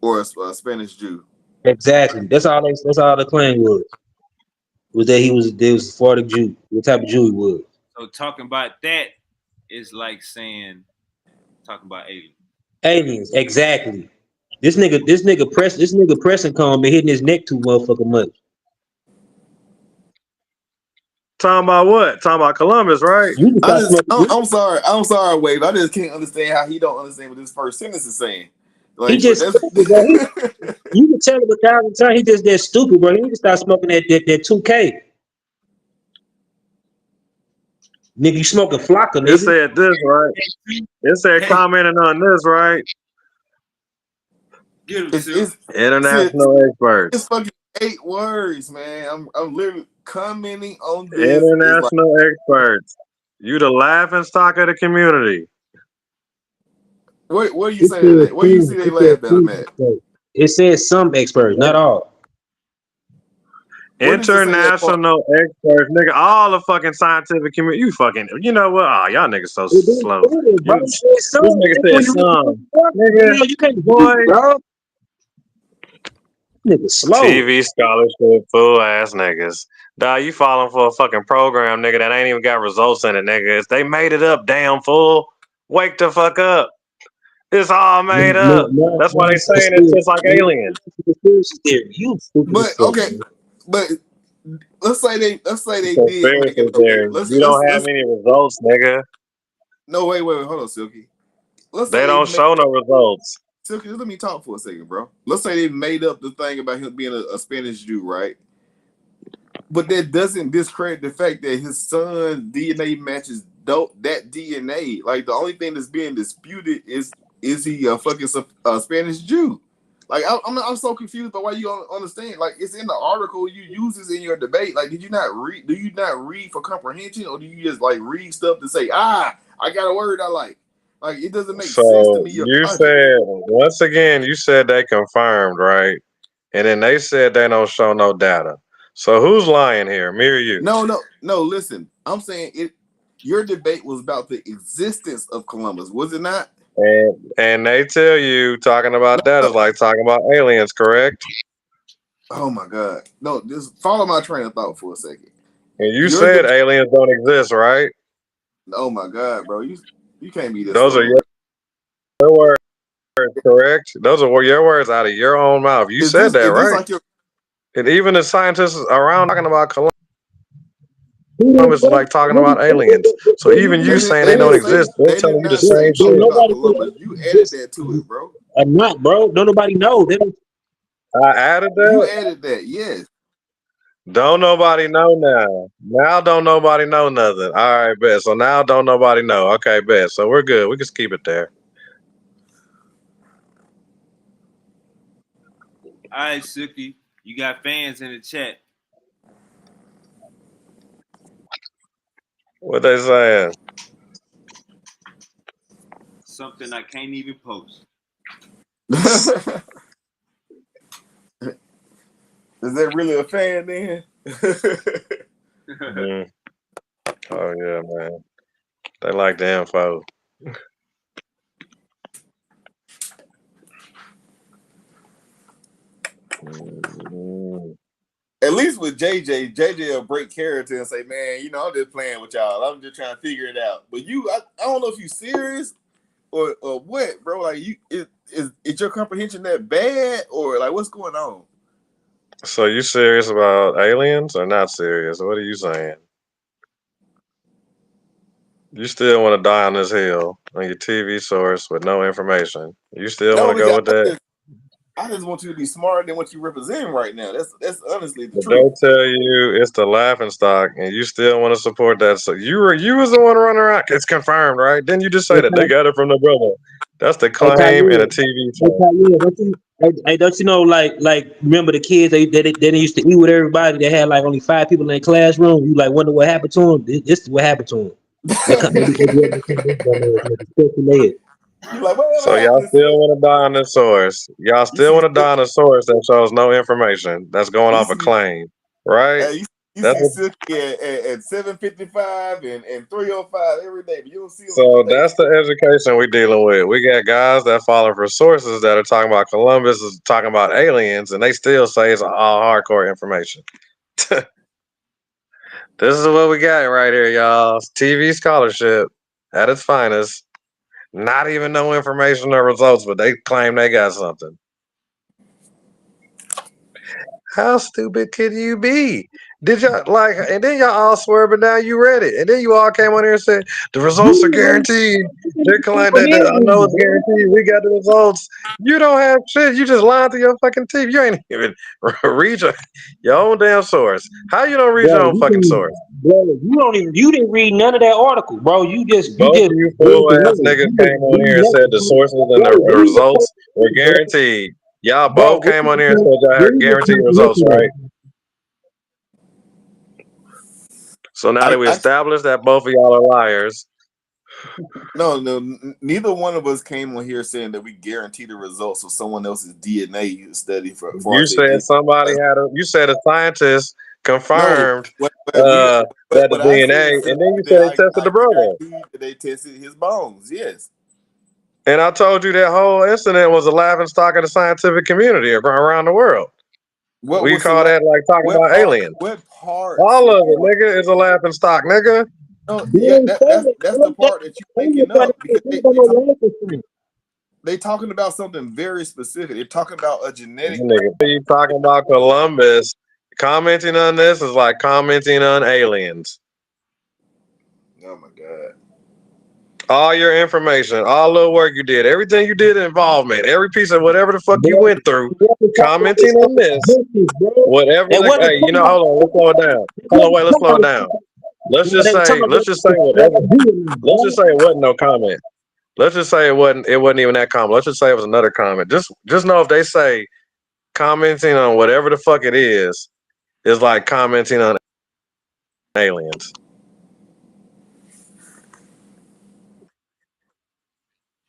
or a Spanish Jew. Exactly. That's all the claim was. Was that he was a Sephardic Jew. What type of Jew he was. So talking about that is like saying talking about aliens. Aliens, exactly. This nigga pressing con been hitting his neck too motherfucking much. Talking about what? Talking about Columbus, right? I'm sorry, Wave. I just can't understand how he don't understand what this first sentence is saying. Like, He just stupid, bro. You can tell him 1,000 times he just that stupid, bro. He need to start smoking that 2K. Nigga, you smoking Flocka, nigga. It said this, right? It said commenting on this, right? It's international experts. It's fucking 8 words, man. I'm literally commenting on this. International experts. You the laughing stock of the community. Where are you saying that? Where you see they laugh at him at? It says some experts, not all. International experts, nigga. All the fucking scientific community. You know what? Oh, y'all niggas so slow. This nigga said some. Nigga, boy. Nigga slow. TV scholarship, fool ass niggas. Dawg, you falling for a fucking program, nigga, that ain't even got results in it, nigga. They made it up, damn fool. Wake the fuck up. It's all made up. That's why they saying it's just like aliens. But okay, but let's say they did make it. Okay, you don't have any results, nigga. No, wait, hold on, Silky. They don't show no results. Silky, let me talk for a second, bro. Let's say they made up the thing about him being a Spanish Jew, right? But that doesn't discredit the fact that his son's DNA matches that DNA. Like, the only thing that's being disputed is he a fucking Spanish Jew? Like, I'm so confused by why you don't understand. Like, it's in the article, you use this in your debate. Like, did you not read? Do you not read for comprehension, or do you just like read stuff to say, I got a word I like? Like it doesn't make sense to So me. you said once again, you said they confirmed, right? And then they said they don't show no data. So who's lying here, me or you? No. Listen, I'm saying it. Your debate was about the existence of Columbus, was it not? And they tell you talking about that is like talking about aliens, correct? Oh my God! No, just follow my train of thought for a second. And you said aliens don't exist, right? Oh my God, bro, you can't be this. Those are your words, correct? Those are your words out of your own mouth. You said that, right? Like and even the scientists around talking about Columbus is like talking about aliens. So even you saying they don't exist, they're telling you the same shit. Columbus. You added that to it, bro. I'm not, bro. Don't nobody know. They don't. I added that. You added that, yes. Don't nobody know now. Now don't nobody know nothing. All right, bet. So now don't nobody know. Okay, bet. So we're good. We can keep it there. All right, Suki, you got fans in the chat. What they saying? Something I can't even post. Is that really a fan then? Mm-hmm. Oh yeah, man. They like the info. Mm-hmm. At least with JJ will break character and say, "Man, you know, I'm just playing with y'all. I'm just trying to figure it out." But I don't know if you serious or what, bro. Like, is your comprehension that bad or like what's going on? So you serious about aliens or not serious? What are you saying? You still want to die on this hill on your TV source with no information? You still want to go with that? I just want you to be smarter than what you represent right now. That's honestly the But truth. they tell you it's the laughing stock, and you still want to support that. So you was the one running around. It's confirmed, right? Didn't you just say that they got it from the brother? That's the claim in a TV show. Hey, don't you know, like, remember the kids they used to eat with everybody. They had like only 5 people in their classroom. You like wonder what happened to them. This is what happened to them. So y'all still want to die on the source? Y'all still want to die on the source that shows no information? That's going off a claim, right? You see Silky at 7:55 and 3:05 every day, but you don't see him. So that's the education we're dealing with. We got guys that falling for sources that are talking about Columbus is talking about aliens, and they still say it's all hardcore information. This is what we got right here, y'all. It's TV scholarship at its finest. Not even no information or results, but they claim they got something. How stupid could you be? Did y'all and then y'all all swear, but now you read it, and then you all came on here and said the results are guaranteed. They're claiming that I know it's guaranteed. We got the results. You don't have shit. You just lying to your fucking teeth. You ain't even read your own damn source. How you don't read your own fucking source? Bro, you didn't read none of that article, bro. Both of you fool ass niggas came on here and said the sources and the results were guaranteed. Y'all both came on here and said y'all had guaranteed results, right? So now that we established that both of y'all are liars. No, neither one of us came on here saying that we guarantee the results of someone else's DNA study for you said somebody you said a scientist confirmed that the DNA, and then you said they tested the brother. They tested his bones, yes. And I told you that whole incident was a laughing stock of the scientific community around the world. We call that like talking about aliens. What part? All of it, nigga, is a laughing stock, nigga. No, yeah, that's the part that you're making up because they talking about something very specific. They're talking about a genetic. You talking about Columbus? Commenting on this is like commenting on aliens. Oh my God. All your information, all the work you did, everything you did, involvement, every piece of whatever the fuck you went through, commenting on this, whatever. Hey, you know, hold on, let's slow it down. Hold on, wait, let's slow it down. Let's just say whatever. Let's just say it wasn't no comment. Let's just say it wasn't even that comment. Let's just say it was another comment. Just know if they say commenting on whatever the fuck it is like commenting on aliens.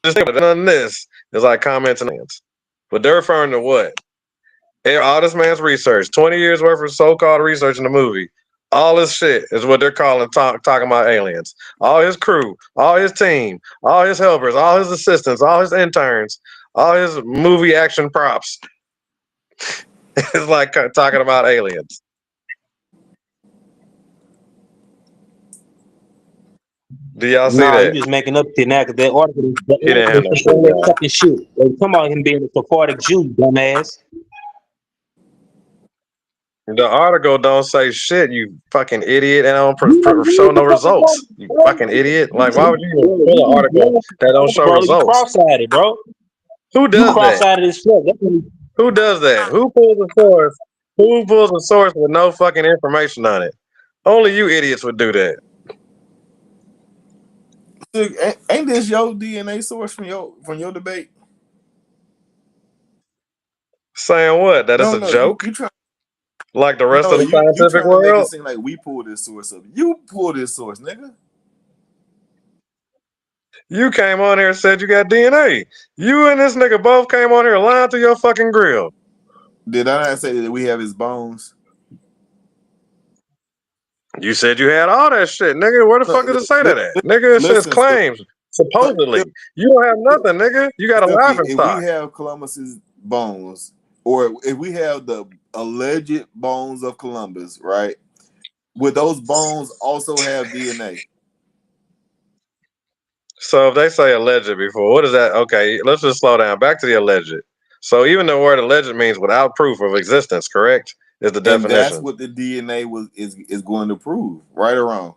Just think none of this is like comments and aliens. But they're referring to what? All this man's research, 20 years worth of so-called research in the movie. All this shit is what they're talking about aliens. All his crew, all his team, all his helpers, all his assistants, all his interns, all his movie action props. It's like talking about aliens. Do y'all see Nah, you that? just making up shit now because that article, He didn't have no is shit, showing that y'all. fucking shit. They come about him being a Sephardic Jew, dumbass. The article don't say shit, you fucking idiot, and don't show no results. You fucking idiot. Like, why would you even fill an article that don't show Bro, you results? cross-eyed, bro. Who You does that? cross-eyed as fuck. Who does that? Who pulls a source? Who pulls a source with no fucking information on it? Only you idiots would do that. Ain't this your DNA source from your debate? Saying what? That it's a joke? You try. Like the rest of the You scientific trying to make it world? seem like we pulled this source up. You pulled this source, nigga. You came on here and said you got DNA. You and this nigga both came on here lying to your fucking grill. Did I not say that we have his bones? You said you had all that shit, nigga. Where the fuck did it say that at? Nigga, it says claims. Supposedly. You don't have nothing, nigga. You got a laughing stock. If we have Columbus's bones, or if we have the alleged bones of Columbus, right? Would those bones also have DNA? So if they say alleged before, what is that? Okay, let's just slow down. Back to the alleged. So even the word alleged means without proof of existence, correct? Is the definition. And that's what the DNA is going to prove, right or wrong.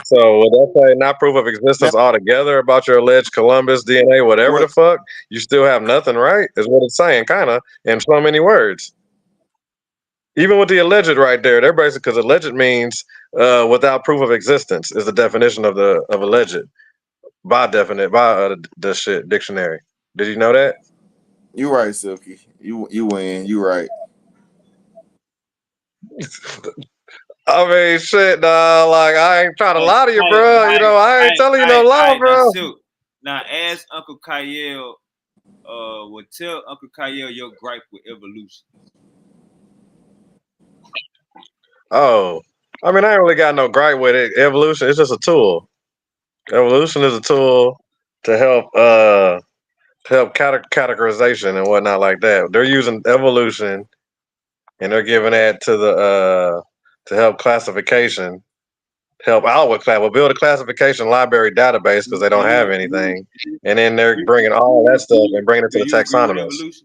So would that say not proof of existence altogether about your alleged Columbus DNA, whatever the fuck? You still have nothing, right? Is what it's saying, kind of, in so many words. Even with the alleged right there, they're basically, because alleged means without proof of existence is the definition of alleged by the shit dictionary. Did you know that? You right, Silky. You win. You right. I mean, shit, dog. Like, I ain't trying to lie to you, bro. You know, I ain't telling you no lie, bro. Now, ask Uncle Kyle. Tell Uncle Kyle your gripe with evolution. Oh, I mean, I ain't really got no gripe with it. Evolution, it's just a tool. Evolution is a tool to help categorization and whatnot like that. They're using evolution, and they're giving that to help classification, help out with we'll build a classification library database because they don't have anything, and then they're bringing all that stuff and bringing it to the taxonomists.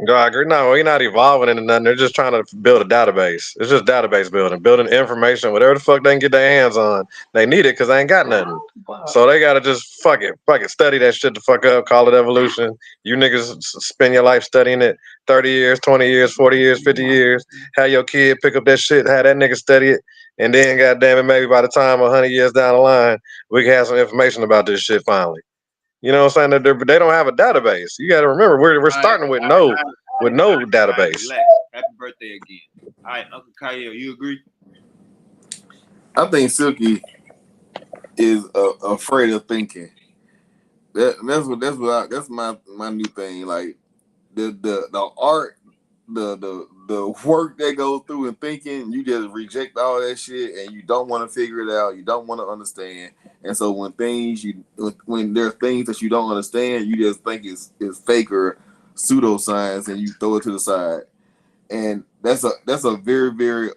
Do I agree? No, we're not evolving into nothing. They're just trying to build a database. It's just database building information, whatever the fuck they can get their hands on. They need it because they ain't got nothing. So they gotta just fuck it, study that shit the fuck up, call it evolution. You niggas spend your life studying it 30 years, 20 years, 40 years, 50 years. Have your kid pick up that shit, have that nigga study it, and then goddamn it, maybe by the time 100 years down the line, we can have some information about this shit finally. You know what I'm saying? They don't have a database. You got to remember, we're starting with no database. Happy birthday again. All right, Uncle Kyle, you agree? I think Silky is afraid of thinking. That's my new thing. Like the art, the work that goes through in thinking, you just reject all that shit and you don't want to figure it out. You don't want to understand. And so when there are things that you don't understand, you just think it's fake or pseudoscience and you throw it to the side. And that's a very, very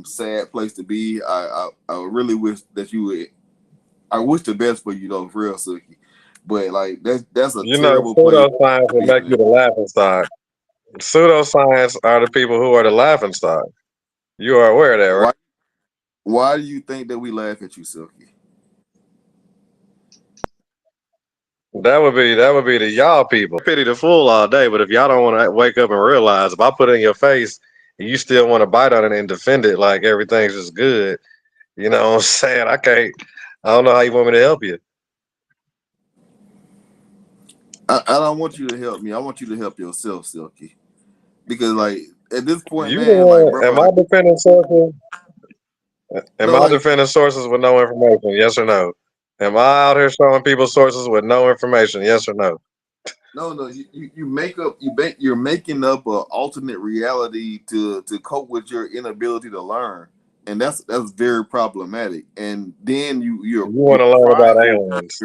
sad place to be. I really wish that you would. I wish the best for you, though, for real, Suki. But like that's a terrible place. Pseudoscience will make you the laughing stock. Pseudoscience are the people who are the laughing stock. You are aware of that, right? Why do you think that we laugh at you, Silky? That would be the y'all people. Pity the fool all day, but if y'all don't want to wake up and realize, if I put it in your face and you still want to bite on it and defend it like everything's just good, you know what I'm saying? I don't know how you want me to help you. I don't want you to help me. I want you to help yourself, Silky. Because like at this point, You man, like am I defending sources? Am No, I like defending sources with no information? Yes or no? Am I out here showing people sources with no information? Yes or no? no. You're making up an alternate reality to cope with your inability to learn, and that's very problematic. And then You want to learn about prideful. aliens.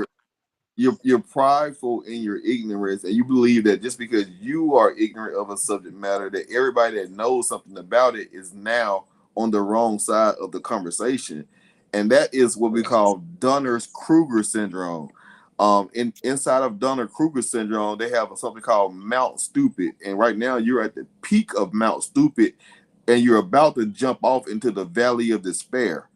You're prideful in your ignorance, and you believe that just because you are ignorant of a subject matter, that everybody that knows something about it is now on the wrong side of the conversation, and that is what we call Dunner-Kruger syndrome. Inside of Dunner-Kruger syndrome, they have something called Mount Stupid, and right now you're at the peak of Mount Stupid, and you're about to jump off into the valley of despair.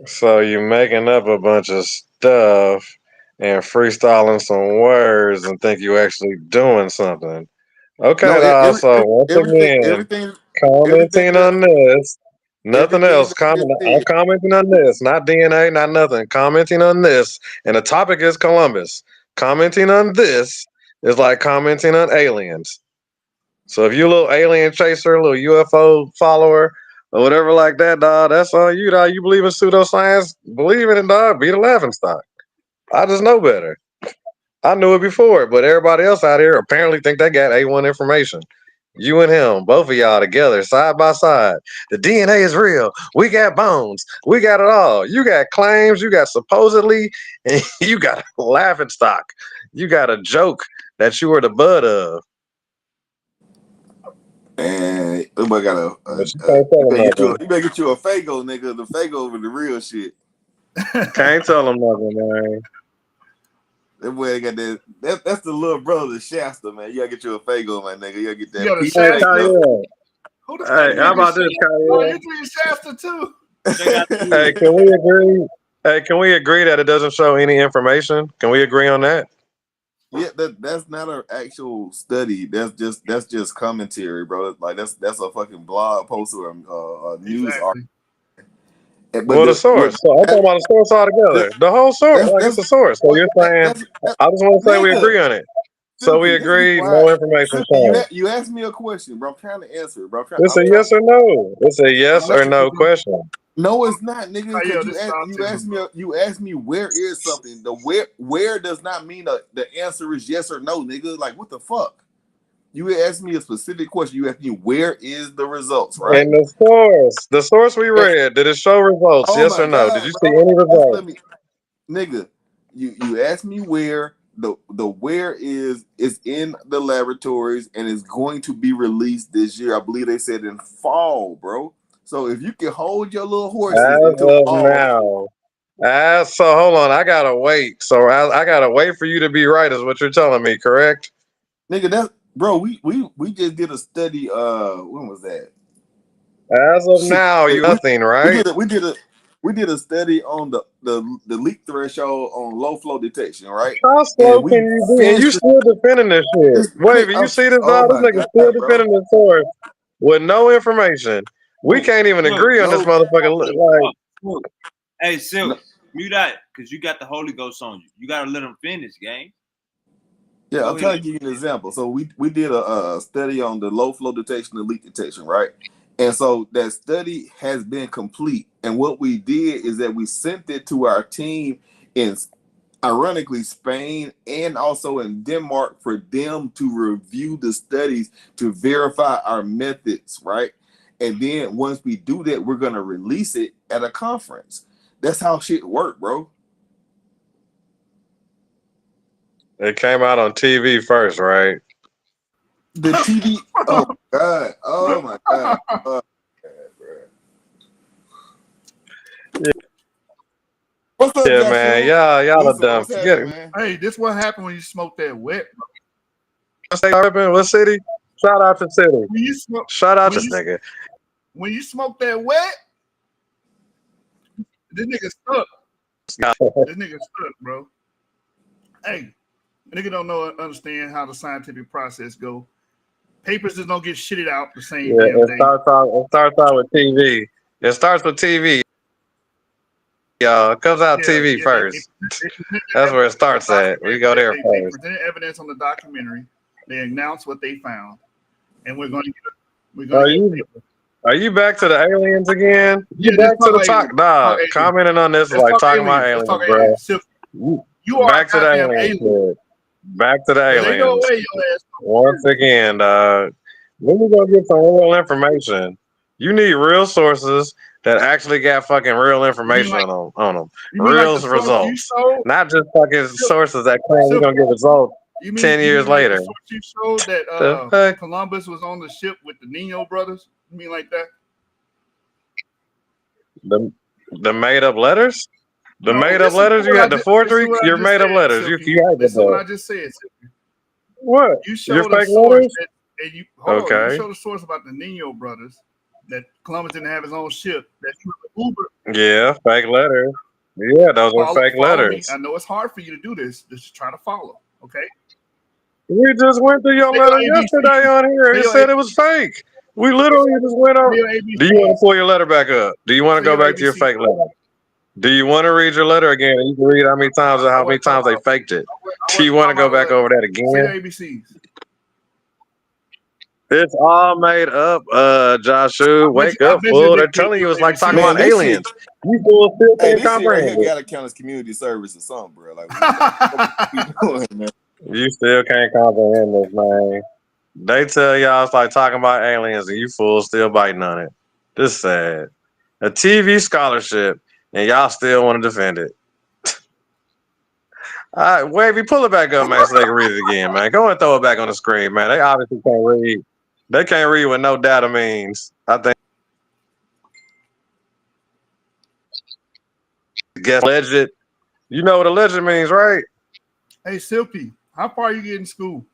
So you making up a bunch of stuff and freestyling some words and think you actually doing something. Okay, No, dawg. So once again, commenting on this, nothing everything else. that I just I'm said. commenting on this, not DNA, not nothing. Commenting on this, and the topic is Columbus. Commenting on this is like commenting on aliens. So if you a little alien chaser, a little UFO follower, or whatever like that, dog, that's on you, dog. You believe in pseudoscience, believe in it, dog. Be the laughing stock. I just know better. I knew it before, but everybody else out here apparently think they got A1 information. You and him, both of y'all together, side by side. The DNA is real. We got bones. We got it all. You got claims. You got supposedly, and you got a laughing stock. You got a joke that you were the butt of. And everybody got But you can't tell them nothing. you better get you a Fago, nigga. The Fago over the real shit. Can't tell them nothing, man. That boy got that's the little brother of Shasta, man. You gotta get you a Fago, my nigga. You gotta get that. You got a piece Hey, of Shasta? Kyle. Who the Hey, how about this, Oh, Kyle? you drink Shasta too? Hey, can we agree? Hey, can we agree that it doesn't show any information? Can we agree on that? Yeah, that's not an actual study. That's just commentary, bro. Like that's a fucking blog post or a news article. Well, the source. So I'm talking about the source altogether. The whole source, like it's a source. So you're saying, I just want to say we agree on it. So we agree, no information shown. You asked me a question, bro. I'm trying to answer, bro. It's a yes or no. It's a yes or no question. No, it's not, nigga. Oh, yeah, Because you asked me where is something. The where does not mean the answer is yes or no, nigga. Like what the fuck? You asked me a specific question. You asked me where is the results, right? And the source we read, did it show results? Oh Yes my or no? God, Did you bro. see any results? Nigga, you asked me where the where is in the laboratories and is going to be released this year. I believe they said in fall, bro. So if you can hold your little horses until fall. Now. So hold on, I gotta wait. So I gotta wait for you to be right, is what you're telling me, correct? Nigga, that bro, we just did a study. When was that? As of now, you nothing, right? We did a study on the leak threshold on low flow detection, right? How slow can you be? And you still defending this shit. Wait, you see this, dog? This nigga still defending this source with no information. We can't even agree on this motherfucker. Like, hey, Silk, mute out, because you got the Holy Ghost on you. You gotta let them finish, gang. Yeah, I'm trying to give you an example. So we did a study on the low flow detection and leak detection, right? And so that study has been complete. And what we did is that we sent it to our team in, ironically, Spain and also in Denmark for them to review the studies to verify our methods, right? And then once we do that, we're going to release it at a conference. That's how shit work, bro. It came out on TV first, right? The TV. Oh my God. Oh my God. Oh, yeah. What's up, Joshua? Man? Y'all are dumb. Hey, this what happened when you smoke that wet, bro. What city? Shout out to city. Shout out to this nigga. When you smoke that wet, this nigga stuck. This nigga stuck, bro. Hey, nigga don't understand how the scientific process go. Papers just don't get shitted out the same damn day. It starts out with TV. It starts with TV. Y'all, it comes out TV first. That's where it starts at. We go there first. They presented evidence on the documentary. They announced what they found, and we're going to get. Are you back to the aliens again? You Yeah, back to the talk, dog. Commenting on this is like talking about aliens, talk bro. aliens. You are Back a to the goddamn aliens. alien. Kid. Back to the Well, they go aliens. away, your ass. Once again, dog. Let me go get some real information. You need real sources that actually got fucking real information on them. Real results. Not just fucking sources that claim we're gonna get results 10 years later. Like the source you showed that Columbus was on the ship with the Nino brothers? You mean like that? The made up letters? The No, made up letters? You had the forgery? Your made up letters. You had Listen to what I that. just said. What? You Your showed a fake source letters? and you hold on, Okay. you showed a source about the Nino brothers that Columbus didn't have his own ship. That he was an Uber. Yeah, fake letters. Yeah, those are fake Follow me. letters. I know it's hard for you to do this. Just try to follow. Okay. We just went through your letter yesterday on here. It said it was fake. We literally just went over. Do you want to pull your letter back up? Do you want to go back to your fake letter? Do you want to read your letter again? You can read how many times they faked it. Do you want to go back over that again? Say your ABCs. It's all made up, Joshua. Wake up, fool. They're telling you it's like talking about aliens. You fools still can't comprehend it. Gotta count as community service or something, bro. Like, what we doing, man? You still can't comprehend this, man. They tell y'all it's like talking about aliens, and you fools still biting on it. This is sad. A TV scholarship, and y'all still want to defend it. All right, Wavy, pull it back up, man, so they can read it again, man. Go and throw it back on the screen, man. They obviously can't read. They can't read what no data means. I think. Guess alleged. You know what alleged means, right? Hey, Silky, how far are you getting in school?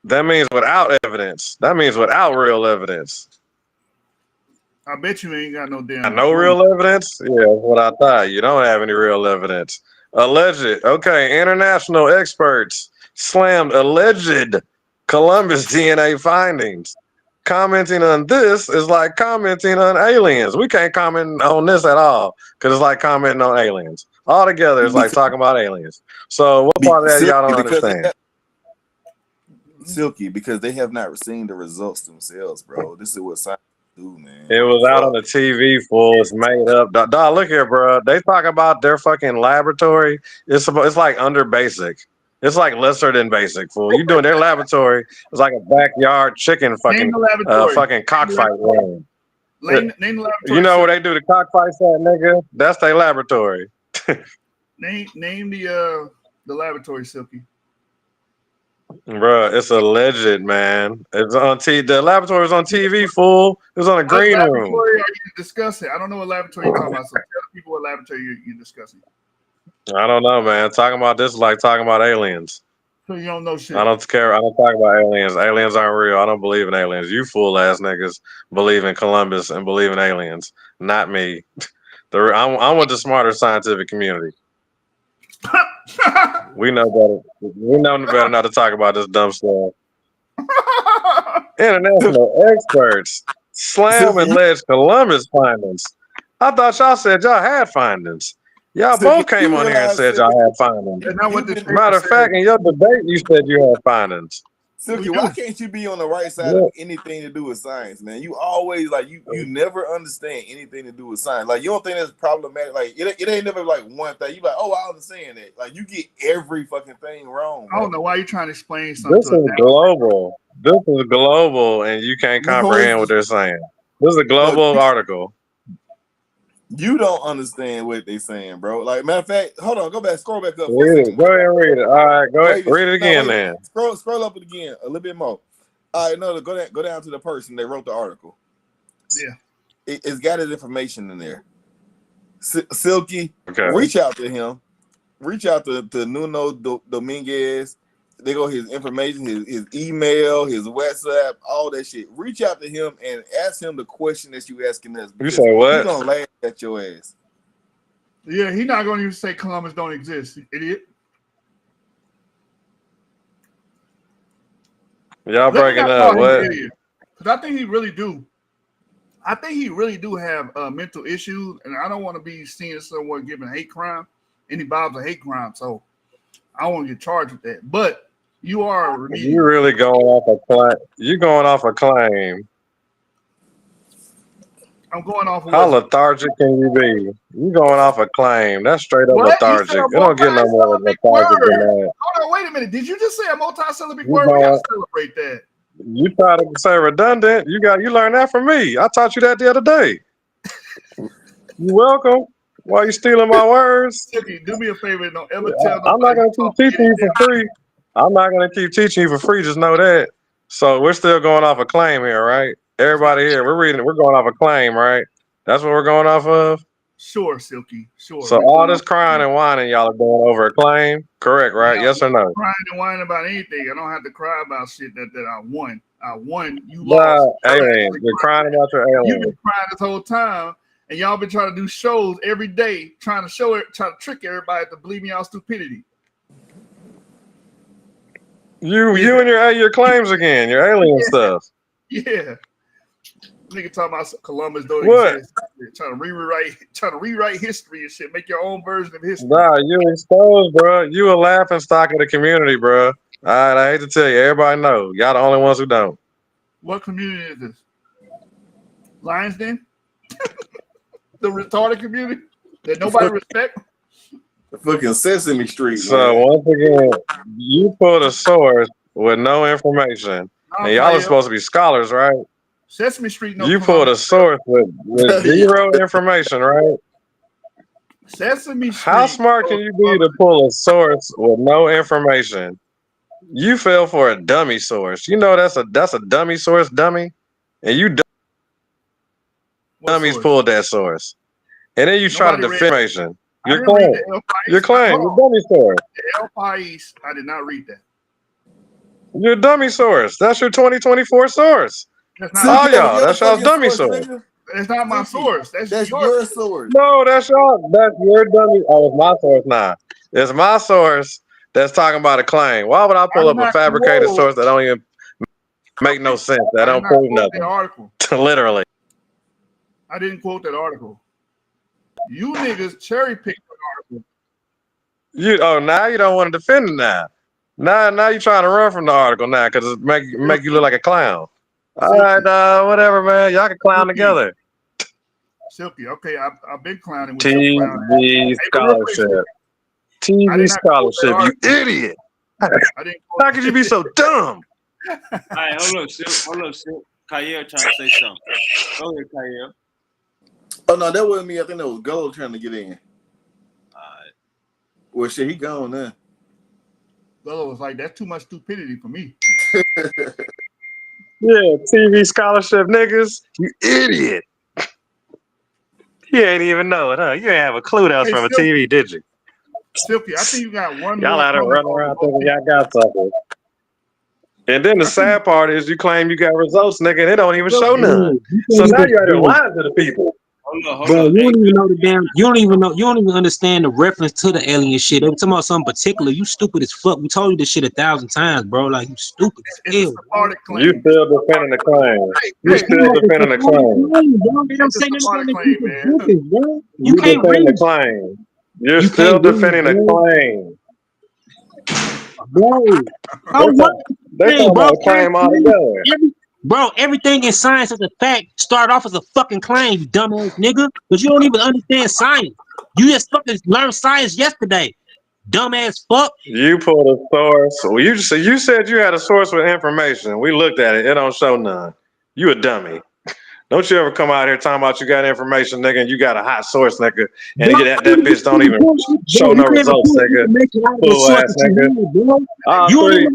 That means without evidence. That means without real evidence. I bet you ain't got no damn. No real evidence? Yeah, that's what I thought. You don't have any real evidence. Alleged. Okay, international experts slammed alleged Columbus DNA findings. Commenting on this is like commenting on aliens. We can't comment on this at all because it's like commenting on aliens. Altogether, it's like talking about aliens. So what part of that y'all don't understand? Silky, because they have not seen the results themselves, bro. This is what science do, man. It was out on the TV, fool. It's made up. Dog, look here, bro. They talk about their fucking laboratory. It's like under basic. It's like lesser than basic, fool. You doing their laboratory? It's like a backyard chicken fucking cockfight room. Name the laboratory. You know where they do the cockfights at, nigga? That's their laboratory. Name the laboratory, Silky. Bro, it's alleged, man. It's on TV. The laboratory was on TV, fool. It was on a green room. What laboratory are you discussing? I don't know what laboratory you're talking about. So tell people what laboratory you're discussing. I don't know, man. Talking about this is like talking about aliens. So you don't know shit. I don't care. I don't talk about aliens. Aliens aren't real. I don't believe in aliens. You fool ass niggas believe in Columbus and believe in aliens. Not me. I'm with the smarter scientific community. We know better. We know better not to talk about this dumb stuff. International experts slam alleged Columbus findings. I thought y'all said y'all had findings. Y'all both came on here and said y'all had findings. Matter of fact, in your debate, you said you had findings. Silky, why can't you be on the right side of anything to do with science, man? You always like you never understand anything to do with science. Like you don't think that's problematic. Like it ain't never like one thing. You like, oh, I understand that. Like you get every fucking thing wrong. I don't know why you're trying to explain something. This is global. This is global, and you can't comprehend what they're saying. This is a global article. You don't understand what they're saying, bro. Like, matter of fact, hold on, scroll back up. Read it. Go ahead and read it. All right, go ahead. Read it again, man. Scroll up again a little bit more. All right, no, go down to the person that wrote the article. Yeah. It's got his information in there. Silky, reach out to him. Reach out to Nuno Dominguez. They go his information, his email, his WhatsApp, all that shit. Reach out to him and ask him the question that you asking us. You say what? He's gonna laugh at your ass. Yeah, he's not gonna even say Columbus don't exist, idiot. Y'all breaking up? What? Because I think he really do. I think he really do have mental issues, and I don't want to be seen as someone giving hate crime. And he involves a hate crime, so I don't want to get charged with that. But you are you really going off a claim. You going off a claim I'm going off of How what's lethargic can you be? You going off a claim. That's straight up what? You said lethargic. a It don't get no more multi-syllabic lethargic than word. that. Hold on, wait a minute. Did you just say a multi-syllabic You word? We gotta going, celebrate that. you try to say redundant. You learned that from me. I taught you that the other day. You welcome. Why you stealing my words? Silky, do me a favor. Don't ever tell I'm not nobody gonna you keep taught me teaching you for anything. free. I'm not gonna keep teaching you for free. Just know that. So we're still going off a claim here, right? Everybody here, we're going off a claim, right? That's what we're going off of. Sure, Silky. Sure. So all this crying and whining, y'all are going over a claim, correct? Right? Yes or no? Crying and whining about anything. I don't have to cry about shit that I won. I won. You Nah, lost. aliens. You're crying about your You've aliens. been crying this whole time, and y'all been trying to do shows every day, trying to show it, trying to trick everybody to believe in y'all stupidity. You and your claims again, your alien stuff. Yeah. Nigga talking about Columbus don't What? exist. Trying to rewrite history and shit. Make your own version of history. Nah, you exposed, bro. You a laughing stock of the community, bro. All right, I hate to tell you, everybody know. Y'all the only ones who don't. What community is this? Lions Den? The retarded community that nobody respect? The fucking Sesame Street. So man. once again, you pulled a source with no information, and y'all are supposed to be scholars, right? Sesame Street. No, you pulled a source with zero information, right? Sesame Street. How smart can you be to pull a source with no information? You fell for a dummy source. You know that's a dummy source, dummy, and you dummies pulled that source, and then you try to defend information. Your claim, your dummy source. El País. I did not read that. Your dummy source. That's your 2024 source. All y'all. That's y'all's dummy source. It's not my source. That's your source. No, that's y'all. That's your dummy. Oh, it's my source now. It's my source that's talking about a claim. Why would I pull up a fabricated source that don't even make no sense? That don't prove nothing. Article. Literally. I didn't quote that article. You niggas cherry picked the article. Now you don't want to defend it now. Now you trying to run from the article now because it make you look like a clown. All right, whatever, man. Y'all can clown together. Silky, okay, I've been clowning with TV scholarship. TV scholarship, you idiot. How could you be so dumb? All right, hold up, Silk. Kyle trying to say something. Go ahead, Kyle. Oh no, that wasn't me. I think that was Gold trying to get in. Alright. Well, shit, he gone now. Gold was like, that's too much stupidity for me. Yeah, TV scholarship niggas, you idiot. You ain't even know it, huh? You ain't have a clue that was from a TV, did you? Silky, I think you got one y'all more. out there running around thinking y'all got something. And then the sad part is you claim you got results, nigga, and it don't even show none. So now you're out there lying to the people. Bro, you don't even know the damn. You don't even understand the reference to the alien shit. They were talking about something particular. You stupid as fuck. We told you this shit 1,000 times, bro. Like you stupid as hell. You still defending the claim. You still defending the claim. They don't say nothing, bro. You can't defending read the claim. You're still defending the claim. Bro, they talking about a claim altogether. Bro, everything in science is a fact. Start off as a fucking claim, you dumbass nigga. But you don't even understand science. You just fucking learned science yesterday. Dumbass fuck. You pulled a source. Well, you said you had a source with information. We looked at it. It don't show none. You a dummy. Don't you ever come out here talking about you got information, nigga, and you got a hot source, nigga, and that bitch don't even show no results, nigga. Fool ass nigga.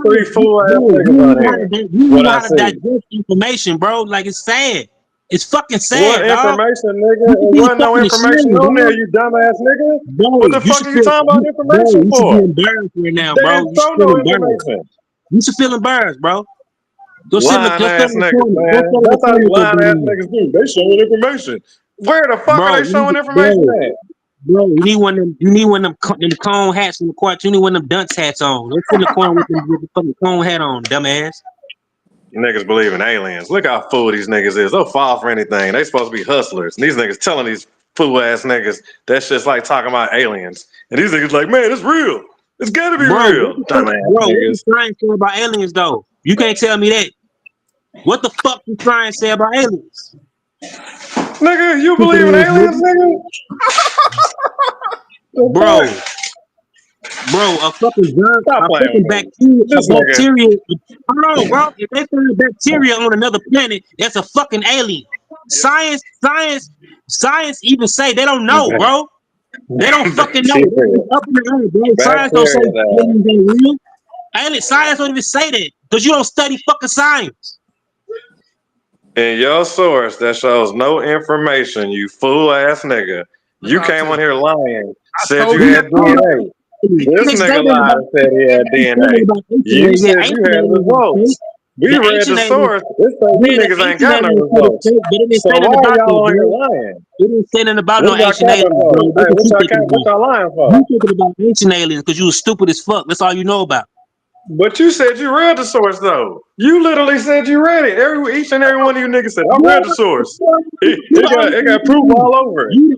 Three fool ass niggas on here. You know how to digest information, bro. Like it's sad. It's fucking sad, what information, nigga? There wasn't no information on there, you dumbass nigga. Bro, what the fuck are you talking about information for? You should feel embarrassed right now, bro. You show no information. You should feel embarrassed, bro. Lying ass niggas, man. That's how these lying ass niggas do. They showing information. Where the fuck are they showing information at? Bro, you need one of them cone hats in the court. You need one of them dunce hats on. Let's in the corner with the fucking cone hat on, dumbass. Niggas believe in aliens. Look how fool these niggas is. They'll fall for anything. They supposed to be hustlers. And these niggas telling these fool ass niggas that shit's like talking about aliens. And these niggas like, man, it's real. It's gotta be real. Dumbass bro, niggas. what you trying to say about aliens though? You can't tell me that. What the fuck you trying to say about aliens? Nigga, you believe in aliens, nigga? Bro, a fucking germ, Stop a playing fucking with me. bacteria, This nigga. Hold on, bro. If they find bacteria on another planet, that's a fucking alien. Science even say they don't know, bro. They don't fucking know. It's up in the air, bro. Science don't say aliens ain't real. Science don't even say that because you don't study fucking science. In your source that shows no information, you fool ass nigga. You came on here lying. Said you had DNA. This nigga lied and said he had DNA. You said you had results. We read the source. It said you niggas ain't got no results. So why are y'all on here lying? It didn't say nothing about no What y'all ancient capping aliens, for? bro. Hey, what y'all lying for? You thinking about ancient aliens because you was stupid as fuck. That's all you know about. But you said you read the source though. You literally said you read it. Each and every one of you niggas said, I read the source. It got proof all over it. You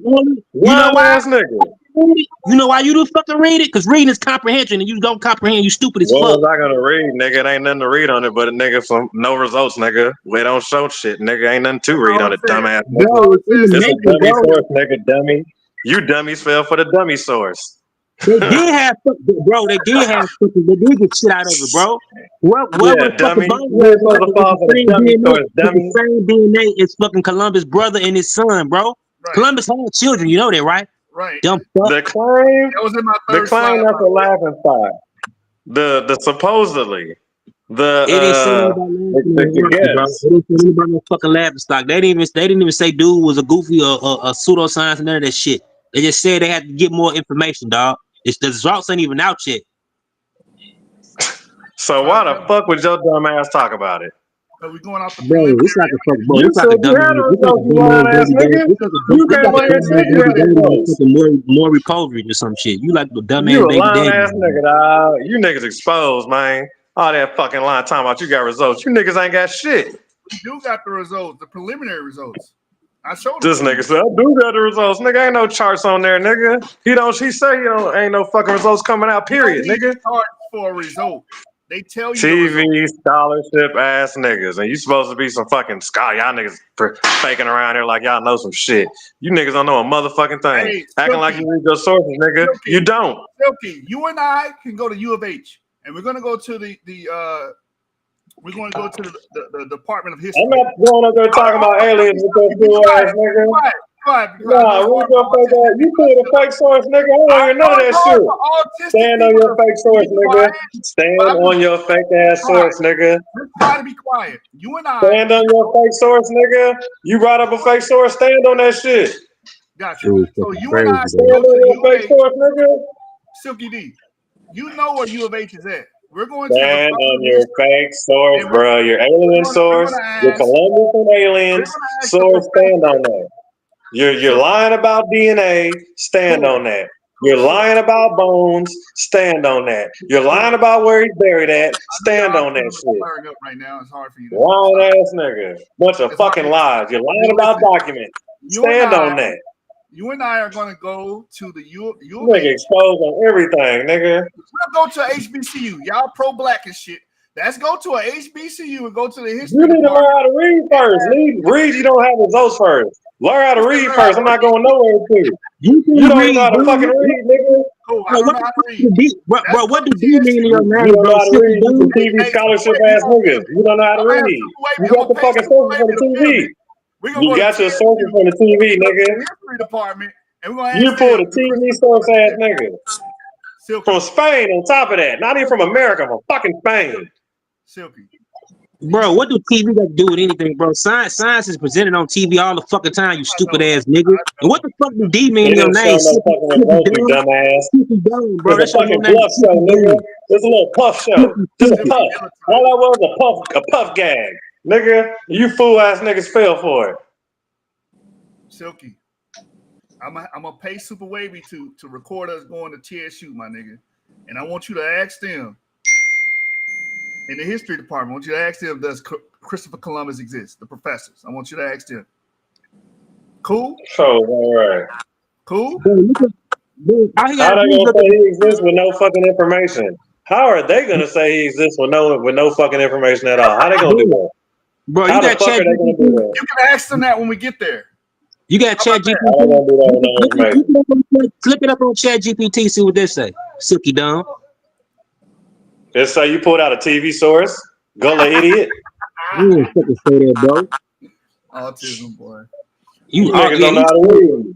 know why? Ass nigga. You know why you do fucking read it? Because reading is comprehension and you don't comprehend, you stupid as What fuck. was I gonna read, nigga? It ain't nothing to read on it, but a nigga from no results, nigga. We don't show shit, nigga. Ain't nothing to read on it, dumbass nigga. Bro, It's a dummy source, nigga, dummy. You dummies fell for the dummy source. They did have, bro. They did get shit out of it, bro. What Yeah, dummy. You're supposed to fall for the dummy source, dummy. The same DNA is fucking Columbus' brother and his son, bro. Right. Columbus had children, you know that, right? Right. Dumb fuck. The claim. That was in my the third claim slide. that's a laughing stock. The supposedly. It didn't say nothing about the guess. It didn't say anything about no fucking laughing stock. They didn't even say dude was a goofy or a pseudoscience and none of that shit. They just said they had to get more information, dog. The results ain't even out yet. So why the fuck would your dumb ass talk about it? We're going off the preliminary. It's like a fuck, bro. You It's like said a dumb you had a result, you lying ass nigga. You came on here and said you had results. More recovery or some shit. You like the dumb ass You a baby lying daddy. ass nigga, dog. You niggas exposed, man. All that fucking lying talking about you got results. You niggas ain't got shit. We do got the results, the preliminary results. I showed this nigga said, I do got the results. Nigga, ain't no charts on there, nigga. He say ain't no fucking results coming out, period, nigga. Charts for a result. They tell you TV scholarship ass niggas. And you supposed to be some fucking scholar. Y'all niggas faking around here like y'all know some shit. You niggas don't know a motherfucking thing. Hey, acting like you read your sources, nigga. Silky, you don't. Silky, you and I can go to U of H. And we're gonna go to the Department of History. I'm not going up there talking about aliens with your cool ass, nigga. Nah, read your fake ass. You put a fake source, nigga. I don't want to hear none of that shit. Stand on your fake source, nigga. Stand on your fake ass source, nigga. Try to be quiet. You and I. Stand on your fake source, nigga. You brought up a fake source. Stand on that shit. Gotcha. So you and I stand on your fake source, nigga. Silky D, you know where U of H is at. We're going stand on your fake source, bro. Your alien source, your Columbus and aliens source. Stand on that. You're lying about DNA. Stand on that. You're lying about bones. Stand on that. You're lying about where he's buried at. Stand on that shit. Right now, it's hard for you. Lying ass nigga. Bunch of fucking lies. You're lying about documents. Stand on that. You and I are going to go to the U of H. Exposed on everything, nigga. We'll go to HBCU. Y'all pro-black and shit. Let's go to a HBCU and go to the history. You need to learn how to read first. Read, you don't have results first. Learn how to read first. I'm not going nowhere with you. You don't even know how to fucking read, nigga. Oh, I don't know how to read. Bro, what do D mean in your name, you don't bro? know how to read. You TV scholarship ass niggas. You don't know how to read. You got the fucking sources from the TV. You got your sources from the TV, nigga. History department, and we're gonna you pulled a TV source ass nigga. From Spain on top of that. Not even from America, from fucking Spain. Silky. Bro, what do TV got to do with anything, bro? Science is presented on TV all the fucking time, you stupid ass nigga. And what the fuck do D mean in your name? No fucking results, you dumbass. Bro, it's a fucking bluff show, nigga. It's a little puff show. Just a puff. All that was a puff gag. Nigga, you fool ass niggas fell for it. Silky. I'm gonna pay Super Wavy to record us going to TSU, my nigga. And I want you to ask them in the history department. I want you to ask them, does Christopher Columbus exist? The professors. I want you to ask them. Cool? Oh, all right. Cool? How are they gonna say he exists with no fucking information? How are they gonna say he exists with no fucking information at all? How they gonna do that? Bro, how the fuck are they gonna do that? You can ask them that when we get there. You got Chat I don't want to do that with no information. Flip it up on Chat GPT, see what they say. Silky Dom. It say you pulled out a TV source. Gullah idiot. You ain't fucking say that, bro. Autism, boy. You niggas don't know how to read.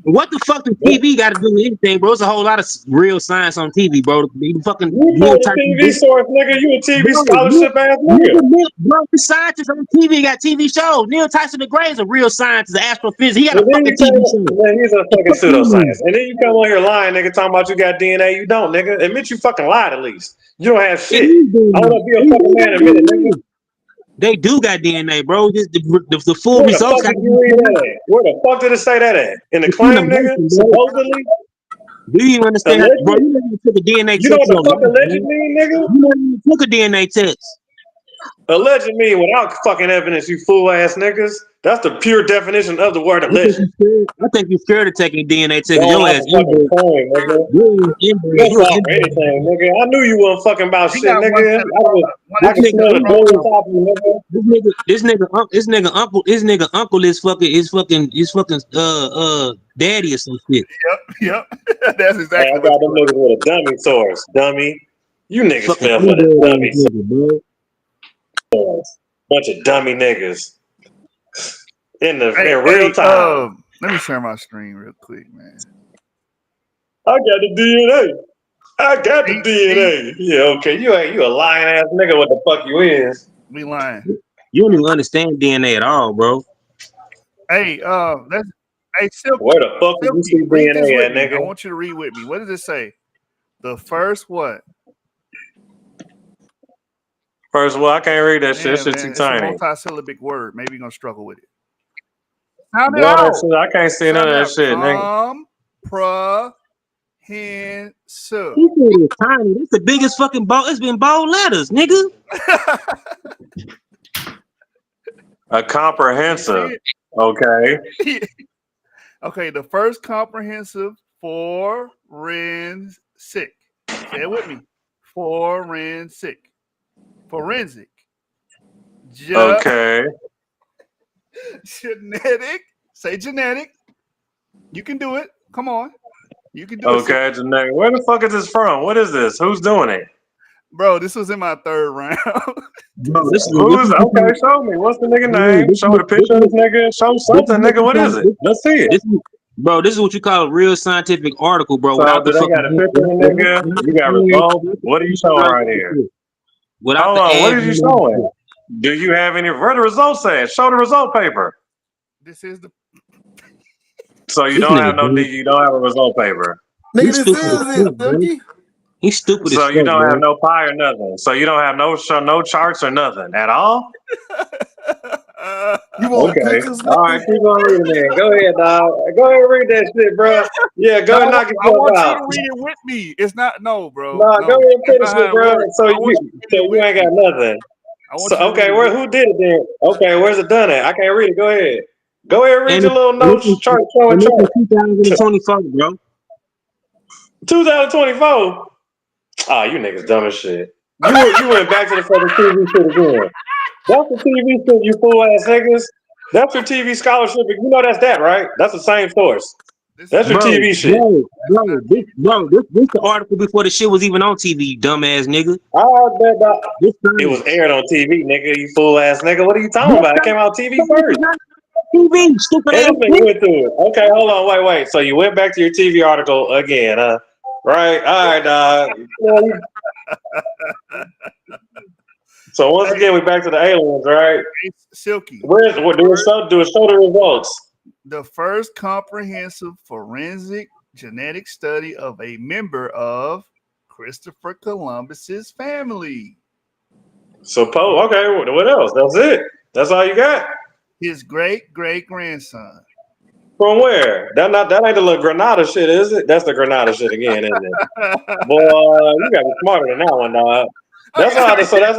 What the fuck does TV got to do with anything, bro? It's a whole lot of real science on TV, bro. You fucking you Neil a Tyson. TV source, nigga. You a TV scholarship ass nigga. Bro, the scientists on TV got TV shows. Neil Tyson the Great is a real scientist, an astrophysicist. He got a fucking TV show. Man, he's a fucking pseudoscience. And then you come on here lying, nigga, talking about you got DNA. You don't, nigga. Admit you fucking lied at least. You don't have shit. I don't know if you're a fucking man admit it, nigga. They do got DNA, bro. The full Where the results fuck got did you read that at? Where the fuck did it say that at? In the claim, nigga? Supposedly? Do you understand? Bro, you never took a DNA test. You know what the fuck alleged mean, nigga? You never took a DNA test. Alleged mean without fucking evidence, you fool ass niggas. That's the pure definition of the word alleged. I think you're scared of taking DNA test. Don't Your ass fucking claim, nigga. You talk anything, nigga. I knew you wasn't fucking about shit, nigga. I can smell the blue on top of you, nigga. This nigga uncle is fucking daddy or some shit. Yep. That's exactly. Hey, I got them niggas with a dummy source, dummy. You niggas fell for the dummy source. Bunch of dummy niggas. In real time. Let me share my screen real quick, man. I got the DNA. Yeah, okay. You a lying ass nigga. What the fuck you is? We lying. You don't even understand DNA at all, bro. Hey, Silky. Where the fuck did you see DNA at, nigga? I want you to read with me. What does it say? The first what? First, well, I can't read that shit. It's just too It's tiny. a multi-syllabic word. Maybe you're gonna struggle with it. Sound it out. I can't see none of that shit, nigga. Comprehensive. He said it's tiny. It's the biggest fucking bold. It's been bold letters, nigga. A comprehensive. Okay. Okay, the first comprehensive forensic. Say it with me. Forensic. Okay. Genetic. Say genetic. You can do it. Come on. You can do it. Okay, genetic. Where the fuck is this from? What is this? Who's doing it? Bro, this was in my third round. Bro, okay, show me. What's the nigga name? Show the picture of this nigga. Show something, nigga. What is it? Let's see it. Bro, this is what you call a real scientific article, bro. So do they got a picture of the nigga? You got results? What are you showing right here? Hold on, what are you showing? Do you have any? Where the results at? Show the result paper. This is the. So you don't have you don't have a result paper. Nigga, this is it, Dougie. He's stupid. So you don't have no pie or nothing. So you don't have no charts or nothing at all. You want pictures? All right, keep on reading then. Go ahead, dog. Go ahead and read that shit, bro. Yeah, go ahead and knock yourself out. I want you to read it with me. It's not bro. Nah, go ahead and finish it, bro. So you ain't got nothing. So, okay, who did it then? Okay, where's it done at? I can't read it. Go ahead. Go ahead and read your little notes. Chart. 2024, bro. 2024. Ah, you niggas dumb as shit. You went back to the fucking TV shit again. That's the TV shit, you fool ass niggas. That's your TV scholarship. You know that's that, right? That's the same source. That's your TV shit. This the article before the shit was even on TV, you dumbass nigga. It was aired on TV, nigga, you fool ass nigga. What are you talking about? It came out on TV first. TV, stupid ass nigga. Went through it. Okay, hold on, wait. So you went back to your TV article again, huh? Right? All right, dog. So once again, we're back to the aliens, right? Silky. Do it show the results? The first comprehensive forensic genetic study of a member of Christopher Columbus's family. So, okay, what else? That's it. That's all you got? His great-great-grandson. From where? That ain't the little Granada shit, is it? That's the Granada shit again, isn't it? Boy, you gotta be smarter than that one, dog. That's all you got.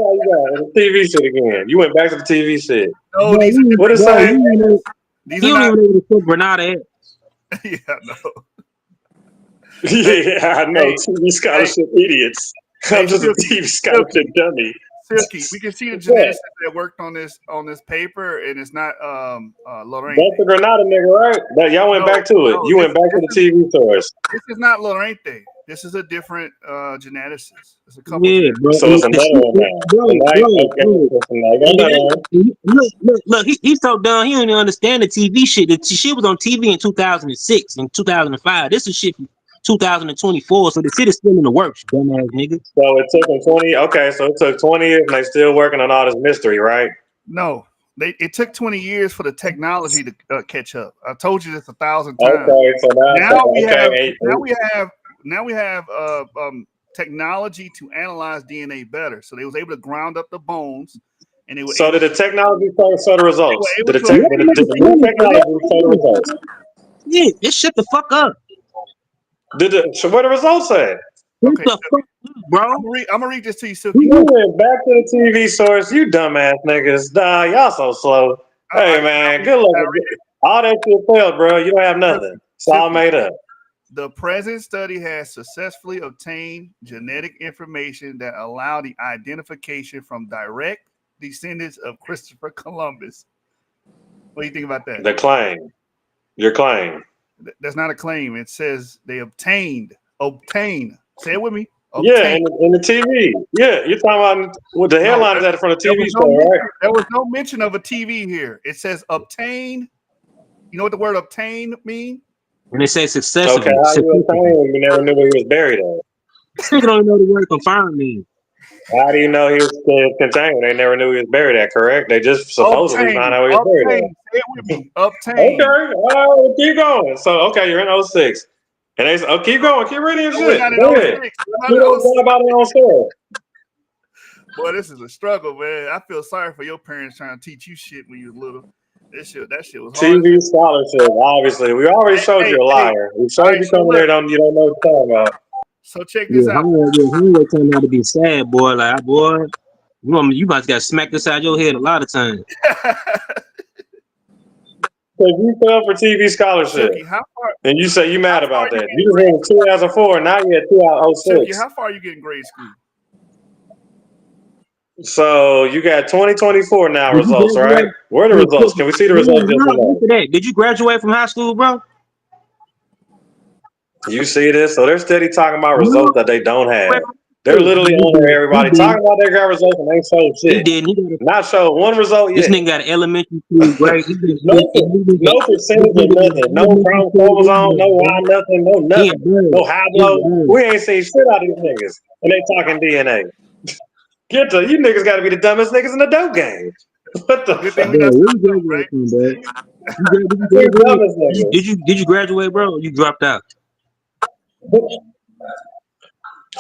The TV shit again. You went back to the TV shit. No, what is saying? You don't even know what Granada is. Yeah, no. Yeah, I know. TV scholarship idiots. I'm just a TV scholarship dummy. Silky. We can see the geneticists that worked on this paper, and it's not Lorraine. That's the Granada nigga, right? That y'all went back to it. You went back to the TV source. This is not Lorraine. This is a different geneticist. It's a couple. Yeah, bro. So it's another one now. Look, he's so dumb. He don't even understand the TV shit. The shit was on TV in 2006 and 2005. This is shit from 2024. So the shit is still in the works, dumbass nigga. So it took them 20. Okay, so it took 20 years, and they still working on all this mystery, right? No, it took 20 years for the technology to catch up. I told you this 1,000 times. Okay, so now we have technology to analyze DNA better. So they was able to ground up the bones, and they were. So did the technology show the results? Did the new technology show the results? Yeah, just shut the fuck up. So what the results say? Okay, bro. I'm gonna read this to you, Silky. You went back to the TV source, you dumbass niggas. Nah, y'all so slow. Hey man, good luck. All that shit failed, bro. You don't have nothing. It's all made up. The present study has successfully obtained genetic information that allow the identification from direct descendants of Christopher Columbus. What do you think about that? The claim. Your claim. That's not a claim. It says they obtained. Say it with me. Obtained. Yeah, in the TV. Yeah, you're talking about what the headline is at from the TV show, right? There was no mention of a TV here. It says obtain. You know what the word obtain means? When they say successful. Okay, how you obtain when you never knew where he was buried at? You don't even know the word confirm means. How do you know he was contained when they never knew he was buried at, correct? They just supposedly found out where he was buried at. Say it with me. Obtain. Okay, keep going. So, okay, you're in 06. And they say, keep going, keep reading your shit. Go ahead. You don't know about it on story. Boy, this is a struggle, man. I feel sorry for your parents trying to teach you shit when you were little. That shit was hard. TV scholarship, obviously. We already showed you a liar. We showed you coming there, you don't know what you're talking about. So check this out. Homework turned out to be sad, boy. Like, boy, you must got smacked inside your head a lot of times. So you fell for TV scholarship, and you say you mad about that. You just went 2004, now you're at 2006. How far are you getting grade school? So you got 2024 now results, right? Where are the results? Can we see the results? Did you graduate from high school, bro? You see this? So they're steady talking about results that they don't have. They're literally on there, everybody talking about they got results and they showed shit. Not show one result yet. This nigga got an elementary school grade. No percentage of nothing. No chromosome, no Y, nothing, no nothing. No high blow. We ain't seen shit out of these niggas. And they talking DNA. You niggas got to be the dumbest niggas in the dope game. What the fuck? Did you graduate, bro? Or you dropped out?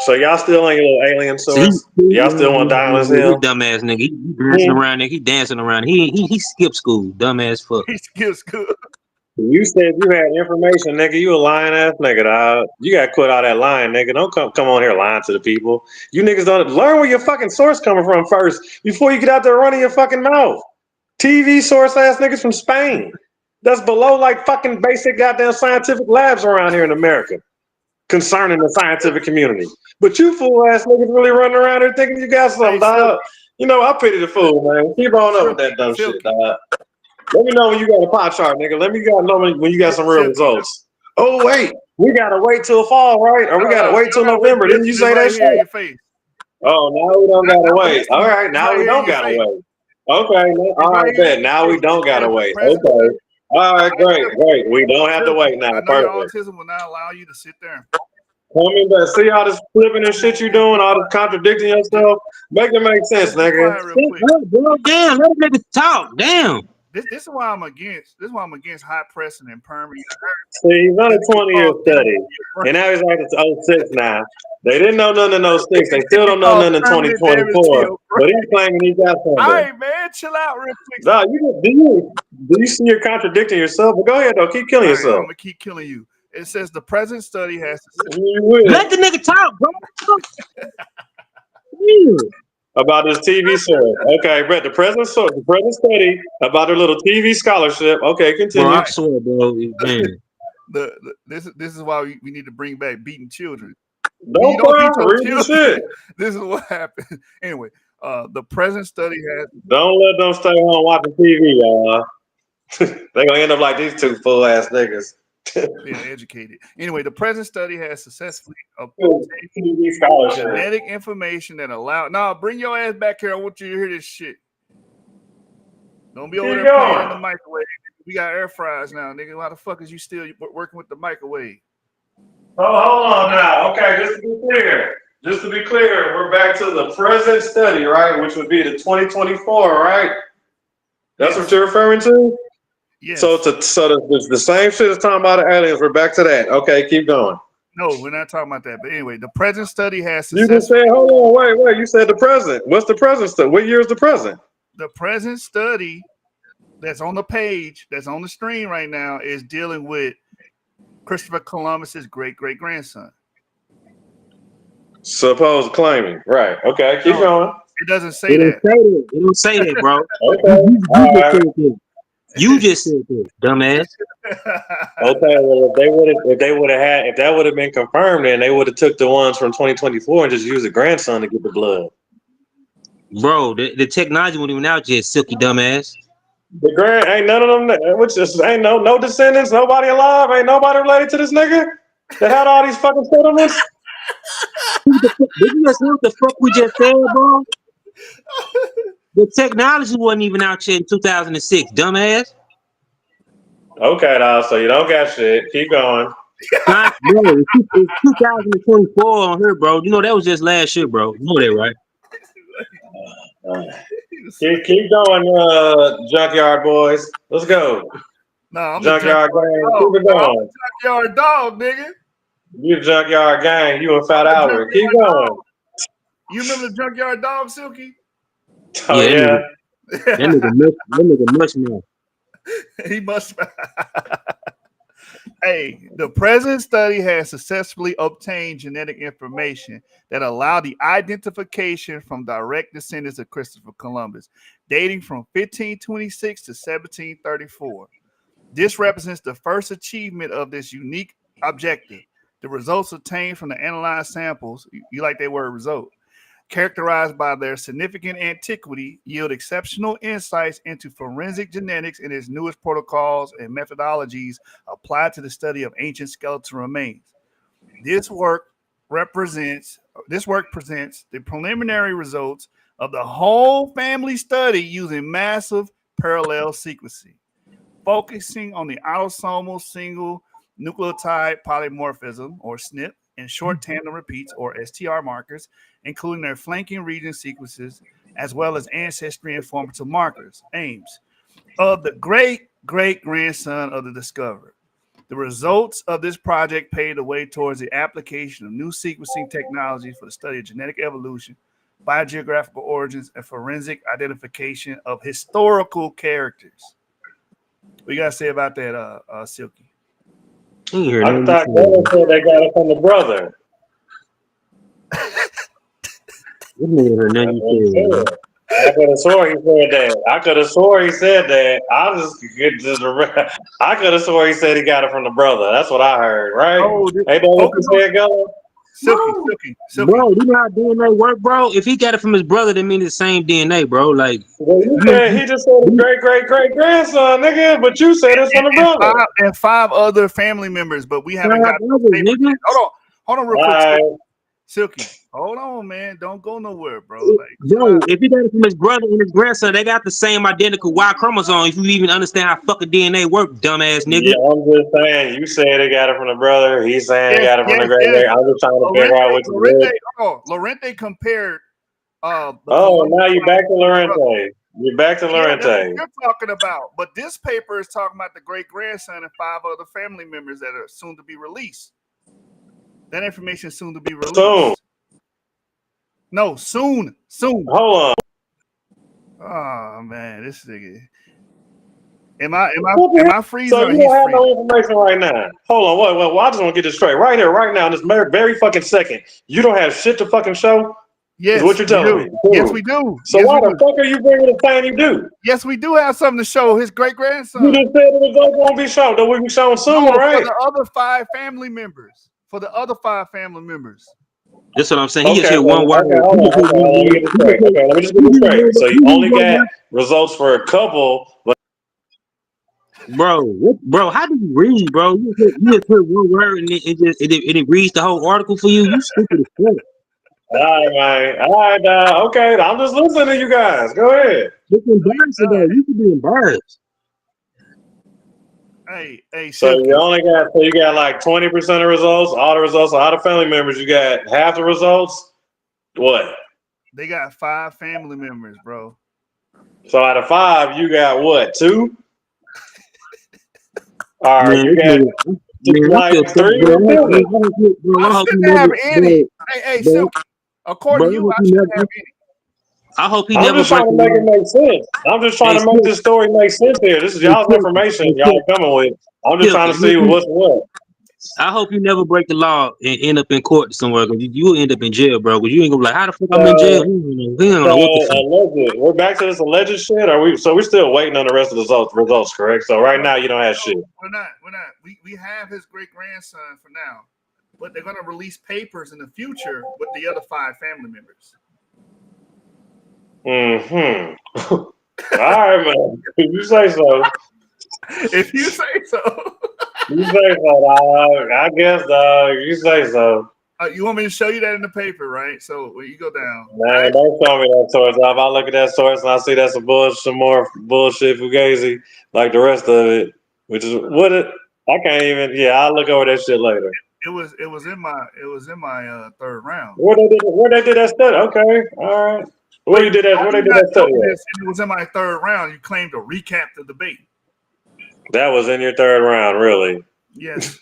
So y'all still on your little alien source? Y'all still want to die on his hill? Dumbass nigga. He dancing around, nigga. He dancing around. He skipped school. Dumbass fuck. He skipped school. You said you had information, nigga. You a lying ass nigga, dog. You got to quit all that lying, nigga. Don't come on here lying to the people. You niggas don't learn where your fucking source coming from first before you get out there running your fucking mouth. TV source ass niggas from Spain. That's below like fucking basic goddamn scientific labs around here in America concerning the scientific community. But you fool ass niggas really running around here thinking you got something, dog. You know, I pity the fool, man. Keep on up with that dumb shit, dog. Let me know when you got a pie chart, nigga. Let me know when you got some real results. Oh, wait. We got to wait till fall, right? Or we got to wait till November. Didn't you say that shit? Oh, now we don't got to wait. All right, now we don't got to wait. Okay, all right, bet. Now we don't got to wait. Okay. All right, great. We don't have to wait now. Perfect. Autism will not allow you to sit there. Coming back. See all this flipping and shit you doing, all this contradicting yourself? Make it make sense, nigga. Damn, let the nigga talk. Damn. This is why I'm against. This is why I'm against hot pressing and permanent. See, he's on a 20-year study, and now he's like it's 06 now. They didn't know nothing in 06. They still don't know nothing in 2024. But he's claiming he got something. All right, man, chill out real quick. Nah, do you see you're contradicting yourself? But go ahead though, keep killing yourself. I'm gonna keep killing you. It says the present study has. Let the nigga talk, bro. About this TV show. Okay, Brett, the present study about their little TV scholarship. Okay, continue. Bro, I swear, bro. Man. This is why we need to bring back beating children. Don't read the shit. This is what happened. Anyway, The present study has. Don't let them stay home watching TV, y'all. They gonna end up like these two full ass niggas. Yeah, educated. Anyway, the present study has successfully TV scholarship. genetic information that allow. Nah, bring your ass back here. I want you to hear this shit. Don't be over Keep there playing going. in the microwave. We got air fryers now, nigga. Why the fuck is you still working with the microwave? Oh, hold on now. Okay, just to be clear, we're back to the present study, right? Which would be the 2024, right? That's what you're referring to? Yes. So the same shit is talking about the aliens. We're back to that. Okay, keep going. No, we're not talking about that. But anyway, the present study has You just said, hold on, wait. You said the present. What's the present study? What year is the present? The present study that's on the page, that's on the screen right now, is dealing with Christopher Columbus's great-great-grandson. Supposed claiming. Right. Okay, keep going. It doesn't say that. It don't say that, bro. Okay. You just said that, dumbass. Okay, well, if that would have been confirmed, then they would have took the ones from 2024 and just used the grandson to get the blood. Bro, the technology wasn't even out yet, silky dumbass. The grand ain't none of them, which is ain't no descendants, nobody alive, ain't nobody related to this nigga that had all these fucking settlements. Did you just hear what the fuck we just said, bro? The technology wasn't even out yet in 2006, dumbass. Okay, dog. So you don't got shit. Keep going. Bro, it's 2024 on here, bro. You know that was just last year, bro. You know that, right? Keep going, Junkyard Boys. Let's go. Nah, I'm Junkyard Gang. Keep it going. Junkyard dog, nigga. You Junkyard Gang. You and Fat Albert. Keep going. You remember the Junkyard dog, Silky? Oh yeah. That nigga must know. He must. Hey, the present study has successfully obtained genetic information that allow the identification from direct descendants of Christopher Columbus, dating from 1526 to 1734. This represents the first achievement of this unique objective. The results obtained from the analyzed samples, you like that word result, characterized by their significant antiquity, yield exceptional insights into forensic genetics and its newest protocols and methodologies applied to the study of ancient skeletal remains. This work presents the preliminary results of the whole family study using massive parallel sequencing, focusing on the autosomal single nucleotide polymorphism, or SNP, and short tandem repeats, or STR markers, including their flanking region sequences, as well as ancestry informative markers, AIMS, of the great-great-grandson of the discoverer. The results of this project paved the way towards the application of new sequencing technologies for the study of genetic evolution, biogeographical origins, and forensic identification of historical characters. What you got to say about that, Silky? I thought Gordon said they got it from the brother. I could have swore he said that. I could have swore he said that. I could have swore he said he got it from the brother. That's what I heard, right? Oh, hey, don't what you said, go. Silky. Bro, you know how DNA work, bro? If he got it from his brother, that means the same DNA, bro. Like, well, he just said his great-great-great-grandson, nigga, but you said it's from the brother. And five other family members, but we haven't got nigga. Hold on real quick. Silky, hold on, man. Don't go nowhere, bro. Like, yo, if he got it from his brother and his grandson, they got the same identical Y chromosome. If you even understand how fucking DNA work, dumbass nigga. Yeah, I'm just saying. You said they got it from the brother. He's saying they got it from the great. I'm just trying to figure out what you did. Lorente compared. Now you're back to Lorente. You're back to Lorente. That's what you're talking about. But this paper is talking about the great grandson and five other family members that are soon to be released. That information is soon to be released. Soon. No, soon. Hold on. Oh man, this nigga. Am I freezing? So you don't have no information right now. Hold on, well, I just want to get this straight. Right here, right now, in this very fucking second. You don't have shit to fucking show? Yes, is what you're telling me. Cool. Yes, we do. So yes, why the fuck are you bringing the thing you do? Yes, we do have something to show his great grandson. You just said the results won't be shown. That will be shown soon, right? For the other five family members. That's what I'm saying. He just Okay, hear one word. okay, hold on. Okay, let me get this straight. Okay, let me just get this straight. So you only got results for a couple, but Bro, how do you read, bro? You just hear one word and it reads the whole article for you. You stupid as fuck. all right, man. All right, okay. I'm just listening to you guys. Go ahead. It's embarrassing though. You should be embarrassed. Hey, So Silky. you got like 20% of results, all the results, all the family members. You got half the results. What? They got 5 family members, bro. So out of 5, you got what? 2? All right, you got I like feel 3 or 7. I shouldn't have any. Hey, Silky. According to you, I shouldn't have any. I hope he I'm never just trying break to the make law. it make sense. I'm just trying to make this story make sense here. This is y'all's information y'all coming with. I'm just trying to see what's what. I hope you never break the law and end up in court somewhere because you will end up in jail, bro. Because you ain't gonna be like, how the fuck I'm in jail? We ain't gonna know what the fuck. Alleged. We're back to this alleged shit. So we're still waiting on the rest of the results, correct? So right now you don't have shit. We're not. We have his great grandson for now, but they're gonna release papers in the future with the other 5 family members. All right, man. If you say so. If you say so. You say so, dog. I guess, dog. You say so. You want me to show you that in the paper, right? So when you go down, Man, don't show me that source. If I look at that source and I see that's some more bullshit fugazi, like the rest of it, which is what it. I can't even. Yeah, I'll look over that shit later. it was in my 3rd round. Where they did that study? Okay, all right. Where they did that study? It was in my 3rd round. You claimed to recap the debate. That was in your 3rd round, really? Yes.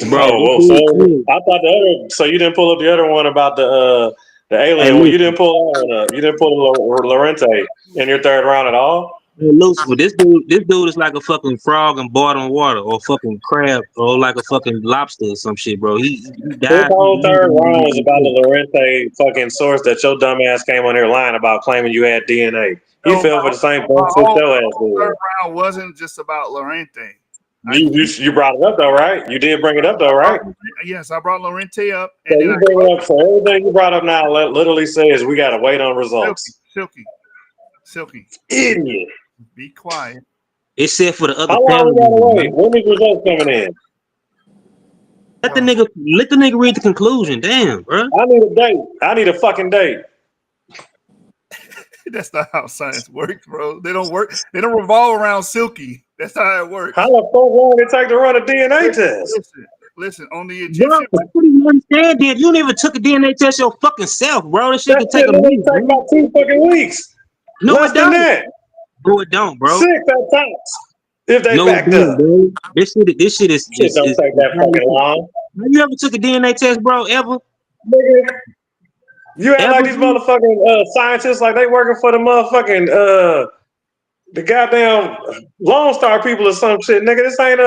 Bro, so I thought the other. So you didn't pull up the other one about the alien one. You didn't pull that one up. You didn't pull Lorente in your 3rd round at all. Lucifer, this dude is like a fucking frog in boiling water, or fucking crab, or like a fucking lobster or some shit, bro. He This died. whole 3rd round was about the Lorente fucking source that your dumb ass came on here lying about claiming you had DNA. He fell for the same bullshit your ass did. 3rd round wasn't just about Lorente. You brought it up though, right? You did bring it up though, right? Yes, I brought Lorente up. So you bring it up. So everything you brought up now literally says we gotta wait on results. Silky. Idiot. Be quiet. It said for the other. How long we gotta wait? When is results coming in? Let the nigga read the conclusion. Damn, bro. I need a date. I need a fucking date. That's not how science works, bro. They don't work. They don't revolve around Silky. That's not how it works. How the fuck long it take to run a DNA test? Listen. On the Egyptian. Bro, what do you understand? Then you don't even took a DNA test your fucking self, bro. This shit can take a minute. Take about 2 fucking weeks. No, less it don't. than that. No, it don't, bro. 6 at tops. If they backed up. Bro. This shit is Shit don't take that fucking long. Have you ever took a DNA test, bro? Ever? Nigga, you act like these motherfucking scientists like they working for the motherfucking the goddamn Lone Star people or some shit, nigga. This ain't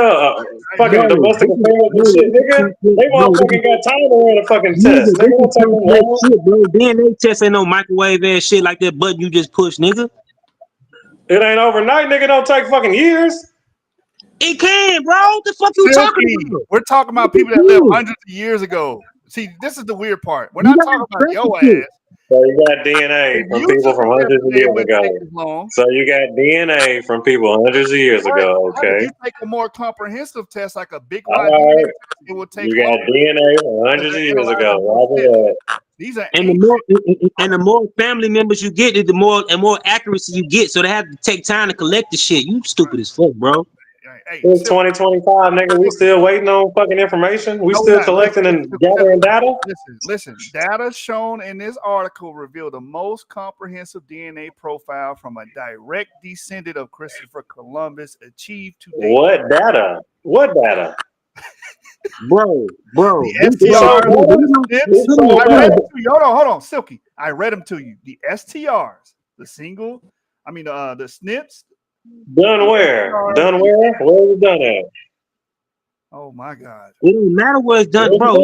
fucking domestic affairs and shit, nigga. They motherfucking got time to run a fucking test. Nigga, don't take them shit, bro. DNA test ain't no microwave ass shit like that button you just push, nigga. It ain't overnight, nigga. Don't take fucking years. It can, bro. What the fuck you talking about? We're talking about people that lived hundreds of years ago. See, this is the weird part. We're not talking about your ass. So you got DNA from people from hundreds of years ago. So you got DNA from people hundreds of years ago. Okay. If you take a more comprehensive test, like a big DNA test, it will take. You got DNA from hundreds of years ago. These are and the more family members you get, the more accuracy you get. So they have to take time to collect the shit. You stupid as fuck, bro. It's 2025, nigga. We still waiting on fucking information. We still collecting and gathering data. Listen. Data shown in this article reveal the most comprehensive DNA profile from a direct descendant of Christopher Columbus achieved to date. What data? What data? Bro. The STRs. I read them to you. Hold on, Silky. I read them to you. The STRs, the SNPs. Done where? Done where? Where is it done at? Oh my God! It don't matter where it's done, bro.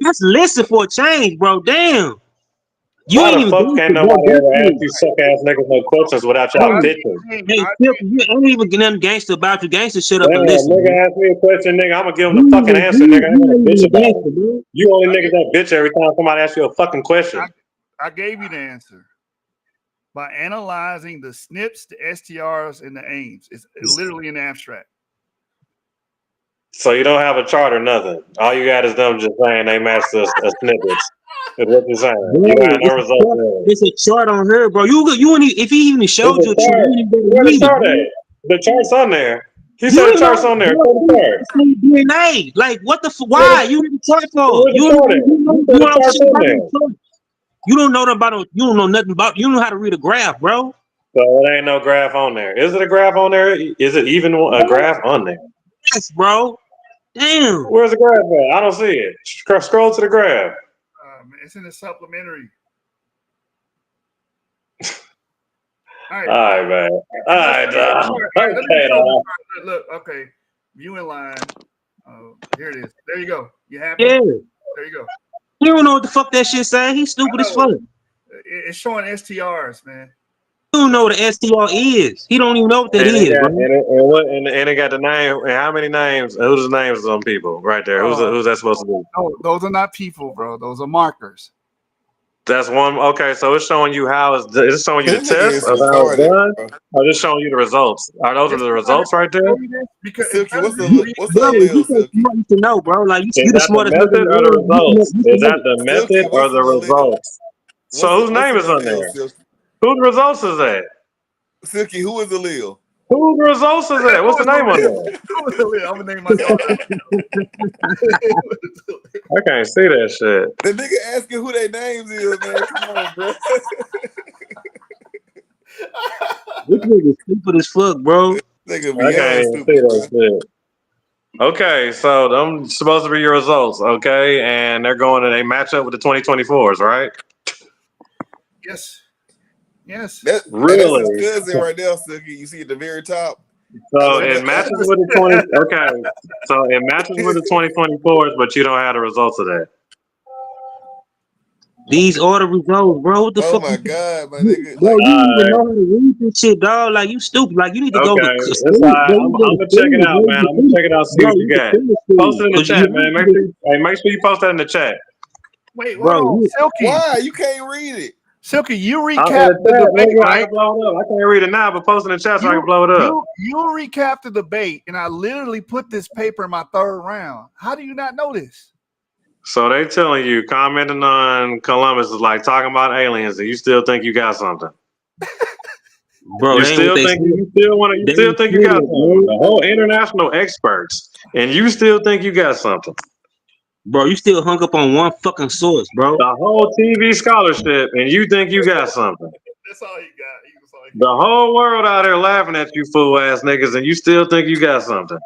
Let's listen for a change, bro. Damn. You Why ain't the even fuck gangster, can't bro. nobody ever ask Hey, you suck ass niggas no questions without y'all bitching? hey, Silky, you ain't even getting nothing gangster about you. Gangster, shut up Damn, and listen, nigga bro. ask me a question, nigga. I'm gonna give him You the ain't fucking even, answer, nigga. I ain't you gonna ain't bitch even a about gangster, it. bro. You only niggas that bitch every time somebody asks you a fucking question. I gave you the answer. By analyzing the SNPs, the STRs, and the AIMs. It's literally in the abstract. So you don't have a chart or nothing. All you got is them just saying they match the snippets. Is what you're saying. Bro, You don't have no results there. it's a chart on her, bro. You ain't, if he even It's showed you a a chart, chart. you ain't better Where the read it, chart bro. at? The chart's on there. He You said the ain't chart's know, on there. bro. Show the chart. It's in DNA. Like, what the why? You need a chart for? Where's the chart at? You said You the know chart's shit on about there. no chart. You don't know about you don't know nothing about you don't know how to read a graph, bro. So it ain't no graph on there. Is it a graph on there? Is it even a graph on there? Yes, bro. Damn. Where's the graph at? I don't see it. Scroll to the graph. It's in the supplementary. All right, man. All right, dog. Okay, dog. Look, okay. View in line. Here it is. There you go. You happy? Yeah. There you go. You don't know what the fuck that shit saying. He's stupid as fuck. It's showing STRs, man. You don't know what the STR is. He don't even know what that And is, bro. it got the name. And how many names? Who's the names of some people right there? Who's that supposed to be? No, those are not people, bro. Those are markers. That's one. Okay, so it's showing you how it's showing you the This nigga test is of how it's retarded, done, bro. or just showing you the results. Are those the results right there? Because Silky, what's the Bro, if you allele, so Silky? smart, you should know, bro. Like Is you the that the smartest nigga in method the or the world. results? You Is should know. that the Silky, method or what's the an allele? results? So whose name What's is an on allele, there? Silky? Whose results is that? Silky, who is allele? Whose results is that? What's the name on there? I'm gonna name my daughter. I can't see that shit. The nigga asking who their names is, man. Come on, bro. This nigga stupid as fuck, bro. Nigga I can't beyond even see stupid, bro. that shit. Okay, so them supposed to be your results, okay? And they're going and they match up with the 2024s, right? Yes. Yes. That's his Really? cousin right there, Silky. You see at the very top. So it matches with the 20. Okay, so it matches with the 2024s, but you don't have the results of that. These are the results, bro. What the Oh fuck? my god, my nigga! Bro, Like, you don't even know how to read this shit, dog. Like you stupid. Like you need to go to Okay, it's school, all right. bro. I'm You go to gonna check it school, out, bro. man. I'm gonna check it out. See Bro, what you you got. can finish Post school it in the because chat, man. Make sure you post that in the chat. Wait, hold bro. on, Silky. why you can't read it? Silky, you I'm in recapped the the chat, debate, nigga. I right? can blow it up. I can't read it now, but post it in the chat so I can blow it up. You recapped the debate, and I literally put this paper in my third round. How do you not know this? So they telling you commenting on Columbus is like talking about aliens, and you still think you got something. Bro, You they ain't what still they think said. you still want to? You They still ain't think you said got it, something? bro. The whole international experts, and you still think you got something. Bro, you still hung up on one fucking source, bro. The whole TV scholarship, and you think you got something. That's all he got. That's all he The whole world out here laughing at you fool ass niggas, and you still think you got something.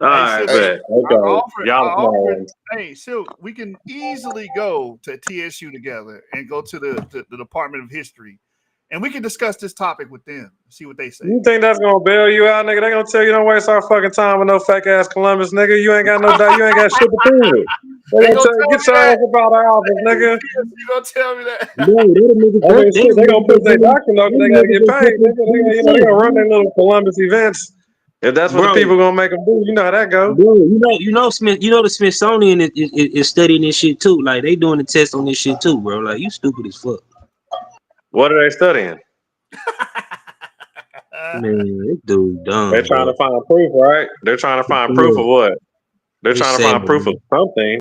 All right, bet. Okay, y'all. Hey, Silk, we can easily go to TSU together and go to the Department of History, and we can discuss this topic with them. See what they say. You think that's gonna bail you out, nigga? They gonna tell you don't waste our fucking time with no fake ass Columbus, nigga. You ain't got no doubt. You ain't got shit to prove. They gonna tell you get your ass about our office, nigga. You gonna tell me that? Bro, I mean, shit, they gonna push their doctrine up. They gotta get paid, nigga. They gonna run their little Columbus events. If that's what the people gonna make them do, you know how that go. Bro, you know Smith. You know the Smithsonian is studying this shit too. Like they doing the test on this shit too, bro. Like you stupid as fuck. What are they studying? Man, this dude dumb. They're trying to find proof, right? They're trying to find proof of what? They're trying to find proof of something.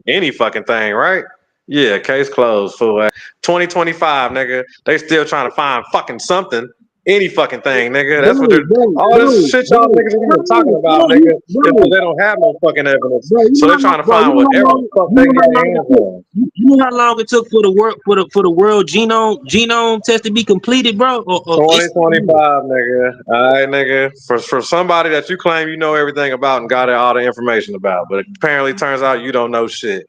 Any fucking thing, right? Yeah, case closed, fool. 2025, nigga. They still trying to find fucking something. Any fucking thing, nigga. That's what they're all this shit y'all niggas are even talking about, nigga. Is because they don't have no fucking evidence. So they're trying to find whatever the fuck they can get their hands on. You know how long it took for the world genome test to be completed, bro? 2025, nigga. All right, nigga. For somebody that you claim you know everything about and got all the information about, but apparently turns out you don't know shit.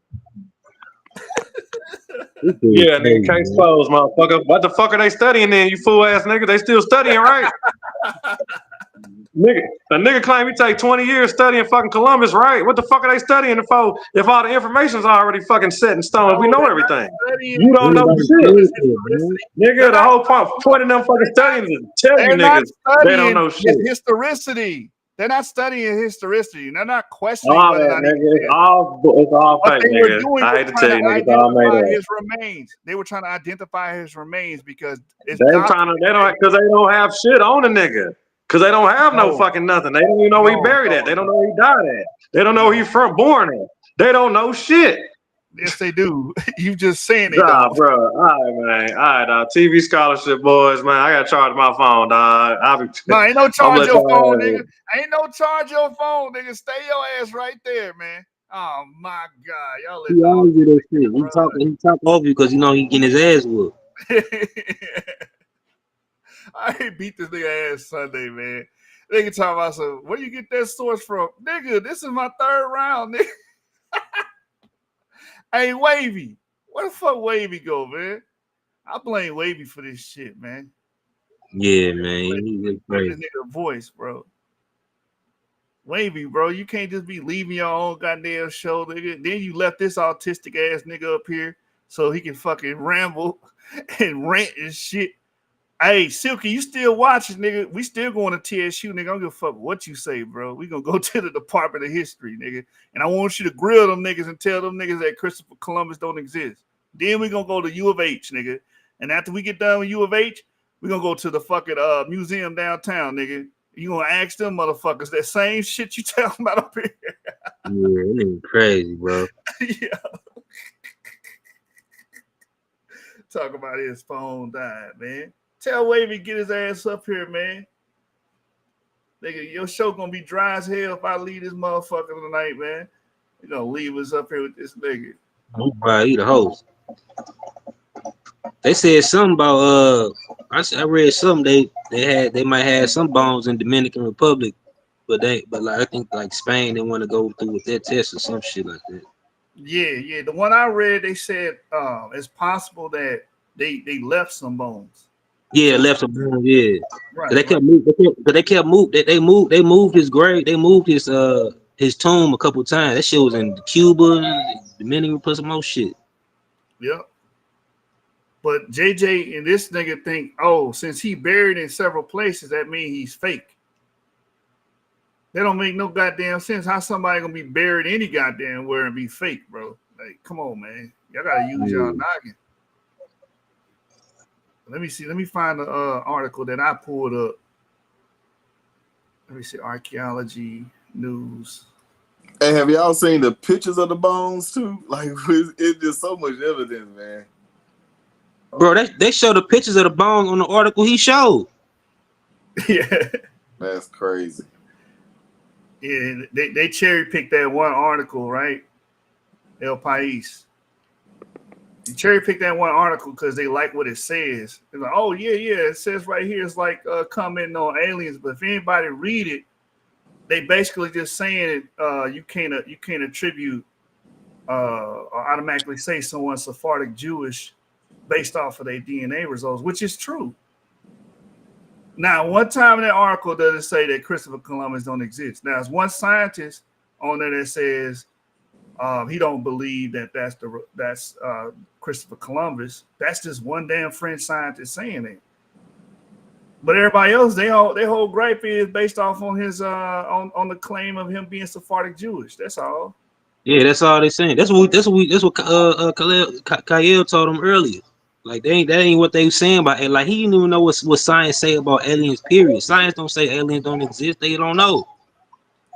Yeah, nigga, case closed, motherfucker. What the fuck are they studying then, you fool ass nigga? They still studying, right? A nigga claim he take 20 years studying fucking Columbus, right? What the fuck are they studying it for if all the information's already fucking set in stone? We know everything. You don't know shit. Nigga, the whole point of them fucking studying is to tell you niggas they don't know shit. Historicity. They're not studying historicity. They're not questioning All whether or that, not nigga. It's all what fake, they were nigga. doing I was hate to trying tell to you, niggas, all made identify up. his remains. They were trying to identify his remains because it's They don't have shit on the nigga. Cause they don't have no fucking nothing. They don't even know where he buried at. They don't know where he died at. They don't know where he born at. They don't know shit. Yes, they do. You just saying they Nah, don't. bro. All right, man. All right, dog. TV scholarship, boys, man. I gotta charge my phone, dog. No, ain't no charge your phone, nigga. Ain't no charge your phone, nigga. Stay your ass right there, man. Oh my God, y'all let He always do that shit. He talk over you because you know he getting his ass whooped. I ain't beat this nigga ass Sunday, man. Nigga talking about some, where you get that source from? Nigga, this is my third round, nigga. Hey, Wavy. Where the fuck Wavy go, man? I blame Wavy for this shit, man. Yeah, man. He this nigga voice, bro. Wavy, bro. You can't just be leaving your own goddamn show, nigga. Then you left this autistic ass nigga up here so he can fucking ramble and rant and shit. Hey, Silky, you still watching, nigga? We still going to TSU, nigga. I don't give a fuck what you say, bro. We gonna go to the Department of History, nigga. And I want you to grill them niggas and tell them niggas that Christopher Columbus don't exist. Then we gonna go to U of H, nigga. And after we get done with U of H, we gonna go to the fucking museum downtown, nigga. You gonna ask them motherfuckers that same shit you talking about up here. Yeah, that nigga crazy, bro. Yeah. Talk about his phone died, man. Tell Wavy get his ass up here, man. Nigga, your show gonna be dry as hell if I leave this motherfucker tonight, man. You gonna leave us up here with this nigga. Bro, he the host. They said something about I read something they might have some bones in Dominican Republic, but like I think like Spain they want to go through with that test or some shit like that. Yeah. The one I read, they said it's possible that they left some bones. Yeah, left some bones. Yeah, right. They kept moved his grave. They moved his tomb a couple times. That shit was in Cuba, Dominican Republic, some more shit. Yep. But JJ and this nigga think, oh, since he buried in several places, that means he's fake. That don't make no goddamn sense. How somebody gonna be buried any goddamn where and be fake, bro? Like, come on, man. Y'all gotta use y'all noggin. Let me see. Let me find the article that I pulled up. Let me see. Archaeology news. Hey, have y'all seen the pictures of the bones too? Like, it's just so much evidence, man. Bro, they showed the pictures of the bones on the article he showed. Yeah. That's crazy. Yeah, they cherry picked that one article, right? El País. They cherry picked that one article because they like what it says. They're like, oh yeah, it says right here it's like commenting on aliens. But if anybody read it, they basically just saying you can't attribute or automatically say someone's Sephardic Jewish based off of their DNA results, which is true. Now, one time in that article does it say that Christopher Columbus don't exist. Now, there's one scientist on there that says he don't believe that's Christopher Columbus. That's just one damn French scientist saying it. But everybody else, their whole gripe is based off on his on the claim of him being Sephardic Jewish. That's all. Yeah, that's all they saying. That's what Kyle told him earlier. Like that ain't what they saying about it. Like he didn't even know what science say about aliens. Period. Science don't say aliens don't exist. They don't know.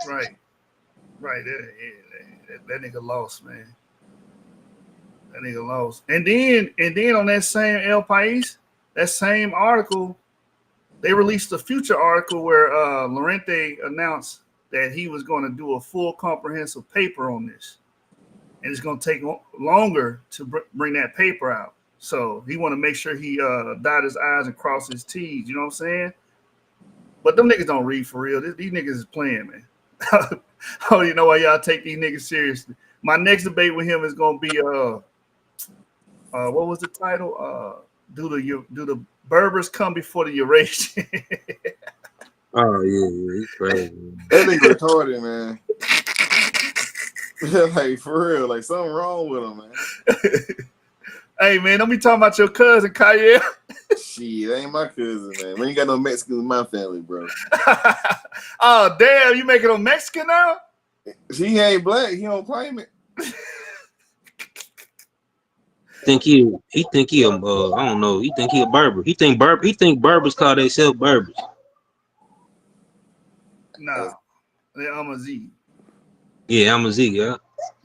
Right. That nigga lost, man. That nigga lost. And then on that same El País, that same article, they released a future article where Learn Errday announced that he was going to do a full comprehensive paper on this. And it's going to take longer to bring that paper out. So he want to make sure he dot his I's and cross his T's. You know what I'm saying? But them niggas don't read for real. These niggas is playing, man. I don't even know why y'all take these niggas seriously. My next debate with him is going to be what was the title? Do the Berbers come before the Eurasians? Oh yeah, he's crazy. That nigga retarded, man. Like for real, like something wrong with him, man. Hey man, don't be talking about your cousin Kyle. Shit, that ain't my cousin, man. We ain't got no Mexicans in my family, bro. Oh damn, you making him Mexican now? He ain't black. He don't claim it. Think he I don't know. He think he a Berber. He think Berbers call themselves Berbers. No, they're Amazigh. Yeah, I'm a Z, yeah.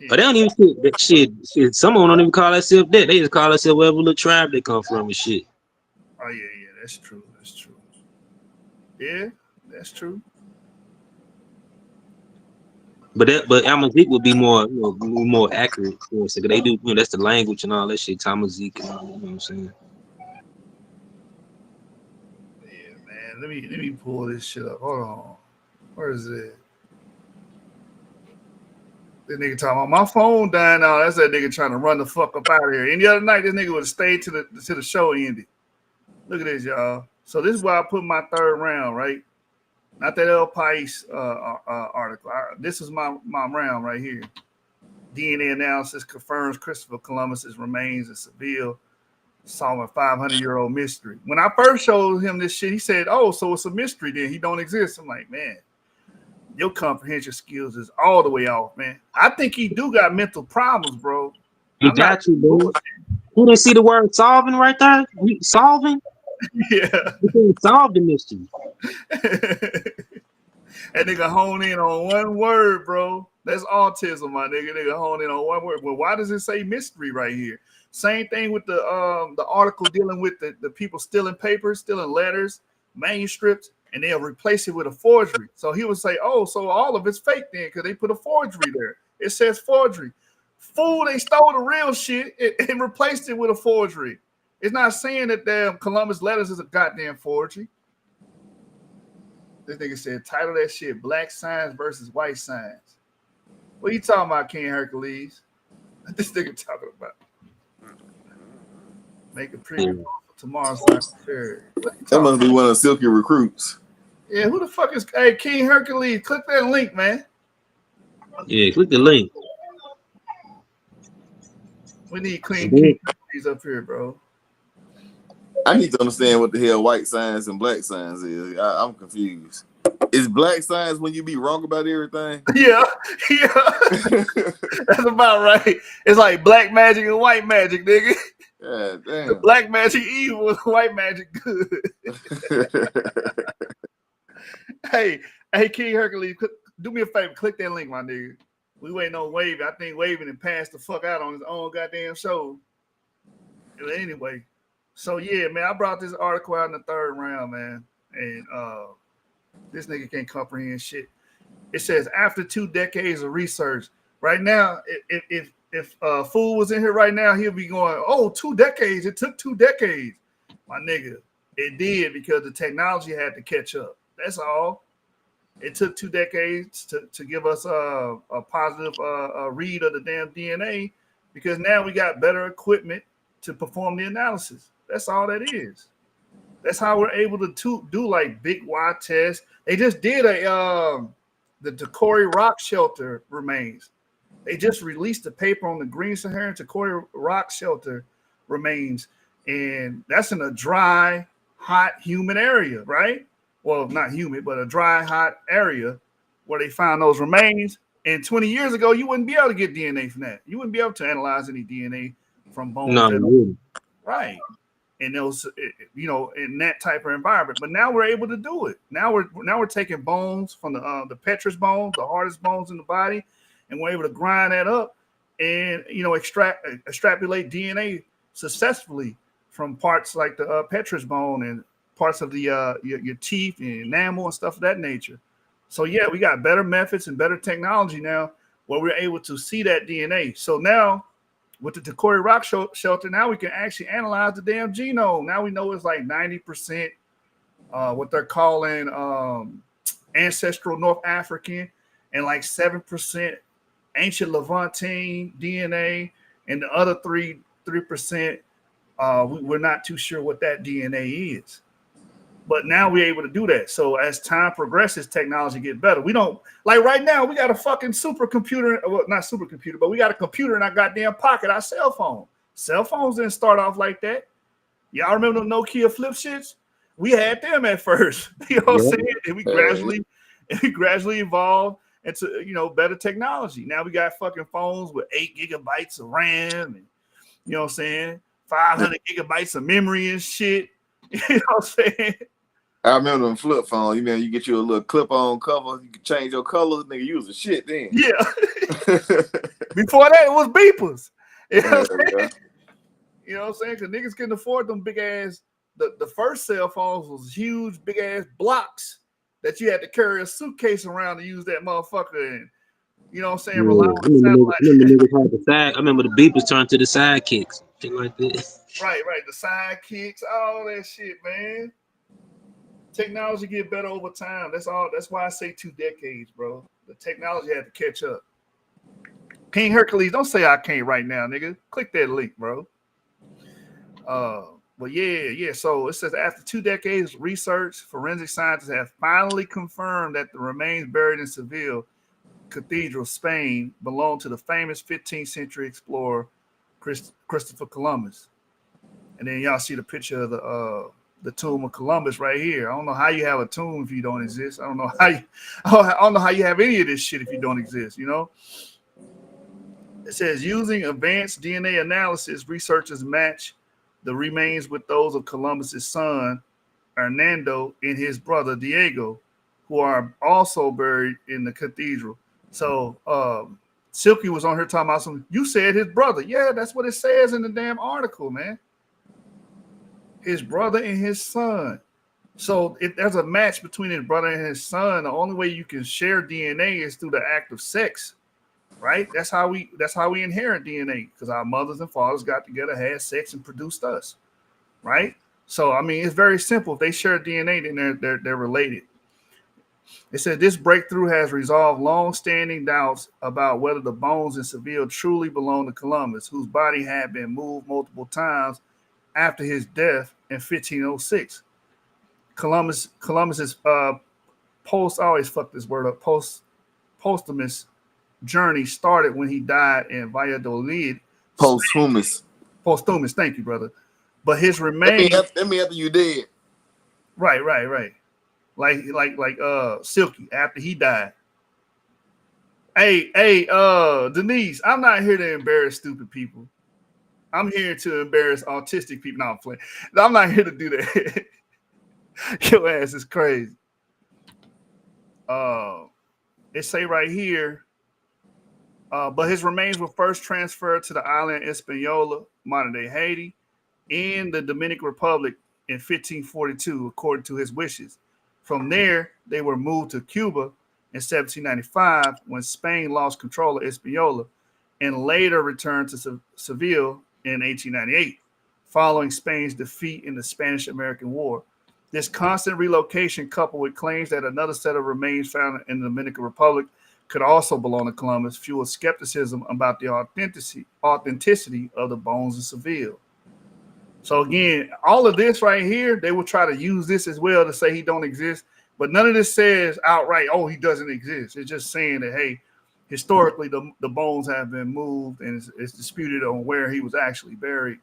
But they don't even shit. Some of them don't even call themselves that. They just call themselves whatever little tribe they come from and shit. Oh yeah, that's true. That's true. Yeah, that's true. But Amazik would be more, more accurate. You know, so they do, that's the language and all that shit. Tamazik, you know what I'm saying? Yeah, man. Let me pull this shit up. Hold on. Where is it? This nigga talking about my phone dying out. That's that nigga trying to run the fuck up out of here. Any other night, this nigga would have stayed to the show ended. Look at this, y'all. So this is where I put my third round, right? Not that El Pais article. This is my round right here. DNA analysis confirms Christopher Columbus's remains in Seville, solving 500-year-old mystery. When I first showed him this shit, he said, "Oh, so it's a mystery then. He don't exist." I'm like, man, your comprehension skills is all the way off, man. I think he do got mental problems, bro. You got you, bro. You didn't see the word solving right there? Solving? Yeah. You can't solve the mystery. That nigga hone in on one word, bro. That's autism, my nigga. Nigga hone in on one word. Well, why does it say mystery right here? Same thing with the article dealing with the people stealing papers, stealing letters, manuscripts, and they'll replace it with a forgery. So he would say, "Oh, so all of it's fake then, because they put a forgery there. It says forgery." Fool, they stole the real shit and replaced it with a forgery. It's not saying that damn Columbus letters is a goddamn forgery. This nigga said, title that shit Black Signs versus White Signs. What you talking about, King Hercules? What this nigga talking about? Make a preview for tomorrow's live fair. That must be one of the Silky recruits. Yeah, who the fuck is King Hercules? Click that link, man. Yeah, click the link. We need King Hercules up here, bro. I need to understand what the hell white signs and black signs is. I'm confused. Is black signs when you be wrong about everything? Yeah. That's about right. It's like black magic and white magic, nigga. Yeah, damn. The black magic evil, white magic good. Hey, King Hercules, do me a favor, click that link, my nigga. We waiting on Wavy. I think Wavy and passed the fuck out on his own goddamn show. But anyway, so yeah, man, I brought this article out in the third round, man, and this nigga can't comprehend shit. It says after 2 decades of research, right now, if Fool was in here right now, he'll be going, "Oh, 2 decades. It took 2 decades." My nigga, it did because the technology had to catch up. That's all. It took 2 decades to give us a positive read of the damn DNA because now we got better equipment to perform the analysis. That's all that is. That's how we're able to do like big Y tests. They just did the Takori Rock Shelter remains. They just released a paper on the Green Saharan Takori Rock Shelter remains, and that's in a dry, hot, humid area, right? Well, not humid, but a dry, hot area where they found those remains. And 20 years ago, you wouldn't be able to get DNA from that. You wouldn't be able to analyze any DNA from bones. No, right. And those, in that type of environment. But now we're able to do it. Now we're taking bones from the petrous bones, the hardest bones in the body, and we're able to grind that up and extrapolate DNA successfully from parts like the petrous bone and parts of the your teeth and enamel and stuff of that nature. So yeah, we got better methods and better technology now where we're able to see that DNA. So now with the Takori Rock Shelter, now we can actually analyze the damn genome. Now we know it's like 90% what they're calling ancestral North African and like 7% ancient Levantine DNA, and the other 3%, we're not too sure what that DNA is. But now we're able to do that. So as time progresses, technology get better. We don't like right now. We got a fucking supercomputer, well, not supercomputer, but we got a computer in our goddamn pocket. Our cell phone. Cell phones didn't start off like that. Y'all remember the Nokia flip shits? We had them at first. You know what I'm saying? And we gradually evolved into better technology. Now we got fucking phones with 8 gigabytes of RAM, and you know what I'm saying, 500 gigabytes of memory and shit. You know what I'm saying? I remember them flip phones. You get you a little clip-on cover. You can change your colors. Nigga, you was a shit then. Yeah. Before that, it was beepers. You know what I'm saying? Yeah. You know what I'm saying? Because niggas couldn't afford them big ass. The first cell phones was huge, big ass blocks that you had to carry a suitcase around to use that motherfucker in. You know what I'm saying? Yeah. I remember the beepers turned to the sidekicks. Shit like that. Right. The sidekicks, all that shit, man. Technology get better over time. That's all. That's why I say 2 decades, bro. The technology had to catch up. King Hercules, don't say I can't right now, nigga. Click that link, bro. But yeah. So it says after 2 decades of research, forensic scientists have finally confirmed that the remains buried in Seville Cathedral, Spain, belong to the famous 15th century explorer Christopher Columbus. And then y'all see the picture of the tomb of Columbus right here. I don't know how you have a tomb if you don't exist. I don't know how you have any of this shit if you don't exist, you know? It says using advanced DNA analysis, researchers match the remains with those of Columbus's son, Hernando, and his brother, Diego, who are also buried in the cathedral. So Silky was on here talking about something. You said his brother. Yeah, that's what it says in the damn article, man. His brother and his son. So if there's a match between his brother and his son, the only way you can share DNA is through the act of sex, right? That's how we inherit DNA, because our mothers and fathers got together, had sex, and produced us, right? So I mean, it's very simple. If they share DNA, then they're related. It said this breakthrough has resolved long-standing doubts about whether the bones in Seville truly belong to Columbus, whose body had been moved multiple times after his death in 1506. Columbus's posthumous journey started when he died in Valladolid. Posthumous. Thank you, brother. But his remains. That mean after you dead. Right. Like Silky after he died. Hey, Denise, I'm not here to embarrass stupid people. I'm here to embarrass autistic people. No, I'm playing. I'm not here to do that. Your ass is crazy. It say right here, but his remains were first transferred to the island Hispaniola, modern day Haiti, in the Dominican Republic in 1542, according to his wishes. From there, they were moved to Cuba in 1795 when Spain lost control of Hispaniola, and later returned to Seville in 1898, following Spain's defeat in the Spanish-American War. This constant relocation, coupled with claims that another set of remains found in the Dominican Republic could also belong to Columbus, fueled skepticism about the authenticity of the bones in Seville. So again, all of this right here, they will try to use this as well to say he don't exist, but none of this says outright, oh, he doesn't exist. It's just saying that, hey, historically, the bones have been moved, and it's disputed on where he was actually buried.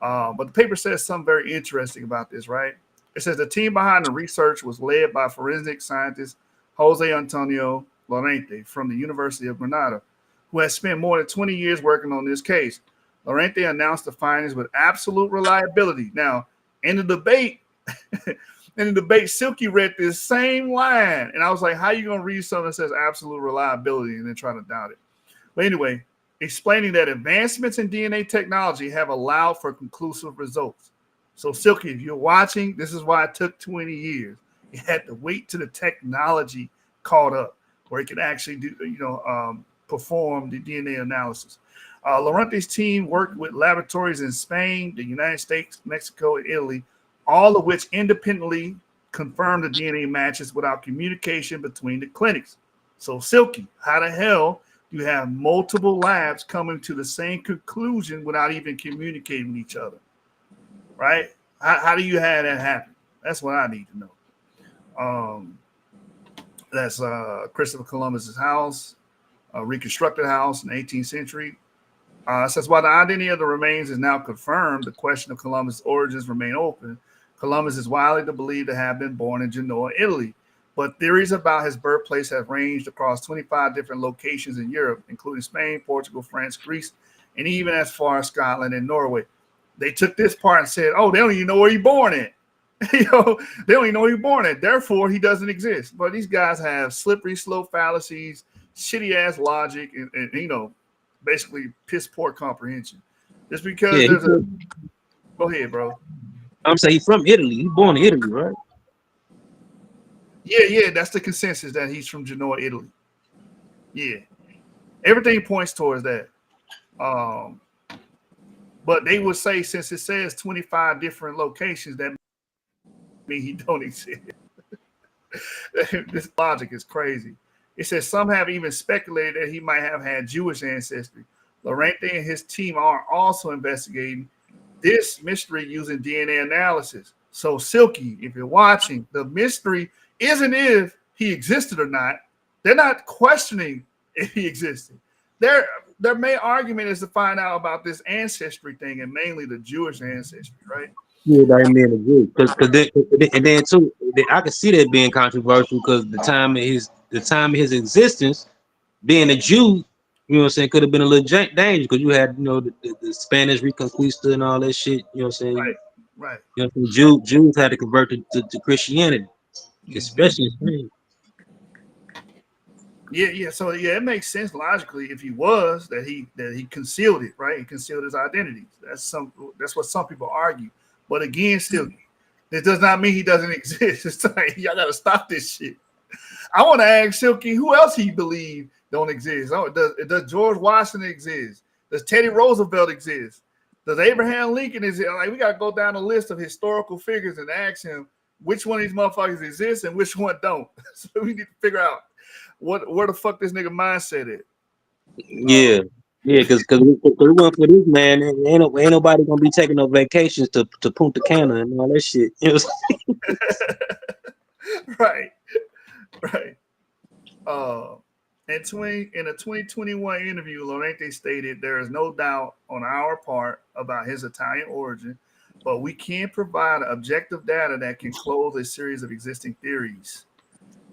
But the paper says something very interesting about this, right? It says the team behind the research was led by forensic scientist Jose Antonio Lorente from the University of Granada, who has spent more than 20 years working on this case. Lorente announced the findings with absolute reliability. Now, in the debate, Silky read this same line, and I was like, how are you going to read something that says absolute reliability and then try to doubt it? But anyway, explaining that advancements in DNA technology have allowed for conclusive results. So, Silky, if you're watching, this is why it took 20 years. You had to wait till the technology caught up where it could actually do, perform the DNA analysis. Lorente's team worked with laboratories in Spain, the United States, Mexico, and Italy, all of which independently confirmed the DNA matches without communication between the clinics. So, Silky, how the hell do you have multiple labs coming to the same conclusion without even communicating with each other? Right? How do you have that happen? That's what I need to know. That's Christopher Columbus's house, a reconstructed house in the 18th century. Says while the identity of the remains is now confirmed, the question of Columbus' origins remain open. Columbus is widely believed to have been born in Genoa, Italy, but theories about his birthplace have ranged across 25 different locations in Europe, including Spain, Portugal, France, Greece, and even as far as Scotland and Norway. They took this part and said, "Oh, they don't even know where he's born at." They don't even know where he's born at. Therefore, he doesn't exist. But these guys have slippery slope fallacies, shitty ass logic, and basically piss poor comprehension. Just because there's a go ahead, bro. I'm saying he's from Italy. He's born in Italy, right? Yeah, that's the consensus that he's from Genoa, Italy. Yeah, everything points towards that. But they would say since it says 25 different locations, that means he don't exist. This logic is crazy. It says some have even speculated that he might have had Jewish ancestry. Lorente and his team are also investigating this mystery using DNA analysis. So, Silky, if you're watching, the mystery isn't if he existed or not. They're not questioning if he existed. Their main argument is to find out about this ancestry thing, and mainly the Jewish ancestry, right? Yeah, that man agree. Because then too, I can see that being controversial because the time of his existence, being a Jew, you know what I'm saying, could have been a little dangerous because you had the Spanish Reconquista and all that shit. You know what I'm saying? Right. You know what I'm saying? Jews had to convert to Christianity, especially in Spain. Yeah. So it makes sense logically if he was that he concealed it, right? He concealed his identity. That's what some people argue. But again, still, it does not mean he doesn't exist. It's like y'all gotta stop this shit. I want to ask Silky who else he believe don't exist. Oh, does George Washington exist? Does Teddy Roosevelt exist? Does Abraham Lincoln exist? Like we gotta go down a list of historical figures and ask him which one of these motherfuckers exists and which one don't. So we need to figure out where the fuck this nigga mindset is. Yeah, because we went for this man, and ain't nobody gonna be taking no vacations to Punta Cana and all that shit. You know Right. In a 2021 interview, Lorente stated, "There is no doubt on our part about his Italian origin, but we can't provide objective data that can close a series of existing theories.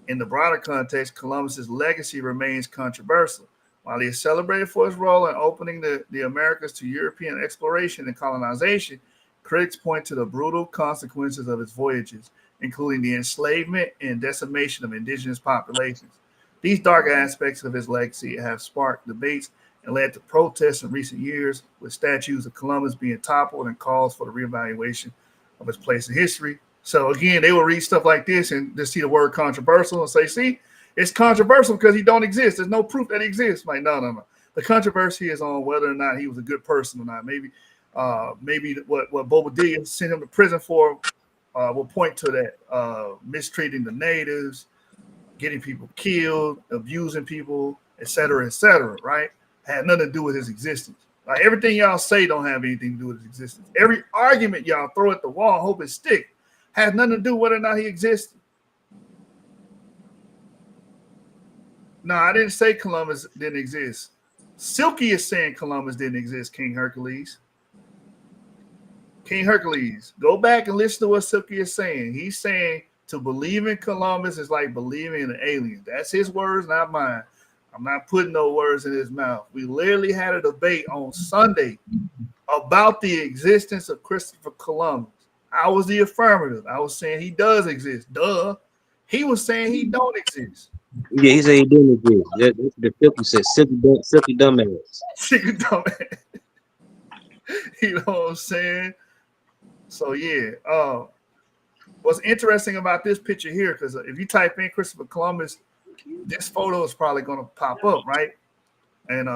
In the broader context, Columbus's legacy remains controversial. While he is celebrated for his role in opening the Americas to European exploration and colonization, critics point to the brutal consequences of his voyages, including the enslavement and decimation of indigenous populations. These dark aspects of his legacy have sparked debates and led to protests in recent years, with statues of Columbus being toppled and calls for the reevaluation of his place in history." So again, they will read stuff like this and just see the word controversial and say, "See, it's controversial because he don't exist. There's no proof that he exists." Like, no. The controversy is on whether or not he was a good person or not. Maybe what Bobadilla sent him to prison for will point to that, mistreating the natives, getting people killed, abusing people, et cetera, right? Had nothing to do with his existence. Like everything y'all say don't have anything to do with his existence. Every argument y'all throw at the wall, hope it stick, has nothing to do with whether or not he existed. No, I didn't say Columbus didn't exist. Silky is saying Columbus didn't exist, King Hercules. King Hercules, go back and listen to what Silky is saying. He's saying to believe in Columbus is like believing in an alien. That's his words, not mine. I'm not putting no words in his mouth. We literally had a debate on Sunday about the existence of Christopher Columbus. I was the affirmative. I was saying he does exist. Duh. He was saying he don't exist. Yeah, he said he didn't exist. That's the Silky said. Silky dumbass. Silky dumbass. You know what I'm saying? So yeah. What's interesting about this picture here, because if you type in Christopher Columbus, this photo is probably going to pop up, right? And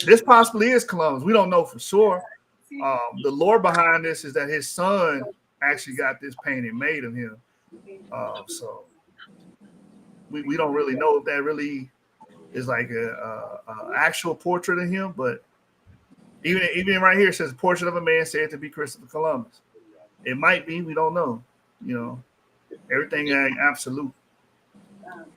this possibly is Columbus. We don't know for sure. The lore behind this is that his son actually got this painting made of him. So we don't really know if that really is like a actual portrait of him, but even right here it says portrait of a man said to be Christopher Columbus. It might be, we don't know. You know, everything ain't absolute.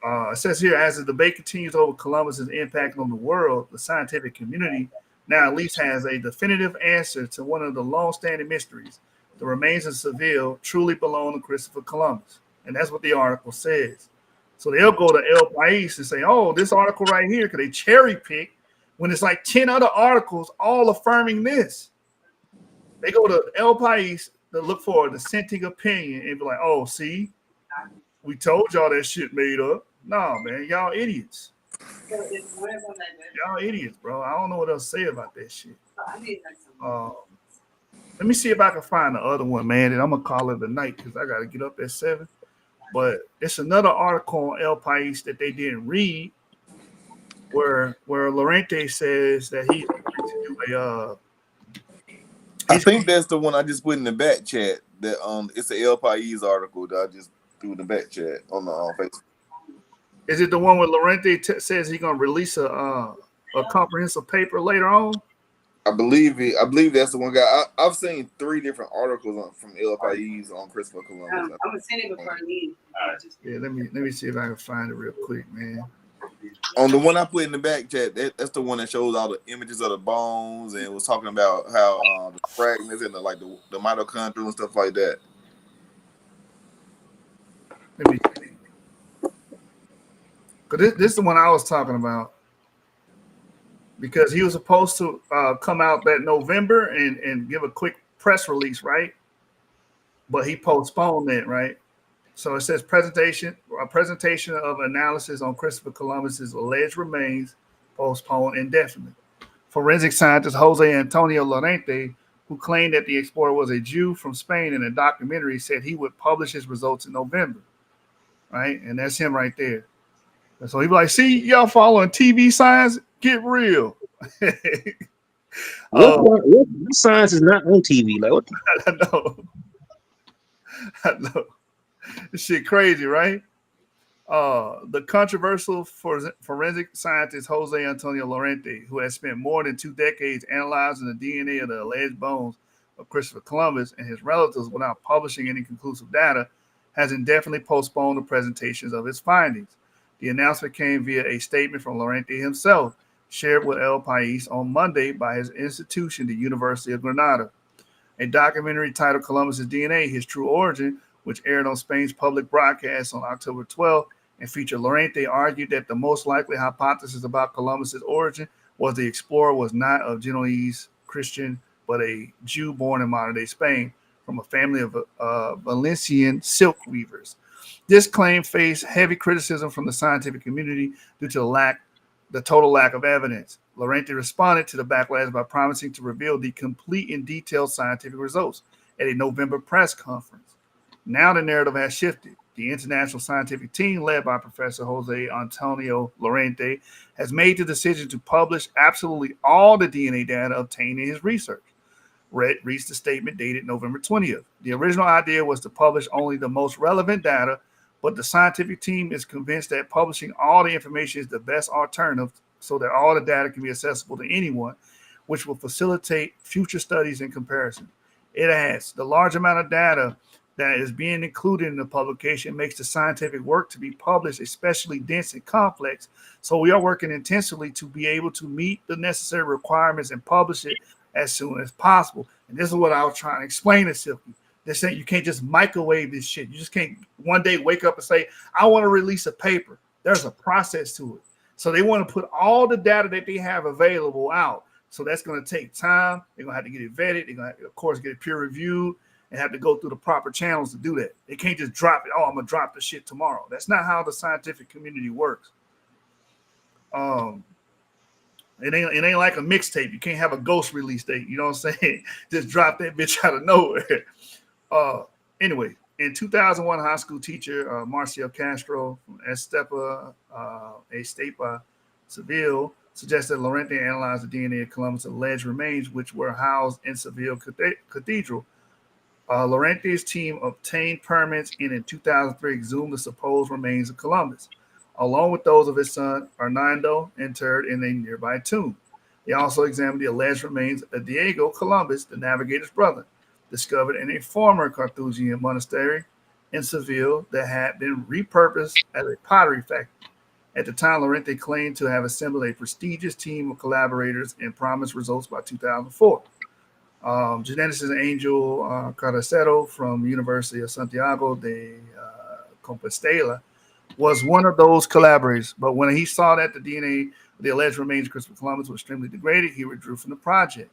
It says here, as the debate continues over Columbus's impact on the world, the scientific community now at least has a definitive answer to one of the long-standing mysteries. The remains of Seville truly belong to Christopher Columbus. And that's what the article says. So they'll go to El País and say, oh, this article right here, because they cherry pick when it's like 10 other articles all affirming this. They go to El País to look for a dissenting opinion and be like, oh, see, we told y'all that shit made up. Nah, man, y'all idiots. Y'all idiots, bro. I don't know what else to say about that shit. Let me see if I can find the other one, man, and I'm gonna call it a night because I gotta get up at 7. But it's another article on El País that they didn't read, where Lorente says that he's going to do a. I think that's the one I just put in the back chat. That it's an El País article that I just threw in the back chat on the Facebook. Is it the one where Lorente says he's gonna release a comprehensive paper later on? I believe it. I believe that's the one guy. I've seen 3 different articles from El País on Christopher Columbus. I'm gonna send it before I leave. Yeah, let me see if I can find it real quick, man. On the one I put in the back chat, that's the one that shows all the images of the bones and was talking about how the fragments and the mitochondria and stuff like that. Let me see. Because this is the one I was talking about. Because he was supposed to come out that November and give a quick press release, right? But he postponed it, right? So it says presentation of analysis on Christopher Columbus's alleged remains postponed indefinitely. Forensic scientist Jose Antonio Lorente, who claimed that the explorer was a Jew from Spain in a documentary, said he would publish his results in November, right? And that's him right there. And so he'd be like, see, y'all following TV science? Get real. What science is not on TV? Like, what? I know. This shit crazy, right? The controversial forensic scientist Jose Antonio Lorente, who has spent more than 2 decades analyzing the DNA of the alleged bones of Christopher Columbus and his relatives without publishing any conclusive data, has indefinitely postponed the presentations of his findings. The announcement came via a statement from Lorente himself, shared with El País on Monday by his institution, the University of Granada. A documentary titled Columbus's DNA, His True Origin, which aired on Spain's public broadcast on October 12th and featured Lorente, argued that the most likely hypothesis about Columbus's origin was the explorer was not of Genoese Christian, but a Jew born in modern-day Spain from a family of Valencian silk weavers. This claim faced heavy criticism from the scientific community due to the total lack of evidence. Lorente responded to the backlash by promising to reveal the complete and detailed scientific results at a November press conference. Now the narrative has shifted. The international scientific team, led by Professor Jose Antonio Lorente, has made the decision to publish absolutely all the DNA data obtained in his research. Reached the statement dated November 20th. The original idea was to publish only the most relevant data, but the scientific team is convinced that publishing all the information is the best alternative so that all the data can be accessible to anyone, which will facilitate future studies and comparison. It adds, the large amount of data that is being included in the publication makes the scientific work to be published especially dense and complex, so we are working intensively to be able to meet the necessary requirements and publish it as soon as possible. And this is what I was trying to explain to Silky. They're saying you can't just microwave this shit. You just can't one day wake up and say, I want to release a paper. There's a process to it. So they want to put all the data that they have available out. So that's going to take time. They're going to have to get it vetted. They're going to, of course, get it peer reviewed and have to go through the proper channels to do that. They can't just drop it. Oh, I'm going to drop the shit tomorrow. That's not how the scientific community works. It ain't like a mixtape. You can't have a ghost release date. You know what I'm saying? Just drop that bitch out of nowhere. Anyway, in 2001, high school teacher Marcial Castro from Estepa, Seville, suggested Lorente analyze the DNA of Columbus' alleged remains, which were housed in Seville Cathedral. Lorente's team obtained permits and in 2003 exhumed the supposed remains of Columbus, along with those of his son Hernando, interred in a nearby tomb. They also examined the alleged remains of Diego Columbus, the navigator's brother, discovered in a former Carthusian monastery in Seville that had been repurposed as a pottery factory. At the time, Lorente claimed to have assembled a prestigious team of collaborators and promised results by 2004. Geneticist Angel Caracero from University of Santiago de Compostela was one of those collaborators. But when he saw that the DNA of the alleged remains of Christopher Columbus was extremely degraded, he withdrew from the project.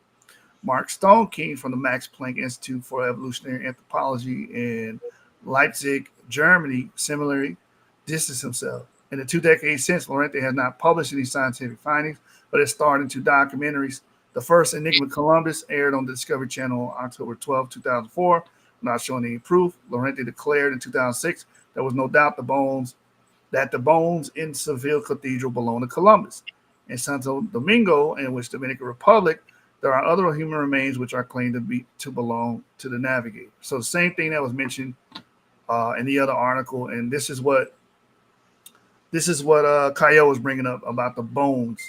Mark Stoneking from the Max Planck Institute for Evolutionary Anthropology in Leipzig, Germany, similarly distanced himself. In the 2 decades since, Lorente has not published any scientific findings, but has starred in 2 documentaries. The first, Enigma Columbus, aired on the Discovery Channel on October 12, 2004, not showing any proof. Lorente declared in 2006 there was no doubt that the bones in Seville Cathedral belong to Columbus. In Santo Domingo, in which Dominican Republic, there are other human remains which are claimed to belong to the Navigator. So the same thing that was mentioned in the other article, and this is what Cayo was bringing up about the bones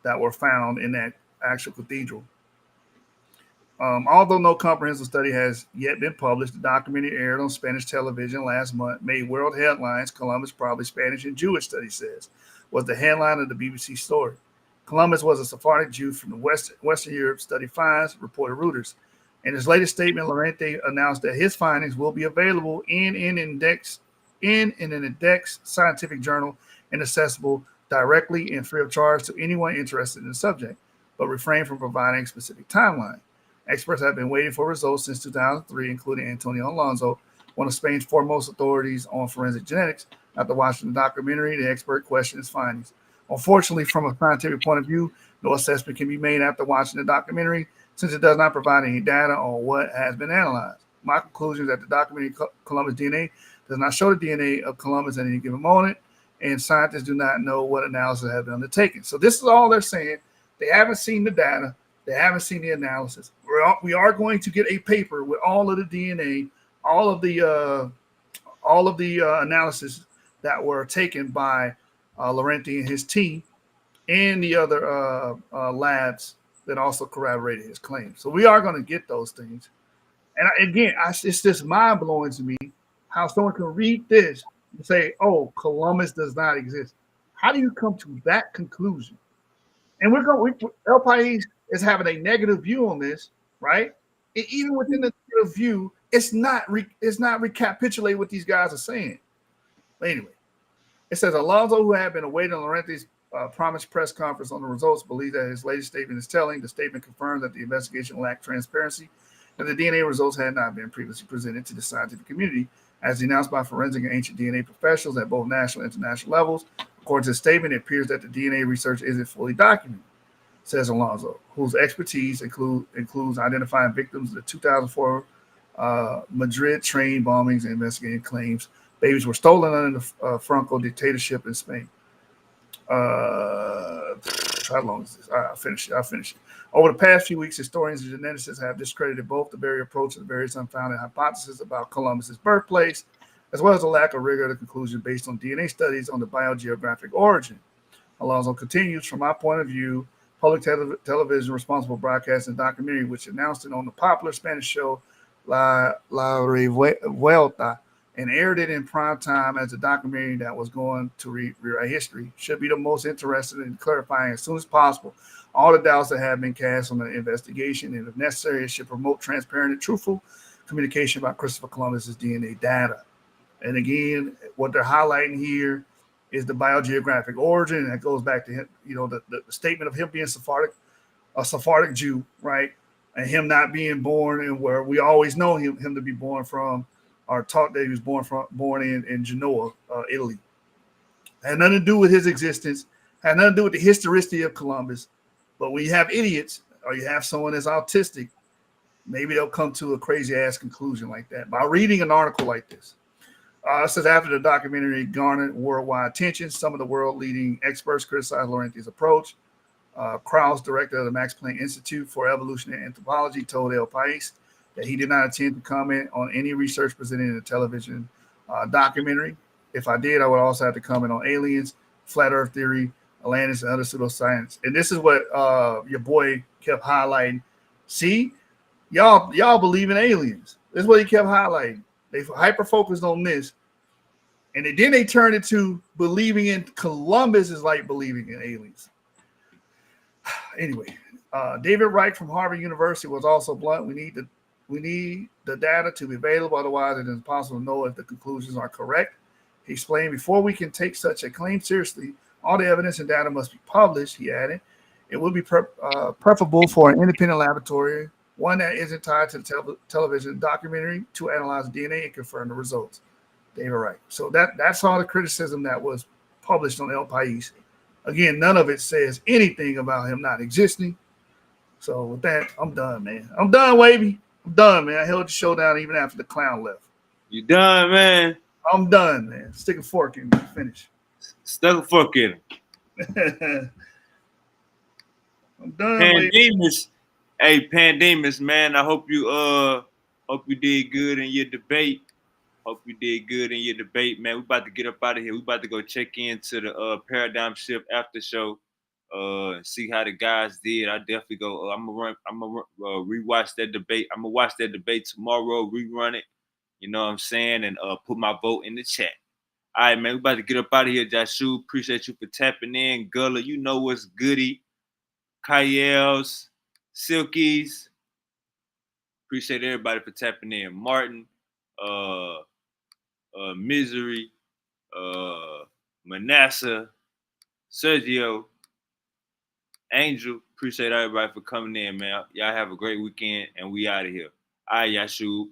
that were found in that actual cathedral. Although no comprehensive study has yet been published, the documentary aired on Spanish television last month made world headlines. Columbus, probably Spanish and Jewish, study says, was the headline of the BBC story. Columbus was a Sephardic Jew from the Western Europe, study finds, reported Reuters. In his latest statement, Lorente announced that his findings will be available in an index scientific journal and accessible directly and free of charge to anyone interested in the subject, but refrained from providing a specific timeline. Experts have been waiting for results since 2003, including Antonio Alonso, one of Spain's foremost authorities on forensic genetics. After watching the documentary, the expert questioned his findings. Unfortunately, from a scientific point of view, no assessment can be made after watching the documentary, since it does not provide any data on what has been analyzed. My conclusion is that the documentary Columbus DNA does not show the DNA of Columbus at any given moment, and scientists do not know what analysis has been undertaken. So this is all they're saying. They haven't seen the data. They haven't seen the analysis. We are going to get a paper with all of the DNA, all of the analysis that were taken by Lorente and his team, and the other labs that also corroborated his claims. So we are going to get those things. And again, it's just mind blowing to me how someone can read this and say, "Oh, Columbus does not exist." How do you come to that conclusion? And El País is having a negative view on this, right? And even within the negative view, it's not recapitulating what these guys are saying. But anyway, it says Alonso, who had been awaiting Lorente's promised press conference on the results, believes that his latest statement is telling. The statement confirmed that the investigation lacked transparency and the DNA results had not been previously presented to the scientific community, as denounced by forensic and ancient DNA professionals at both national and international levels. According to the statement, it appears that the DNA research isn't fully documented, says Alonso, whose expertise includes identifying victims of the 2004 Madrid train bombings and investigating claims babies were stolen under the Franco dictatorship in Spain. How long is this? I'll finish it. Over the past few weeks, historians and geneticists have discredited both the very approach and the various unfounded hypotheses about Columbus's birthplace, as well as the lack of rigor of the conclusion based on DNA studies on the biogeographic origin. Alonso continues, from my point of view, public television responsible for broadcasting documentary, which announced it on the popular Spanish show La Revuelta and aired it in prime time as a documentary that was going to rewrite history, should be the most interested in clarifying as soon as possible all the doubts that have been cast on the investigation, and if necessary, it should promote transparent and truthful communication about Christopher Columbus's DNA data. And again, what they're highlighting here is the biogeographic origin, and that goes back to him, the statement of him being a Sephardic Jew, right? And him not being born in where we always know him to be born from, or taught that he was born in Genoa, Italy. Had nothing to do with his existence, had nothing to do with the historicity of Columbus. But when you have idiots, or you have someone that's autistic, maybe they'll come to a crazy ass conclusion like that by reading an article like this. It says after the documentary garnered worldwide attention, some of the world leading experts criticized Lorente's approach. Krauss, director of the Max Planck Institute for Evolutionary Anthropology, told El País that he did not intend to comment on any research presented in the television documentary. If I did, I would also have to comment on aliens, flat earth theory, Atlantis, and other pseudoscience. And this is what your boy kept highlighting. See, y'all believe in aliens. This is what he kept highlighting. They hyper focused on this, and then they turned it to believing in Columbus is like believing in aliens. Anyway, David Wright from Harvard University was also blunt. We need the data to be available, otherwise it is impossible to know if the conclusions are correct. He explained, before we can take such a claim seriously, all the evidence and data must be published, he added. It would be preferable for an independent laboratory, one that isn't tied to the television documentary, to analyze DNA and confirm the results. David Wright. So that's all the criticism that was published on El País. Again, none of it says anything about him not existing. So with that, I'm done, man. I'm done, Wavy. I'm done, man. I held the show down even after the clown left. You done, man? I'm done, man. Stick a fork in me. Finish. Stuck a fork in him. I'm done. Pandemus. Hey, Pandemus, man. I hope you did good in your debate. Hope you did good in your debate, man. We about to get up out of here. We about to go check into the Paradigm Shift after show. See how the guys did. I definitely go. I'm gonna rewatch that debate. I'm gonna watch that debate tomorrow. Rerun it. You know what I'm saying? And put my vote in the chat. All right, man. We about to get up out of here, Jashu. Appreciate you for tapping in. Gullah, you know what's goody. Kayels, Silkies. Appreciate everybody for tapping in. Martin, Misery, Manasseh, Sergio, Angel. Appreciate everybody for coming in, man. Y'all have a great weekend, and we out of here. All right, Yashu.